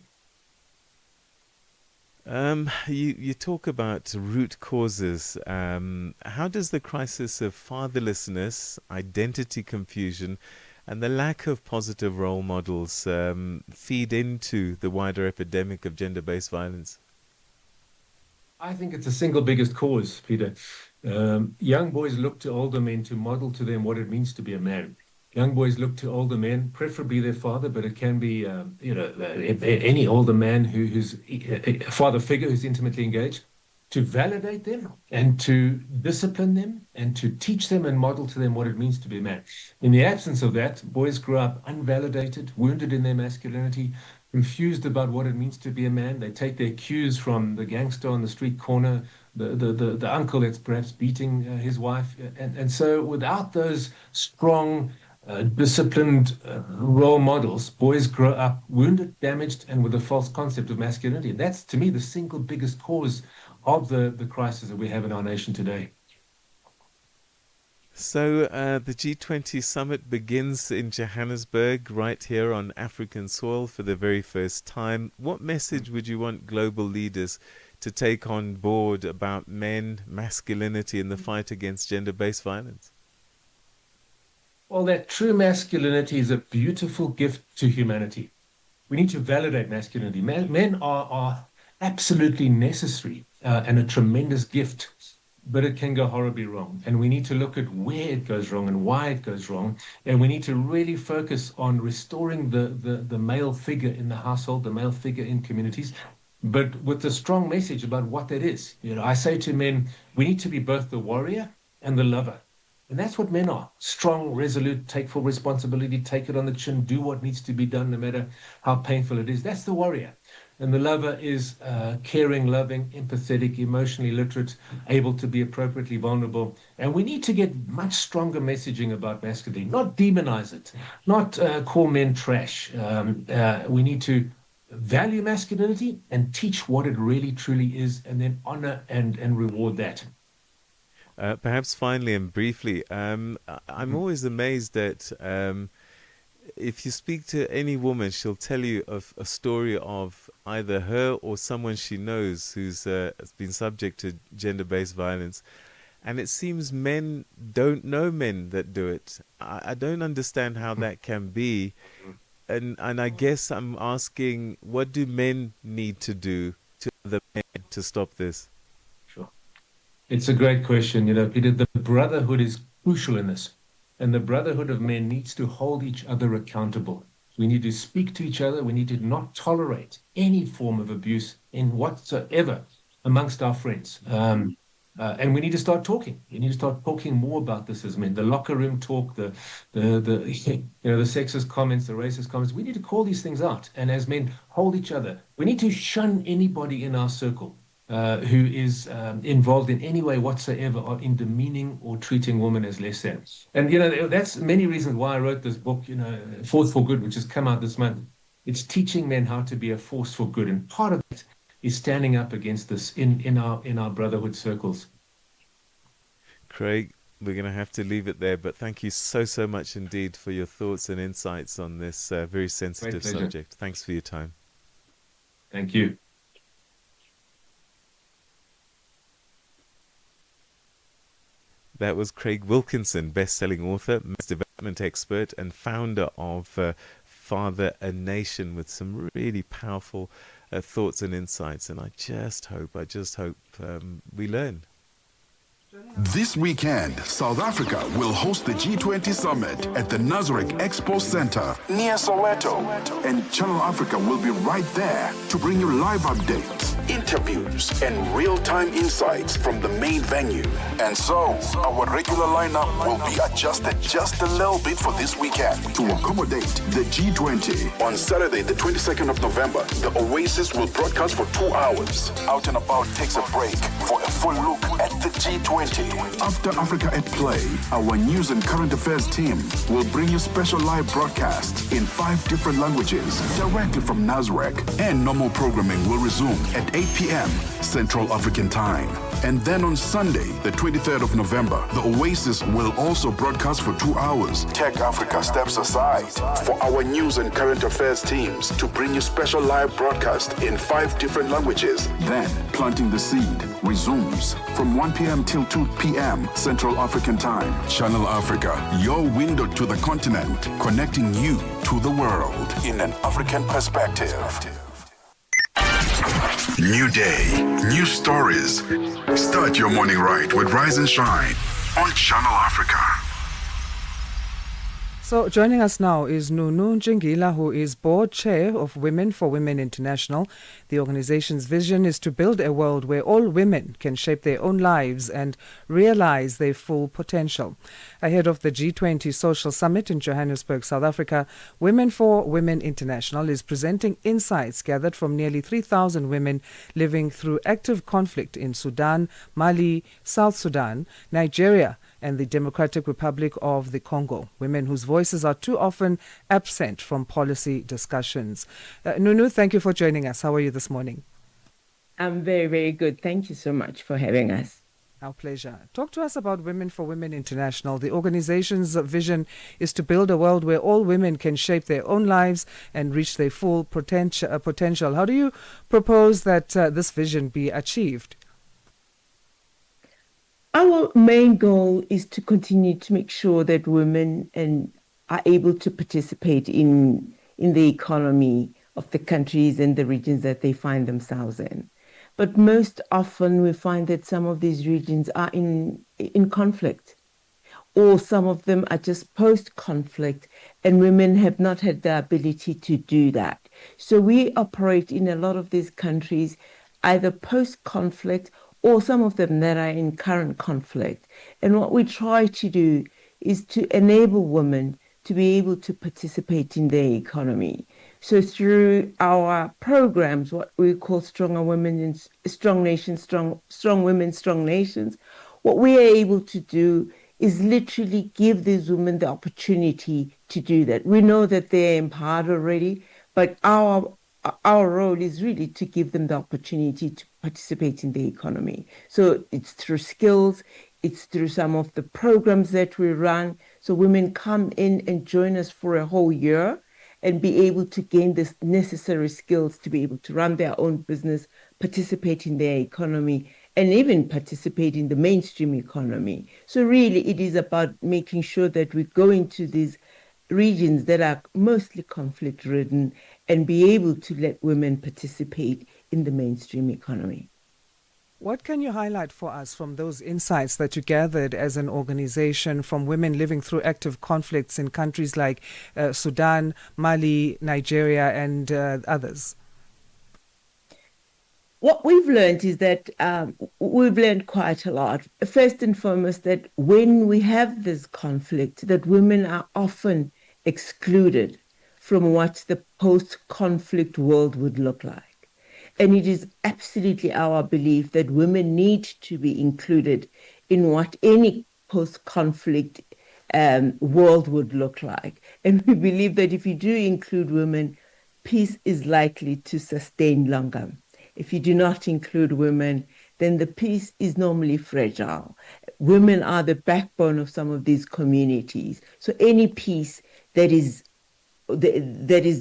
You talk about root causes. How does the crisis of fatherlessness, identity confusion, and the lack of positive role models feed into the wider epidemic of gender-based violence? I think it's the single biggest cause, Peter. Young boys look to older men to model to them what it means to be a man. Young boys look to older men, preferably their father, but it can be, any older man who's a father figure who's intimately engaged, to validate them and to discipline them and to teach them and model to them what it means to be a man. In the absence of that, boys grow up unvalidated, wounded in their masculinity, confused about what it means to be a man. They take their cues from the gangster on the street corner, the uncle that's perhaps beating his wife. And so without those strong, disciplined role models, boys grow up wounded, damaged, and with a false concept of masculinity. And that's, to me, the single biggest cause of the crisis that we have in our nation today. So the G20 summit begins in Johannesburg, right here on African soil for the very first time. What message would you want global leaders to take on board about men, masculinity, and the fight against gender-based violence? Well, that true masculinity is a beautiful gift to humanity. We need to validate masculinity. Men are absolutely necessary and a tremendous gift, but it can go horribly wrong. And we need to look at where it goes wrong and why it goes wrong. And we need to really focus on restoring the male figure in the household, the male figure in communities, but with a strong message about what that is. I say to men, we need to be both the warrior and the lover. And that's what men are. Strong, resolute, take full responsibility, take it on the chin, do what needs to be done, no matter how painful it is. That's the warrior. And the lover is caring, loving, empathetic, emotionally literate, able to be appropriately vulnerable. And we need to get much stronger messaging about masculinity, not demonize it, not call men trash. We need to value masculinity and teach what it really, truly is, and then honor and reward that. Perhaps finally and briefly, I'm always amazed that if you speak to any woman, she'll tell you of a story of either her or someone she knows who's been subject to gender-based violence. And it seems men don't know men that do it. I don't understand how that can be. And I guess I'm asking, what do men need to do to other men to stop this? It's a great question. Peter, the brotherhood is crucial in this. And the brotherhood of men needs to hold each other accountable. We need to speak to each other. We need to not tolerate any form of abuse in whatsoever amongst our friends. And we need to start talking. We need to start talking more about this as men. The locker room talk, the sexist comments, the racist comments. We need to call these things out. And as men, hold each other. We need to shun anybody in our circle who is involved in any way whatsoever or in demeaning or treating women as less than. And, that's many reasons why I wrote this book, Force for Good, which has come out this month. It's teaching men how to be a force for good. And part of it is standing up against this in our brotherhood circles. Craig, we're going to have to leave it there, but thank you so much indeed for your thoughts and insights on this very sensitive subject. Thanks for your time. Thank you. That was Craig Wilkinson, best-selling author, mass development expert, and founder of Father a Nation, with some really powerful thoughts and insights. And I just hope we learn. This weekend, South Africa will host the G20 summit at the Nasrec Expo Center near Soweto. And Channel Africa will be right there to bring you live updates, interviews, and real-time insights from the main venue. And so, our regular lineup will be adjusted just a little bit for this weekend to accommodate the G20. On Saturday, the 22nd of November, the Oasis will broadcast for 2 hours. Out and About takes a break for a full look at the G20. After Africa at Play, our news and current affairs team will bring you special live broadcasts in 5 different languages directly from Nasrec. And normal programming will resume at 8 p.m. Central African Time. And then on Sunday, the 23rd of November, the Oasis will also broadcast for 2 hours. Tech Africa steps aside for our news and current affairs teams to bring you special live broadcasts in 5 different languages. Then, Planting the Seed resumes from 1 p.m. till 2 p.m. Central African Time. Channel Africa, your window to the continent, connecting you to the world in an African perspective. New day, new stories. Start your morning right with Rise and Shine on Channel Africa. So joining us now is Nunu Njingila, who is board chair of Women for Women International. The organization's vision is to build a world where all women can shape their own lives and realize their full potential. Ahead of the G20 Social Summit in Johannesburg, South Africa, Women for Women International is presenting insights gathered from nearly 3,000 women living through active conflict in Sudan, Mali, South Sudan, Nigeria, and the Democratic Republic of the Congo, women whose voices are too often absent from policy discussions. Nunu, thank you for joining us. How are you this morning? I'm very, very good. Thank you so much for having us. Our pleasure. Talk to us about Women for Women International. The organization's vision is to build a world where all women can shape their own lives and reach their full potential. How do you propose that this vision be achieved? Our main goal is to continue to make sure that women are able to participate in the economy of the countries and the regions that they find themselves in. But most often we find that some of these regions are in conflict, or some of them are just post-conflict, and women have not had the ability to do that. So we operate in a lot of these countries either post-conflict or some of them that are in current conflict. And what we try to do is to enable women to be able to participate in their economy. So through our programs, what we call Stronger Women and Strong Nations, Strong Women, Strong Nations, what we are able to do is literally give these women the opportunity to do that. We know that they're empowered already, but our role is really to give them the opportunity to participate in the economy. So it's through skills, it's through some of the programs that we run. So women come in and join us for a whole year and be able to gain the necessary skills to be able to run their own business, participate in their economy, and even participate in the mainstream economy. So really it is about making sure that we go into these regions that are mostly conflict-ridden and be able to let women participate in the mainstream economy. What can you highlight for us from those insights that you gathered as an organization from women living through active conflicts in countries like Sudan, Mali, Nigeria, and others? What we've learned is that we've learned quite a lot. First and foremost, that when we have this conflict, that women are often excluded from what the post-conflict world would look like. And it is absolutely our belief that women need to be included in what any post-conflict world would look like. And we believe that if you do include women, peace is likely to sustain longer. If you do not include women, then the peace is normally fragile. Women are the backbone of some of these communities. So any peace that is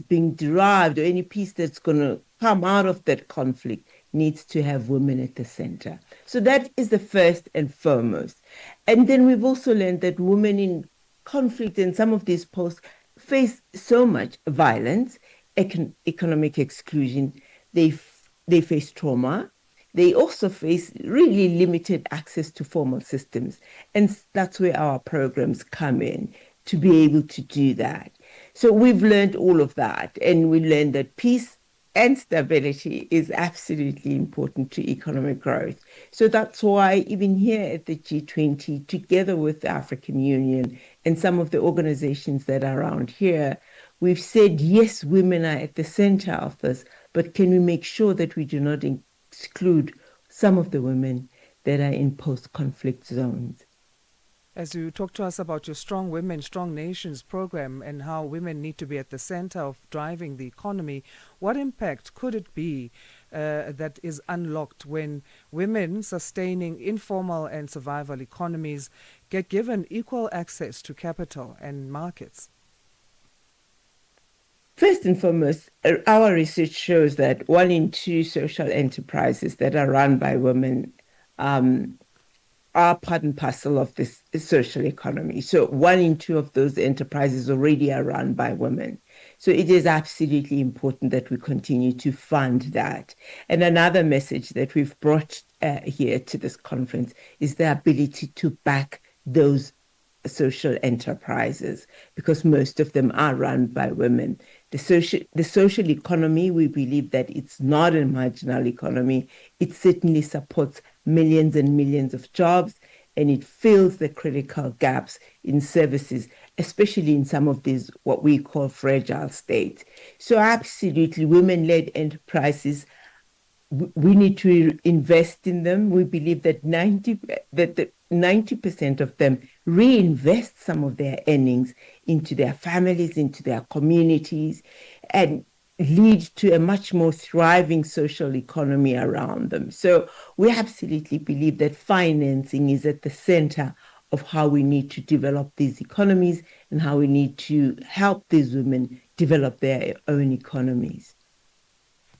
being derived, or any peace that's going to come out of that conflict, needs to have women at the center. So that is the first and foremost. And then we've also learned that women in conflict in some of these posts face so much violence, economic exclusion. They face trauma. They also face really limited access to formal systems. And that's where our programs come in, to be able to do that. So we've learned all of that, and we learned that peace and stability is absolutely important to economic growth. So that's why even here at the G20, together with the African Union and some of the organizations that are around here, we've said, yes, women are at the center of this, but can we make sure that we do not exclude some of the women that are in post-conflict zones? As you talk to us about your Strong Women, Strong Nations program and how women need to be at the center of driving the economy, what impact could it be that is unlocked when women sustaining informal and survival economies get given equal access to capital and markets? First and foremost, our research shows that 1 in 2 social enterprises that are run by women are part and parcel of this social economy. So 1 in 2 of those enterprises already are run by women. So it is absolutely important that we continue to fund that. And another message that we've brought here to this conference is the ability to back those social enterprises, because most of them are run by women. The social economy, we believe that it's not a marginal economy. It certainly supports millions and millions of jobs, and it fills the critical gaps in services, especially in some of these what we call fragile states. So absolutely, women-led enterprises, we need to invest in them. We believe that 90% of them reinvest some of their earnings into their families, into their communities, and lead to a much more thriving social economy around them. So we absolutely believe that financing is at the center of how we need to develop these economies and how we need to help these women develop their own economies.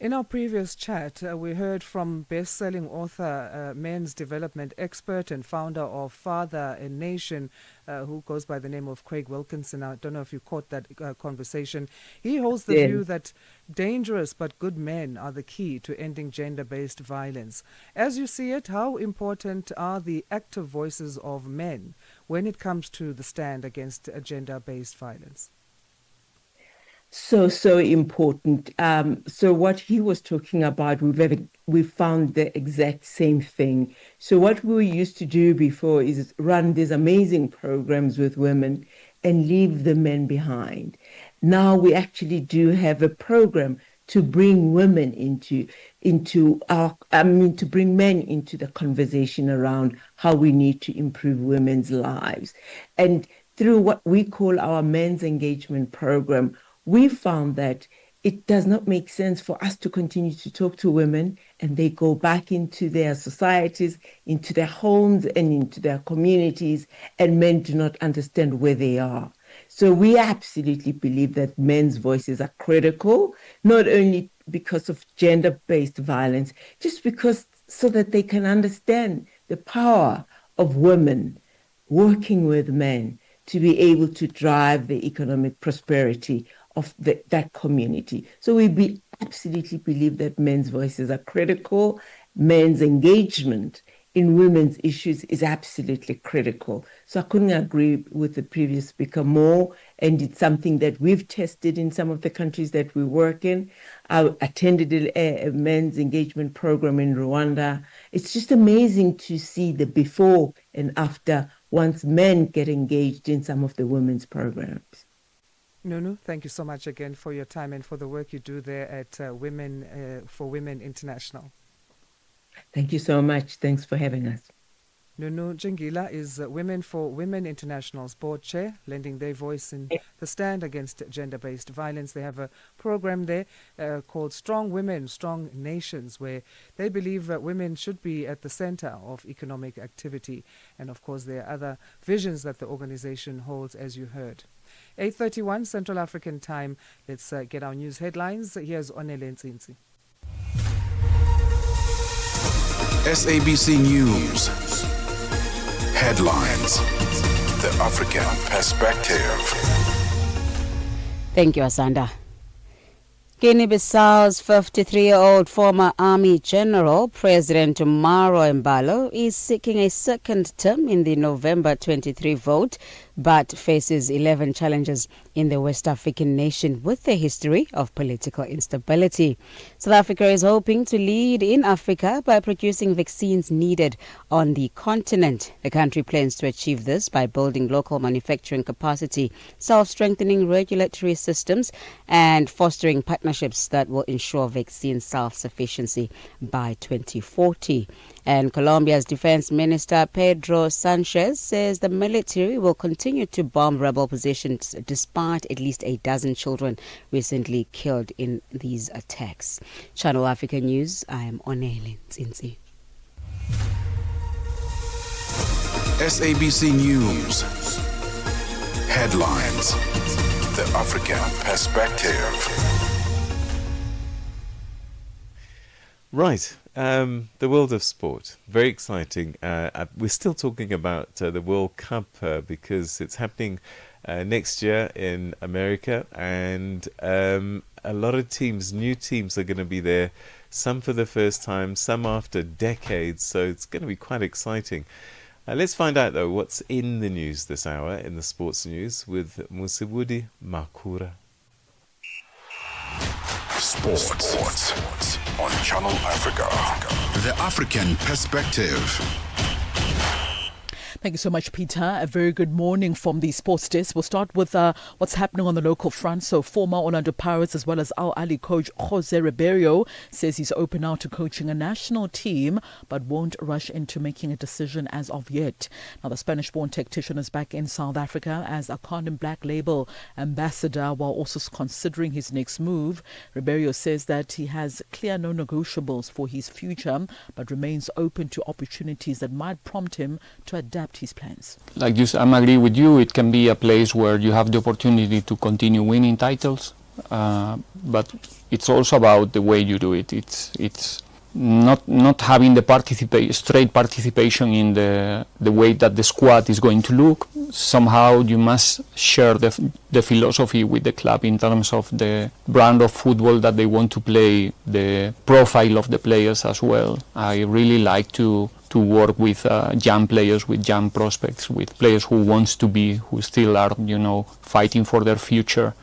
In our previous chat, we heard from best-selling author, men's development expert and founder of Father and Nation, who goes by the name of Craig Wilkinson. I don't know if you caught that conversation. He holds the view that dangerous but good men are the key to ending gender-based violence. As you see it, how important are the active voices of men when it comes to the stand against gender-based violence? So important. So what he was talking about, we found the exact same thing. So what we used to do before is run these amazing programs with women and leave the men behind. Now we actually do have a program to bring women to bring men into the conversation around how we need to improve women's lives. And through what we call our men's engagement program, we found that it does not make sense for us to continue to talk to women and they go back into their societies, into their homes and into their communities, and men do not understand where they are. So we absolutely believe that men's voices are critical, not only because of gender-based violence, just because so that they can understand the power of women working with men to be able to drive the economic prosperity of that community. So we absolutely believe that men's voices are critical. Men's engagement in women's issues is absolutely critical. So I couldn't agree with the previous speaker more, and it's something that we've tested in some of the countries that we work in. I attended a men's engagement program in Rwanda. It's just amazing to see the before and after once men get engaged in some of the women's programs. Nunu, thank you so much again for your time and for the work you do there at Women for Women International. Thank you so much. Thanks for having us. Nunu Jingila is Women for Women International's board chair, lending their voice in the stand against gender-based violence. They have a program there called Strong Women, Strong Nations, where they believe that women should be at the center of economic activity. And of course, there are other visions that the organization holds, as you heard. 8:31 Central African Time. Let's get our news headlines. Here's Onele Nzinzi. SABC News. Headlines. The African Perspective. Thank you, Asanda. Guinea-Bissau's 53-year-old former army general, President Maro Embalo, is seeking a second term in the November 23 vote, but faces 11 challenges in the West African nation with a history of political instability. South Africa is hoping to lead in Africa by producing vaccines needed on the continent. The country plans to achieve this by building local manufacturing capacity, self-strengthening regulatory systems, and fostering partnerships that will ensure vaccine self-sufficiency by 2040. And Colombia's Defense Minister Pedro Sanchez says the military will continue to bomb rebel positions despite at least a dozen children recently killed in these attacks. Channel Africa News, I am Onele Nzinzi. SABC News. Headlines. The African Perspective. Right. The world of sport. Very exciting. We're still talking about the World Cup because it's happening next year in America, and a lot of teams, new teams, are going to be there. Some for the first time, some after decades. So it's going to be quite exciting. Let's find out, though, what's in the news this hour, in the sports news, with Musibudi Makura. Sports on Channel Africa. The African Perspective. Thank you so much, Peter. A very good morning from the sports desk. We'll start with what's happening on the local front. So former Orlando Pirates as well as Al Ahly coach Jose Ribeiro says he's open now to coaching a national team, but won't rush into making a decision as of yet. Now, the Spanish-born tactician is back in South Africa as a Condom Black Label ambassador while also considering his next move. Ribeiro says that he has clear non-negotiables for his future, but remains open to opportunities that might prompt him to adapt his plans. Like you, I'm agree with you. It can be a place where you have the opportunity to continue winning titles, but it's also about the way you do it. It's not having the straight participation in the way that the squad is going to look. Somehow you must share the philosophy with the club in terms of the brand of football that they want to play, the profile of the players as well. I really like to work with young players, with young prospects, with players who still are, fighting for their future.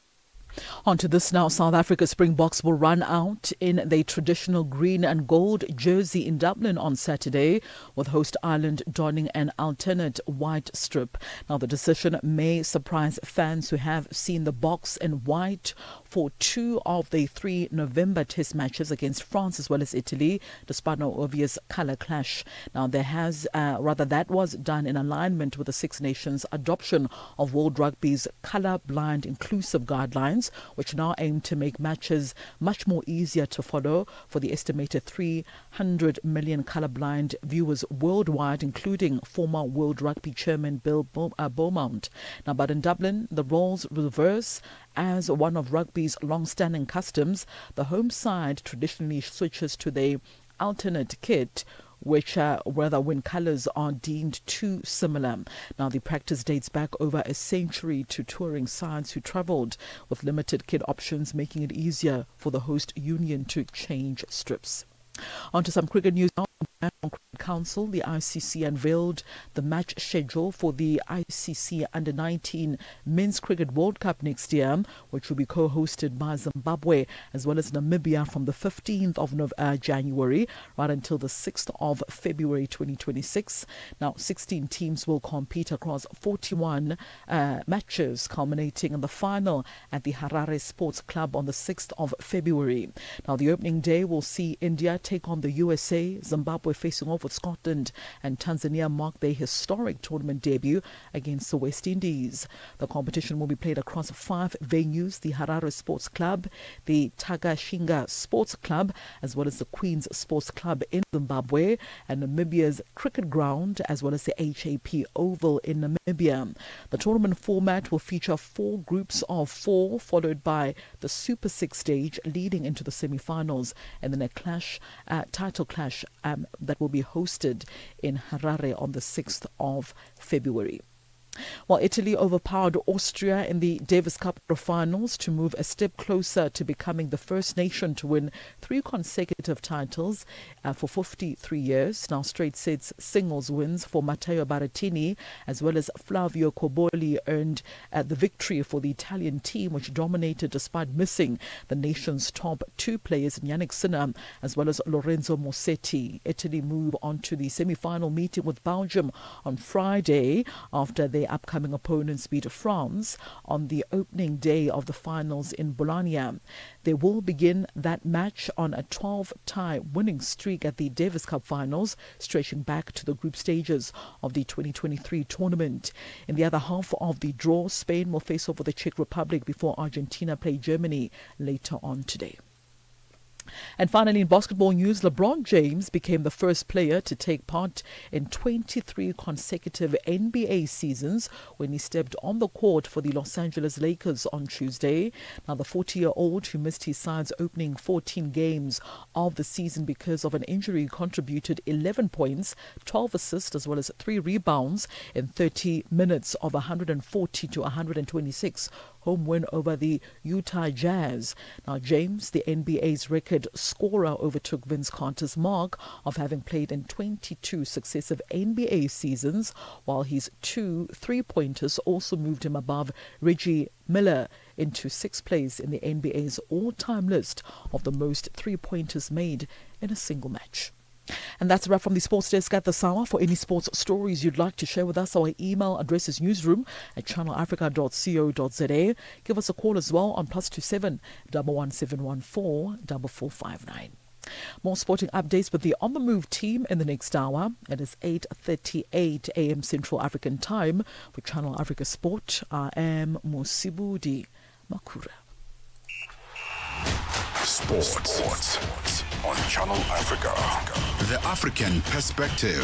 On to this now. South Africa Springboks will run out in their traditional green and gold jersey in Dublin on Saturday, with host Ireland donning an alternate white strip. Now, the decision may surprise fans who have seen the Boks in white for 2 of the 3 November test matches against France as well as Italy, despite no obvious colour clash. Now, that was done in alignment with the Six Nations adoption of World Rugby's colour-blind inclusive guidelines, which now aim to make matches much more easier to follow for the estimated 300 million colourblind viewers worldwide, including former World Rugby chairman Bill Beaumont. Now, but in Dublin, the roles reverse. As one of rugby's long-standing customs, the home side traditionally switches to the alternate kit, which when colours are deemed too similar. Now, the practice dates back over a century to touring sides who travelled with limited kit options, making it easier for the host union to change strips. On to some cricket news now. Council, the ICC unveiled the match schedule for the ICC Under-19 Men's Cricket World Cup next year, which will be co-hosted by Zimbabwe as well as Namibia from the 15th of January right until the 6th of February 2026. Now, 16 teams will compete across 41 matches, culminating in the final at the Harare Sports Club on the 6th of February. Now, the opening day will see India take on the USA, Zimbabwe facing off with Scotland, and Tanzania mark their historic tournament debut against the West Indies. The competition will be played across 5 venues: the Harare Sports Club, the Takashinga Sports Club, as well as the Queen's Sports Club in Zimbabwe, and Namibia's Cricket Ground, as well as the HAP Oval in Namibia. The tournament format will feature 4 groups of 4, followed by the Super 6 stage leading into the semi-finals, and then a title clash that will be hosted in Harare on the 6th of February. While Italy overpowered Austria in the Davis Cup finals to move a step closer to becoming the first nation to win 3 consecutive titles for 53 years. Now straight sets singles wins for Matteo Berrettini as well as Flavio Cobolli earned the victory for the Italian team, which dominated despite missing the nation's top 2 players, Yannick Sinner as well as Lorenzo Mossetti. Italy move on to the semi-final meeting with Belgium on Friday after their upcoming opponents beat France on the opening day of the finals in Bologna. They will begin that match on a 12-tie winning streak at the Davis Cup finals, stretching back to the group stages of the 2023 tournament. In the other half of the draw, Spain will face off with the Czech Republic before Argentina play Germany later on today. And finally, in basketball news, LeBron James became the first player to take part in 23 consecutive NBA seasons when he stepped on the court for the Los Angeles Lakers on Tuesday. Now, the 40-year-old who missed his side's opening 14 games of the season because of an injury contributed 11 points, 12 assists, as well as 3 rebounds in 30 minutes of 140 to 126 home win over the Utah Jazz. Now, James, the NBA's record scorer, overtook Vince Carter's mark of having played in 22 successive NBA seasons, while his 2 3-pointers also moved him above Reggie Miller into 6th place in the NBA's all-time list of the most 3-pointers made in a single match. And that's a wrap from the Sports Desk at this hour. For any sports stories you'd like to share with us, our email address is newsroom@channelafrica.co.za. Give us a call as well on +27 11714 4459. More sporting updates with the On The Move team in the next hour. It is 8:38 a.m. Central African Time. For Channel Africa Sport, I am Musibudi Makura. Sports on Channel Africa. The African Perspective.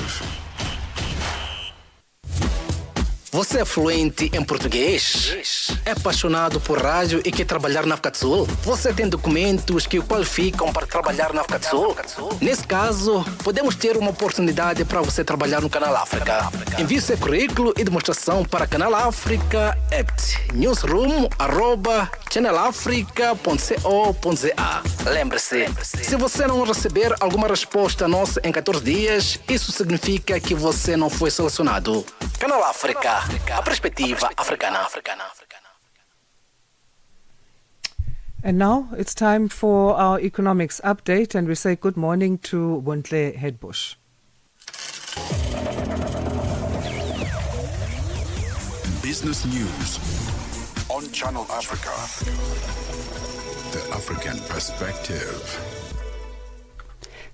Você é fluente em português? É apaixonado por rádio e quer trabalhar na África do Sul? Você tem documentos que o qualificam para trabalhar na África do Sul? Nesse caso, podemos ter uma oportunidade para você trabalhar no Canal África. Envie seu currículo e demonstração para Canal África @newsroom@channelafrica.co.za. Lembre-se, se você não receber alguma resposta nossa em 14 dias, isso significa que você não foi selecionado. Canal África, a perspectiva africana. And now it's time for our economics update, and we say good morning to Wontle Headbush. Business news on Channel Africa. The African Perspective.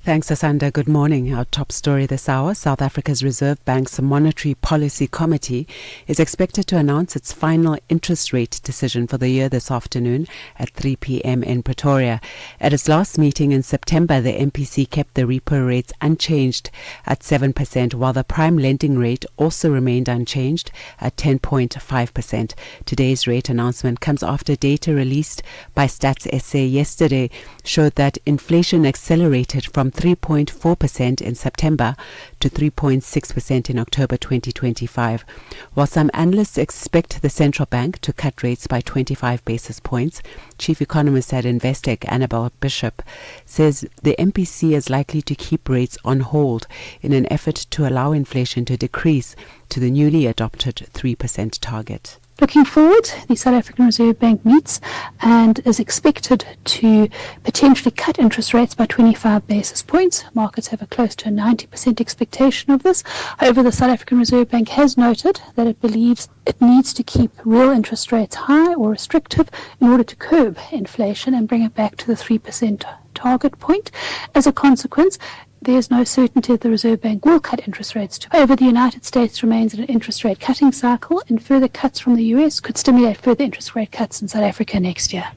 Thanks, Asanda. Good morning. Our top story this hour: South Africa's Reserve Bank's Monetary Policy Committee is expected to announce its final interest rate decision for the year this afternoon at 3 p.m. in Pretoria. At its last meeting in September, the MPC kept the repo rates unchanged at 7%, while the prime lending rate also remained unchanged at 10.5%. Today's rate announcement comes after data released by Stats SA yesterday showed that inflation accelerated from 3.4% in September to 3.6% in October 2025. While some analysts expect the central bank to cut rates by 25 basis points, Chief Economist at Investec, Annabel Bishop, says the MPC is likely to keep rates on hold in an effort to allow inflation to decrease to the newly adopted 3% target. Looking forward, the South African Reserve Bank meets and is expected to potentially cut interest rates by 25 basis points. Markets have a close to a 90% expectation of this. However, the South African Reserve Bank has noted that it believes it needs to keep real interest rates high or restrictive in order to curb inflation and bring it back to the 3% target point. As a consequence, there is no certainty that the Reserve Bank will cut interest rates. However, the United States remains in an interest rate cutting cycle, and further cuts from the US could stimulate further interest rate cuts in South Africa next year.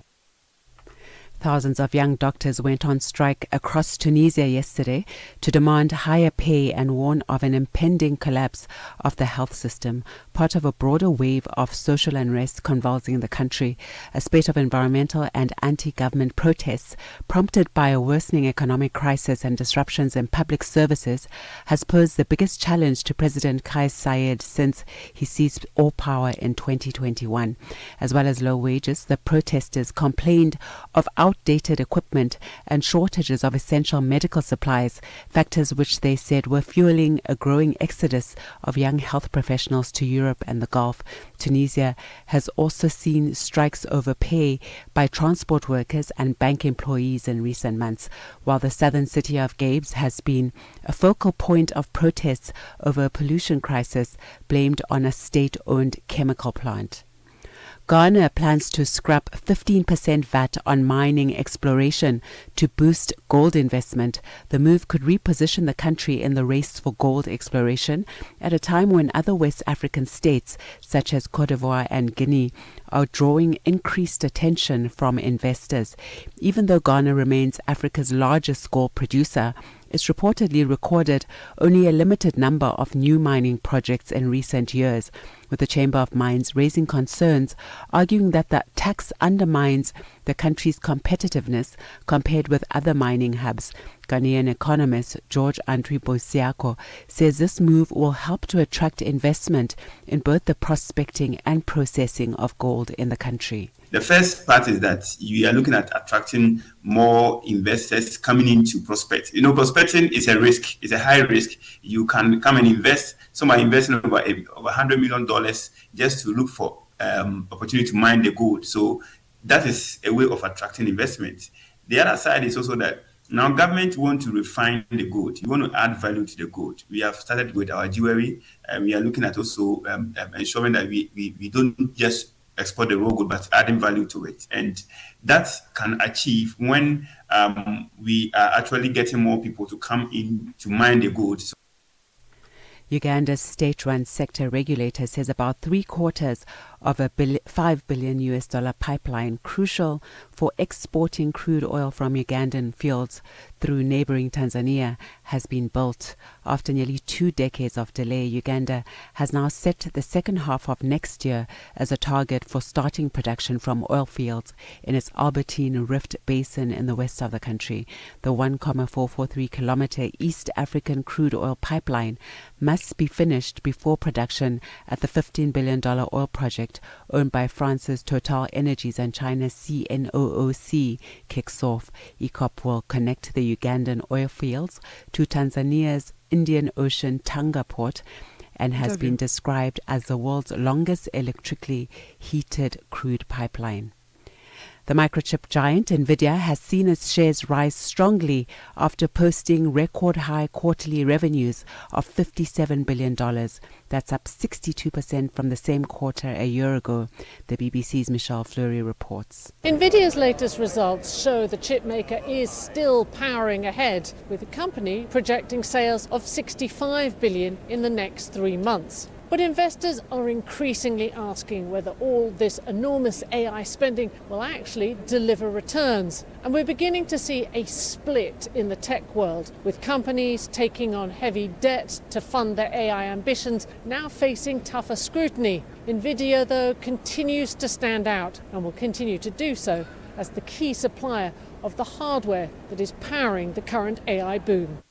Thousands of young doctors went on strike across Tunisia yesterday to demand higher pay and warn of an impending collapse of the health system, part of a broader wave of social unrest convulsing the country. A spate of environmental and anti-government protests, prompted by a worsening economic crisis and disruptions in public services, has posed the biggest challenge to President Kais Saied since he seized all power in 2021. As well as low wages, the protesters complained of outdated equipment and shortages of essential medical supplies, factors which they said were fueling a growing exodus of young health professionals to Europe and the Gulf. Tunisia has also seen strikes over pay by transport workers and bank employees in recent months, while the southern city of Gabes has been a focal point of protests over a pollution crisis blamed on a state-owned chemical plant. Ghana plans to scrap 15% VAT on mining exploration to boost gold investment. The move could reposition the country in the race for gold exploration at a time when other West African states, such as Cote d'Ivoire and Guinea, are drawing increased attention from investors. Even though Ghana remains Africa's largest gold producer, it's reportedly recorded only a limited number of new mining projects in recent years, with the Chamber of Mines raising concerns, arguing that the tax undermines the country's competitiveness compared with other mining hubs. Ghanaian economist George Andri Bosiako says this move will help to attract investment in both the prospecting and processing of gold in the country. The first part is that you are looking at attracting more investors coming into prospect. Prospecting is a risk. It's a high risk. You can come and invest. Some are investing over $100 million just to look for opportunity to mine the gold. So that is a way of attracting investment. The other side is also that now government want to refine the gold. You want to add value to the gold. We have started with our jewelry, and we are looking at also ensuring that we don't just export the raw gold, but adding value to it. And that can achieve when we are actually getting more people to come in to mine the gold. Uganda's state-run sector regulator says about 3/4 of a $5 billion pipeline crucial for exporting crude oil from Ugandan fields through neighboring Tanzania has been built. After nearly 2 decades of delay, Uganda has now set the second half of next year as a target for starting production from oil fields in its Albertine Rift Basin in the west of the country. The 1.443-kilometer East African crude oil pipeline must be finished before production at the $15 billion oil project owned by France's Total Energies and China's CNOOC kicks off. ECOP will connect the Ugandan oil fields to Tanzania's Indian Ocean Tanga port and has been described as the world's longest electrically heated crude pipeline. The microchip giant Nvidia has seen its shares rise strongly after posting record-high quarterly revenues of $57 billion. That's up 62% from the same quarter a year ago, the BBC's Michelle Fleury reports. Nvidia's latest results show the chipmaker is still powering ahead, with the company projecting sales of $65 billion in the next 3 months. But investors are increasingly asking whether all this enormous AI spending will actually deliver returns. And we're beginning to see a split in the tech world, with companies taking on heavy debt to fund their AI ambitions now facing tougher scrutiny. Nvidia, though, continues to stand out and will continue to do so as the key supplier of the hardware that is powering the current AI boom.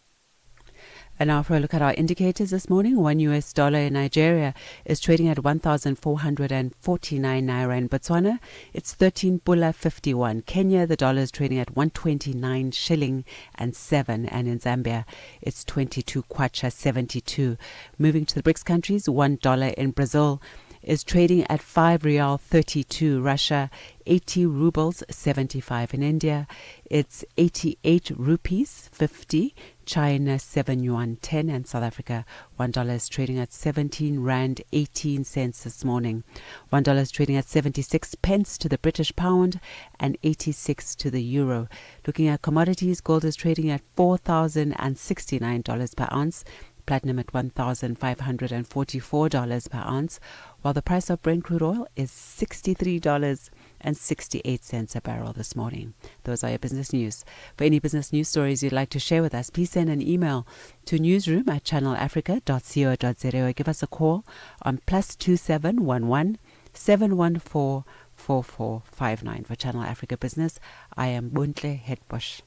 And now for a look at our indicators this morning. $1 in Nigeria is trading at 1,449 naira. In Botswana, it's 13 pula 51. Kenya, the dollar is trading at 129 shilling and 7. And in Zambia, it's 22 kwacha 72. Moving to the BRICS countries, $1 in Brazil is trading at 5 Real 32. Russia, 80 rubles 75. In India, it's 88 rupees 50. China, 7 yuan 10. And South Africa, $1 is trading at 17 rand 18 cents this morning. $1 is trading at 76 pence to the British pound and 86 to the euro. Looking at commodities, gold is trading at $4,069 per ounce. Platinum at $1,544 per ounce, while the price of Brent crude oil is $63 $1.68 a barrel this morning. Those are your business news. For any business news stories you'd like to share with us, please send an email to newsroom@channelafrica.co.za or give us a call on +2711 714 4459. For Channel Africa Business, I am Buntle Hetbush.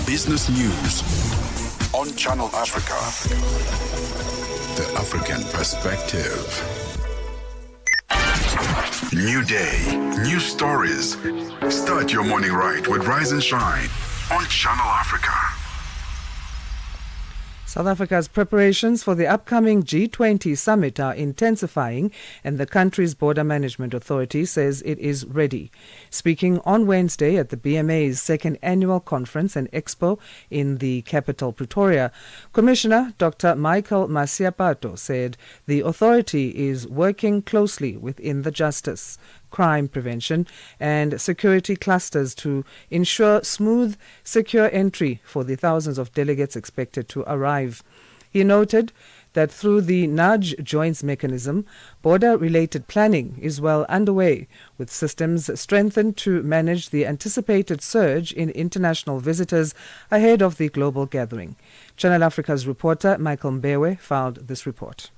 Business news on Channel Africa. The African perspective. New day, new stories. Start your morning right with Rise and Shine on Channel Africa. South Africa's preparations for the upcoming G20 summit are intensifying, and the country's Border Management Authority says it is ready. Speaking on Wednesday at the BMA's second annual conference and expo in the capital, Pretoria, Commissioner Dr. Michael Masiapato said the authority is working closely within the justice, crime prevention and security clusters to ensure smooth, secure entry for the thousands of delegates expected to arrive. He noted that through the Nudge Joints mechanism, border-related planning is well underway, with systems strengthened to manage the anticipated surge in international visitors ahead of the global gathering. Channel Africa's reporter Michael Mbewe filed this report.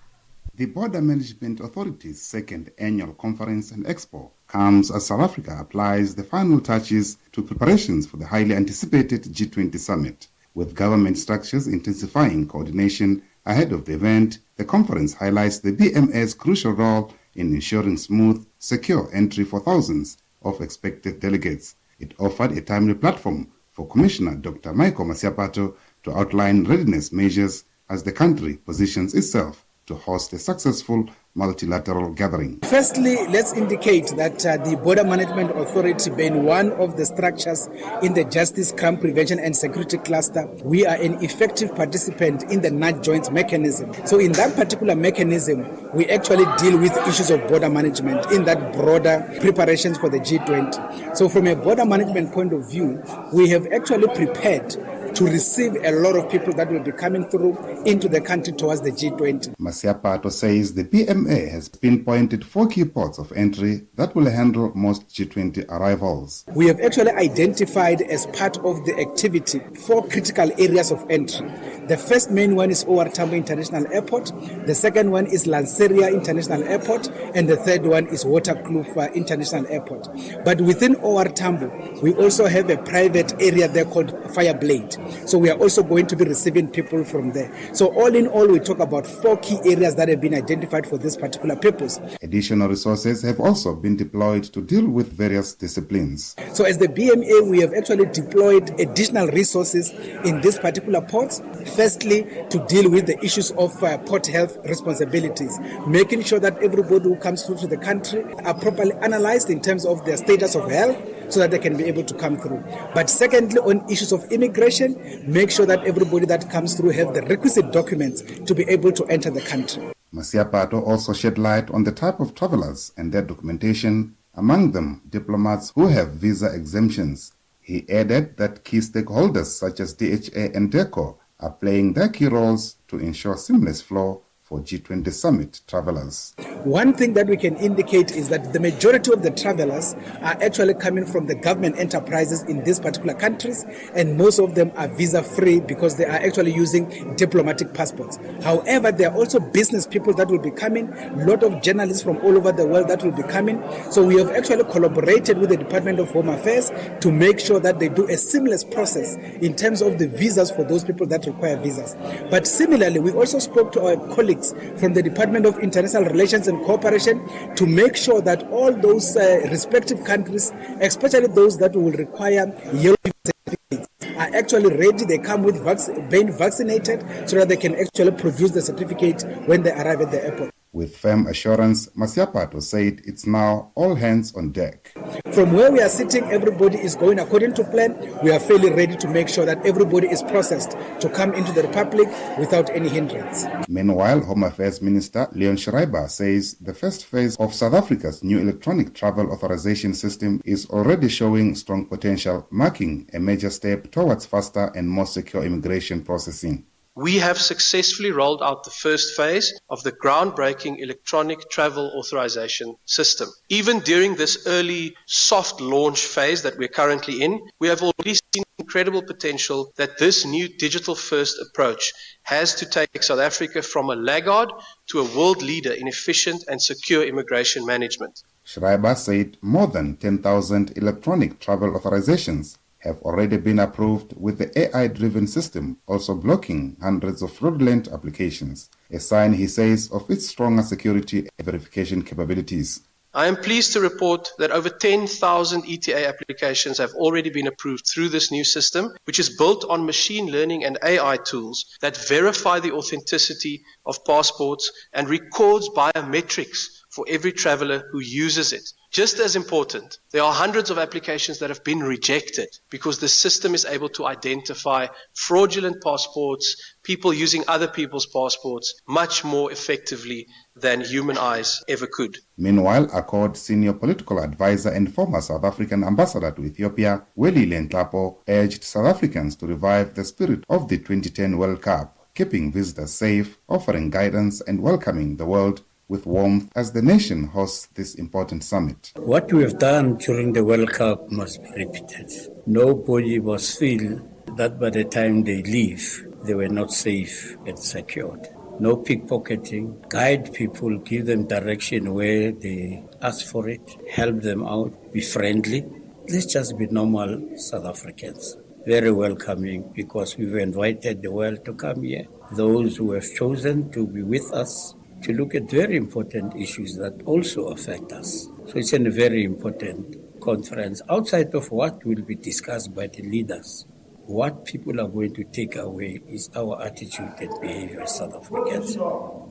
The Border Management Authority's second annual conference and expo comes as South Africa applies the final touches to preparations for the highly anticipated G20 summit. With government structures intensifying coordination ahead of the event, the conference highlights the BMA's crucial role in ensuring smooth, secure entry for thousands of expected delegates. It offered a timely platform for Commissioner Dr. Michael Masiapato to outline readiness measures as the country positions itself to host a successful multilateral gathering. Firstly, let's indicate that the Border Management Authority, being one of the structures in the Justice, Crime Prevention and Security Cluster, we are an effective participant in the Nudge Joints mechanism. So in that particular mechanism, we actually deal with issues of border management in that broader preparations for the G20. So from a border management point of view, we have actually prepared to receive a lot of people that will be coming through into the country towards the G20. Masiapato says the BMA has pinpointed 4 key ports of entry that will handle most G20 arrivals. We have actually identified as part of the activity 4 critical areas of entry. The first main one is OR Tambo International Airport, the second one is Lanseria International Airport, and the third one is Waterkloof International Airport. But within OR Tambo, we also have a private area there called Fireblade. So we are also going to be receiving people from there. So all in all, we talk about 4 key areas that have been identified for this particular purpose. Additional resources have also been deployed to deal with various disciplines. So as the BMA, we have actually deployed additional resources in this particular port. Firstly, to deal with the issues of port health responsibilities, making sure that everybody who comes through to the country are properly analyzed in terms of their status of health, so that they can be able to come through. But secondly, on issues of immigration, make sure that everybody that comes through have the requisite documents to be able to enter the country. Masiapato also shed light on the type of travelers and their documentation, among them diplomats who have visa exemptions. He added that key stakeholders such as DHA and DECO are playing their key roles to ensure seamless flow for G20 summit travelers. One thing that we can indicate is that the majority of the travelers are actually coming from the government enterprises in these particular countries, and most of them are visa-free because they are actually using diplomatic passports. However, there are also business people that will be coming, a lot of journalists from all over the world that will be coming. So we have actually collaborated with the Department of Home Affairs to make sure that they do a seamless process in terms of the visas for those people that require visas. But similarly, we also spoke to our colleagues from the Department of International Relations and Cooperation to make sure that all those respective countries, especially those that will require yellow certificates, are actually ready. They come with being vaccinated so that they can actually produce the certificate when they arrive at the airport. With firm assurance, Masiapato said it's now all hands on deck. From where we are sitting, everybody is going according to plan. We are fairly ready to make sure that everybody is processed to come into the Republic without any hindrance. Meanwhile, Home Affairs Minister Leon Schreiber says the first phase of South Africa's new electronic travel authorization system is already showing strong potential, marking a major step towards faster and more secure immigration processing. we have successfully rolled out the first phase of the groundbreaking electronic travel authorization system. Even during this early soft launch phase that we're currently in, we have already seen incredible potential that this new digital-first approach has to take South Africa from a laggard to a world leader in efficient and secure immigration management. Schreiber said more than 10,000 electronic travel authorizations have already been approved, with the AI-driven system also blocking hundreds of fraudulent applications, a sign, he says, of its stronger security and verification capabilities. I am pleased to report that over 10,000 ETA applications have already been approved through this new system, which is built on machine learning and AI tools that verify the authenticity of passports and records biometrics for every traveler who uses it. Just as important, there are hundreds of applications that have been rejected because the system is able to identify fraudulent passports, people using other people's passports, much more effectively than human eyes ever could. Meanwhile, Accord senior political advisor and former South African ambassador to Ethiopia, Welly Lenhlapo, urged South Africans to revive the spirit of the 2010 World Cup, keeping visitors safe, offering guidance and welcoming the world with warmth as the nation hosts this important summit. What we have done during the World Cup must be repeated. Nobody must feel that by the time they leave, they were not safe and secured. No pickpocketing, guide people, give them direction where they ask for it, help them out, be friendly. Let's just be normal South Africans. Very welcoming, because we've invited the world to come here. Those who have chosen to be with us, to look at very important issues that also affect us. So it's a very important conference outside of what will be discussed by the leaders. What people are going to take away is our attitude and behavior as South Africans.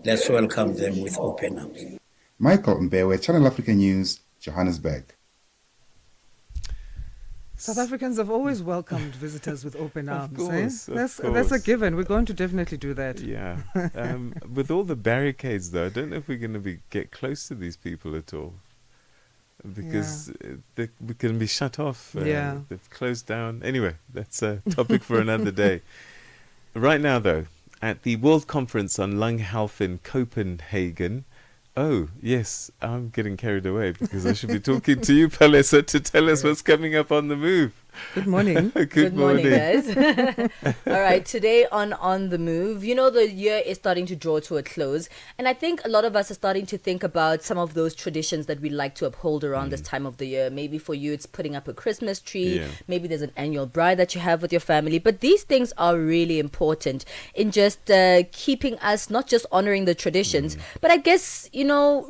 Let's welcome them with open arms. Michael Mbewe, Channel Africa News, Johannesburg. South Africans have always welcomed visitors with open arms. Of course, That's a given. We're going to definitely do that. Yeah. With all the barricades, though, I don't know if we're going to get close to these people at all. Because we can be shut off. They've closed down. Anyway, that's a topic for another day. Right now, though, at the World Conference on Lung Health in Copenhagen. Oh, yes, I'm getting carried away because I should be talking to you, Palesa, to tell us what's coming up on the move. Good morning. Good morning, guys. All right, today on the move, you know, the year is starting to draw to a close, and I think a lot of us are starting to think about some of those traditions that we like to uphold around this time of the year. Maybe for you it's putting up a Christmas tree, maybe there's an annual bride that you have with your family, but these things are really important in just keeping us not just honoring the traditions, but I guess, you know,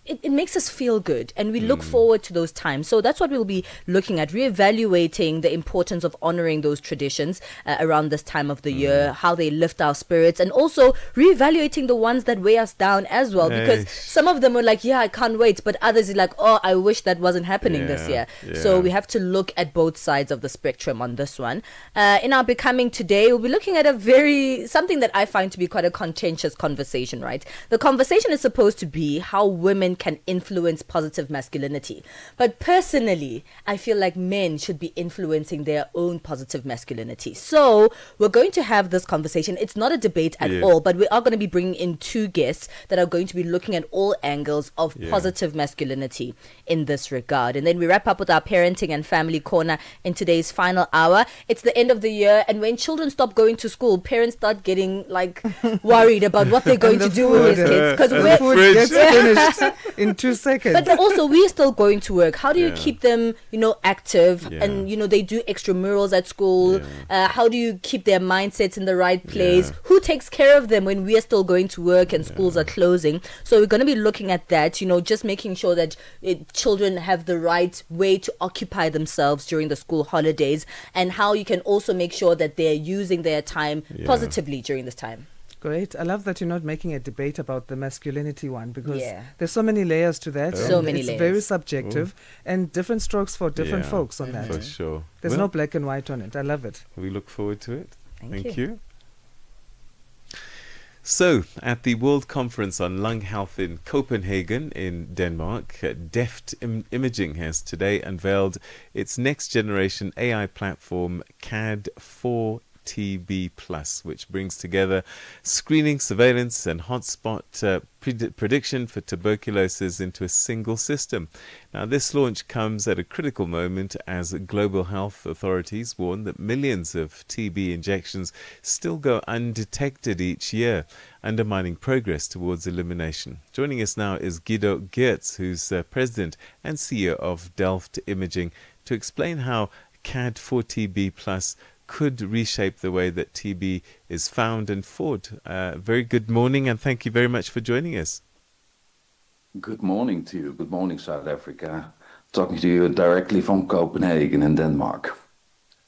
it makes us feel good, and we look forward to those times. So that's what we'll be looking at, reevaluating the importance of honoring those traditions around this time of the year, how they lift our spirits, and also reevaluating the ones that weigh us down as well, because some of them are like, yeah, I can't wait, but others are like, oh, I wish that wasn't happening this year. So we have to look at both sides of the spectrum on this one. In our Becoming today, we'll be looking at something that I find to be quite a contentious conversation, right? The conversation is supposed to be how women can influence positive masculinity. But personally, I feel like men should be influencing their own positive masculinity. So we're going to have this conversation. It's not a debate at all, but we are going to be bringing in two guests that are going to be looking at all angles of positive masculinity in this regard. And then we wrap up with our parenting and family corner in today's final hour. It's the end of the year, and when children stop going to school, parents start getting like worried about what they're going to do with these kids, because the food gets finished in 2 seconds. But also, we're still going to work. How do you keep them, you know, active? And, you know, they do extramurals at school. How do you keep their mindsets in the right place? Who takes care of them when we are still going to work and schools are closing? So we're going to be looking at that, you know, just making sure that children have the right way to occupy themselves during the school holidays, and how you can also make sure that they're using their time positively during this time. Great. I love that you're not making a debate about the masculinity one, because there's so many layers to that. So many layers. It's very subjective and different strokes for different folks on that. For sure. There's no black and white on it. I love it. We look forward to it. Thank you. So, at the World Conference on Lung Health in Copenhagen in Denmark, Deft Imaging has today unveiled its next generation AI platform, CAD 4 TB Plus, which brings together screening, surveillance, and hotspot prediction for tuberculosis into a single system. Now, this launch comes at a critical moment as global health authorities warn that millions of TB injections still go undetected each year, undermining progress towards elimination. Joining us now is Guido Geertz, who's president and CEO of Delft Imaging, to explain how CAD for TB Plus could reshape the way that TB is found and fought. Very good morning, and thank you very much for joining us. Good morning to you. Good morning, South Africa. Talking to you directly from Copenhagen in Denmark.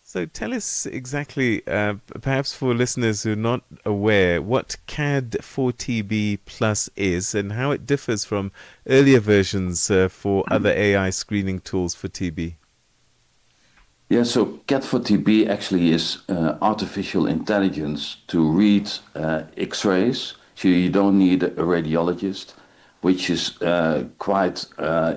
So tell us exactly, perhaps for listeners who are not aware, what CAD for TB Plus is and how it differs from earlier versions for other AI screening tools for TB. Yeah, so CAD for TB actually is artificial intelligence to read X-rays. So you don't need a radiologist, which is quite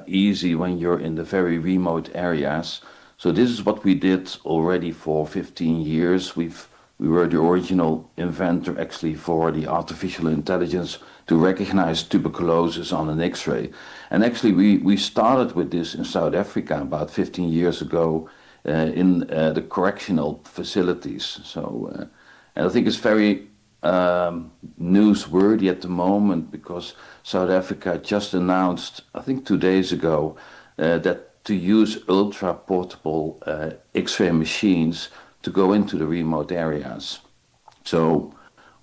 easy when you're in the very remote areas. So this is what we did already for 15 years. We were the original inventor actually for the artificial intelligence to recognize tuberculosis on an X-ray. And actually we started with this in South Africa about 15 years ago in the correctional facilities. So and I think it's very newsworthy at the moment because South Africa just announced, I think 2 days ago, that to use ultra-portable X-ray machines to go into the remote areas. So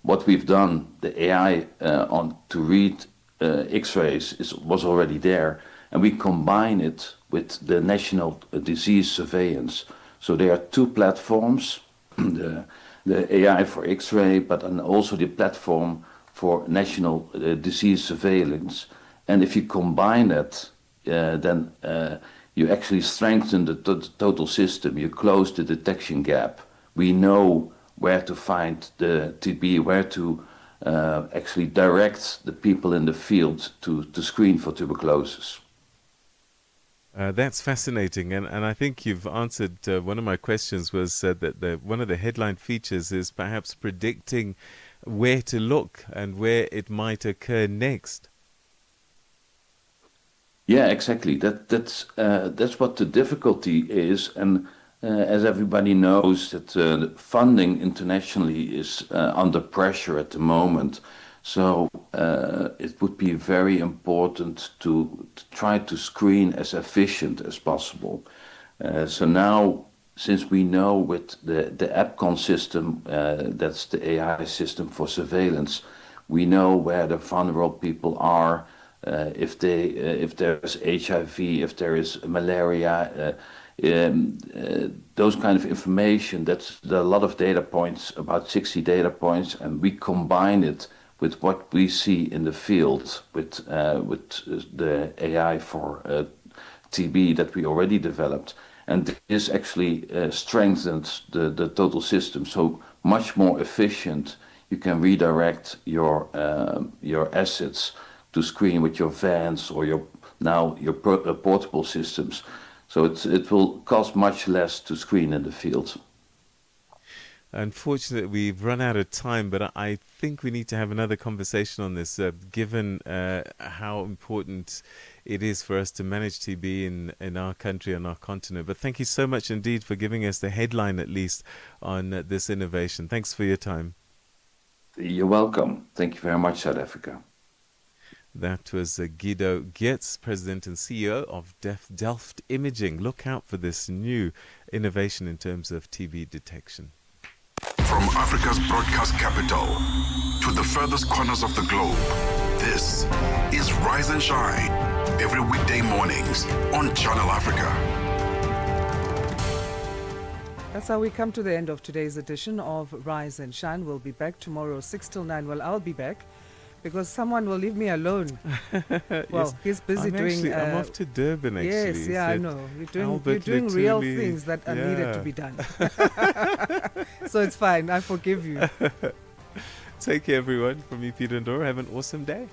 what we've done, the AI to read X-rays was already there, and we combine it with the national disease surveillance. So there are two platforms, the AI for X-ray, but also the platform for national disease surveillance. And if you combine that, then you actually strengthen the total system. You close the detection gap. We know where to find the TB, where to actually direct the people in the field to screen for tuberculosis. That's fascinating, and I think you've answered one of my questions was that one of the headline features is perhaps predicting where to look and where it might occur next. Yeah, exactly. That's what the difficulty is, and as everybody knows, that funding internationally is under pressure at the moment. So it would be very important to try to screen as efficient as possible. So now, since we know with the APCON system, that's the AI system for surveillance, we know where the vulnerable people are, if there's HIV, if there is malaria, those kind of information. There are a lot of data points, about 60 data points, and we combine it with what we see in the field with the AI for TB that we already developed. And this actually strengthens the total system, so much more efficient. You can redirect your assets to screen with your vans or your portable systems. So it will cost much less to screen in the field. Unfortunately, we've run out of time, but I think we need to have another conversation on this, given how important it is for us to manage TB in our country and our continent. But thank you so much indeed for giving us the headline, at least, on this innovation. Thanks for your time. You're welcome. Thank you very much, South Africa. That was Guido Geertz, President and CEO of Delft Imaging. Look out for this new innovation in terms of TB detection. From Africa's broadcast capital to the furthest corners of the globe, this is Rise and Shine, every weekday mornings on Channel Africa. That's how we come to the end of today's edition of Rise and Shine. We'll be back tomorrow 6 till 9. Well, I'll be back because someone will leave me alone. Well, yes. He's busy doing... I'm off to Durban, actually. Yes, yeah, I know. You're doing real things that are needed to be done. So it's fine. I forgive you. Take care, everyone. From me, Peter Ndoro. Have an awesome day.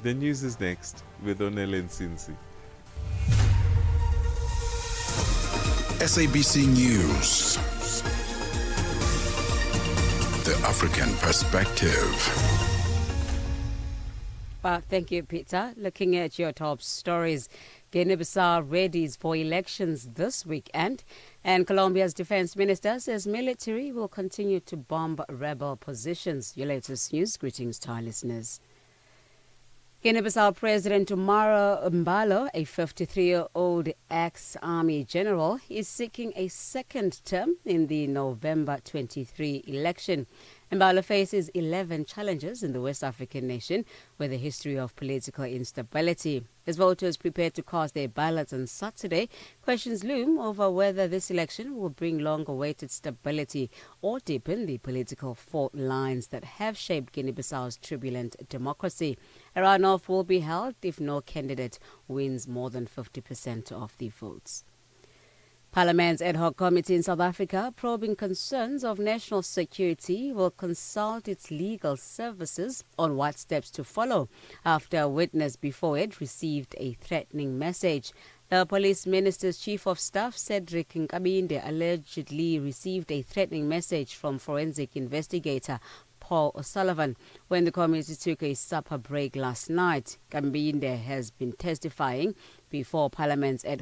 The news is next with Onele Nsinsi. SABC News. The African Perspective. Well, thank you, Peter. Looking at your top stories, Guinea-Bissau readies for elections this weekend, and Colombia's defense minister says military will continue to bomb rebel positions. Your latest news. Greetings to our listeners. Guinea-Bissau President Umaro Mbalo, a 53-year-old ex-army general, is seeking a second term in the November 23 election. Mbalo faces 11 challenges in the West African nation with a history of political instability. As voters prepare to cast their ballots on Saturday, questions loom over whether this election will bring long-awaited stability or deepen the political fault lines that have shaped Guinea-Bissau's turbulent democracy. A runoff will be held if no candidate wins more than 50% of the votes. Parliament's ad hoc committee in South Africa probing concerns of national security will consult its legal services on what steps to follow after a witness before it received a threatening message. The police minister's chief of staff, Cedric Nkabinde, allegedly received a threatening message from forensic investigator Paul O'Sullivan when the committee took a supper break last night. Nkabinde has been testifying before Parliament's ad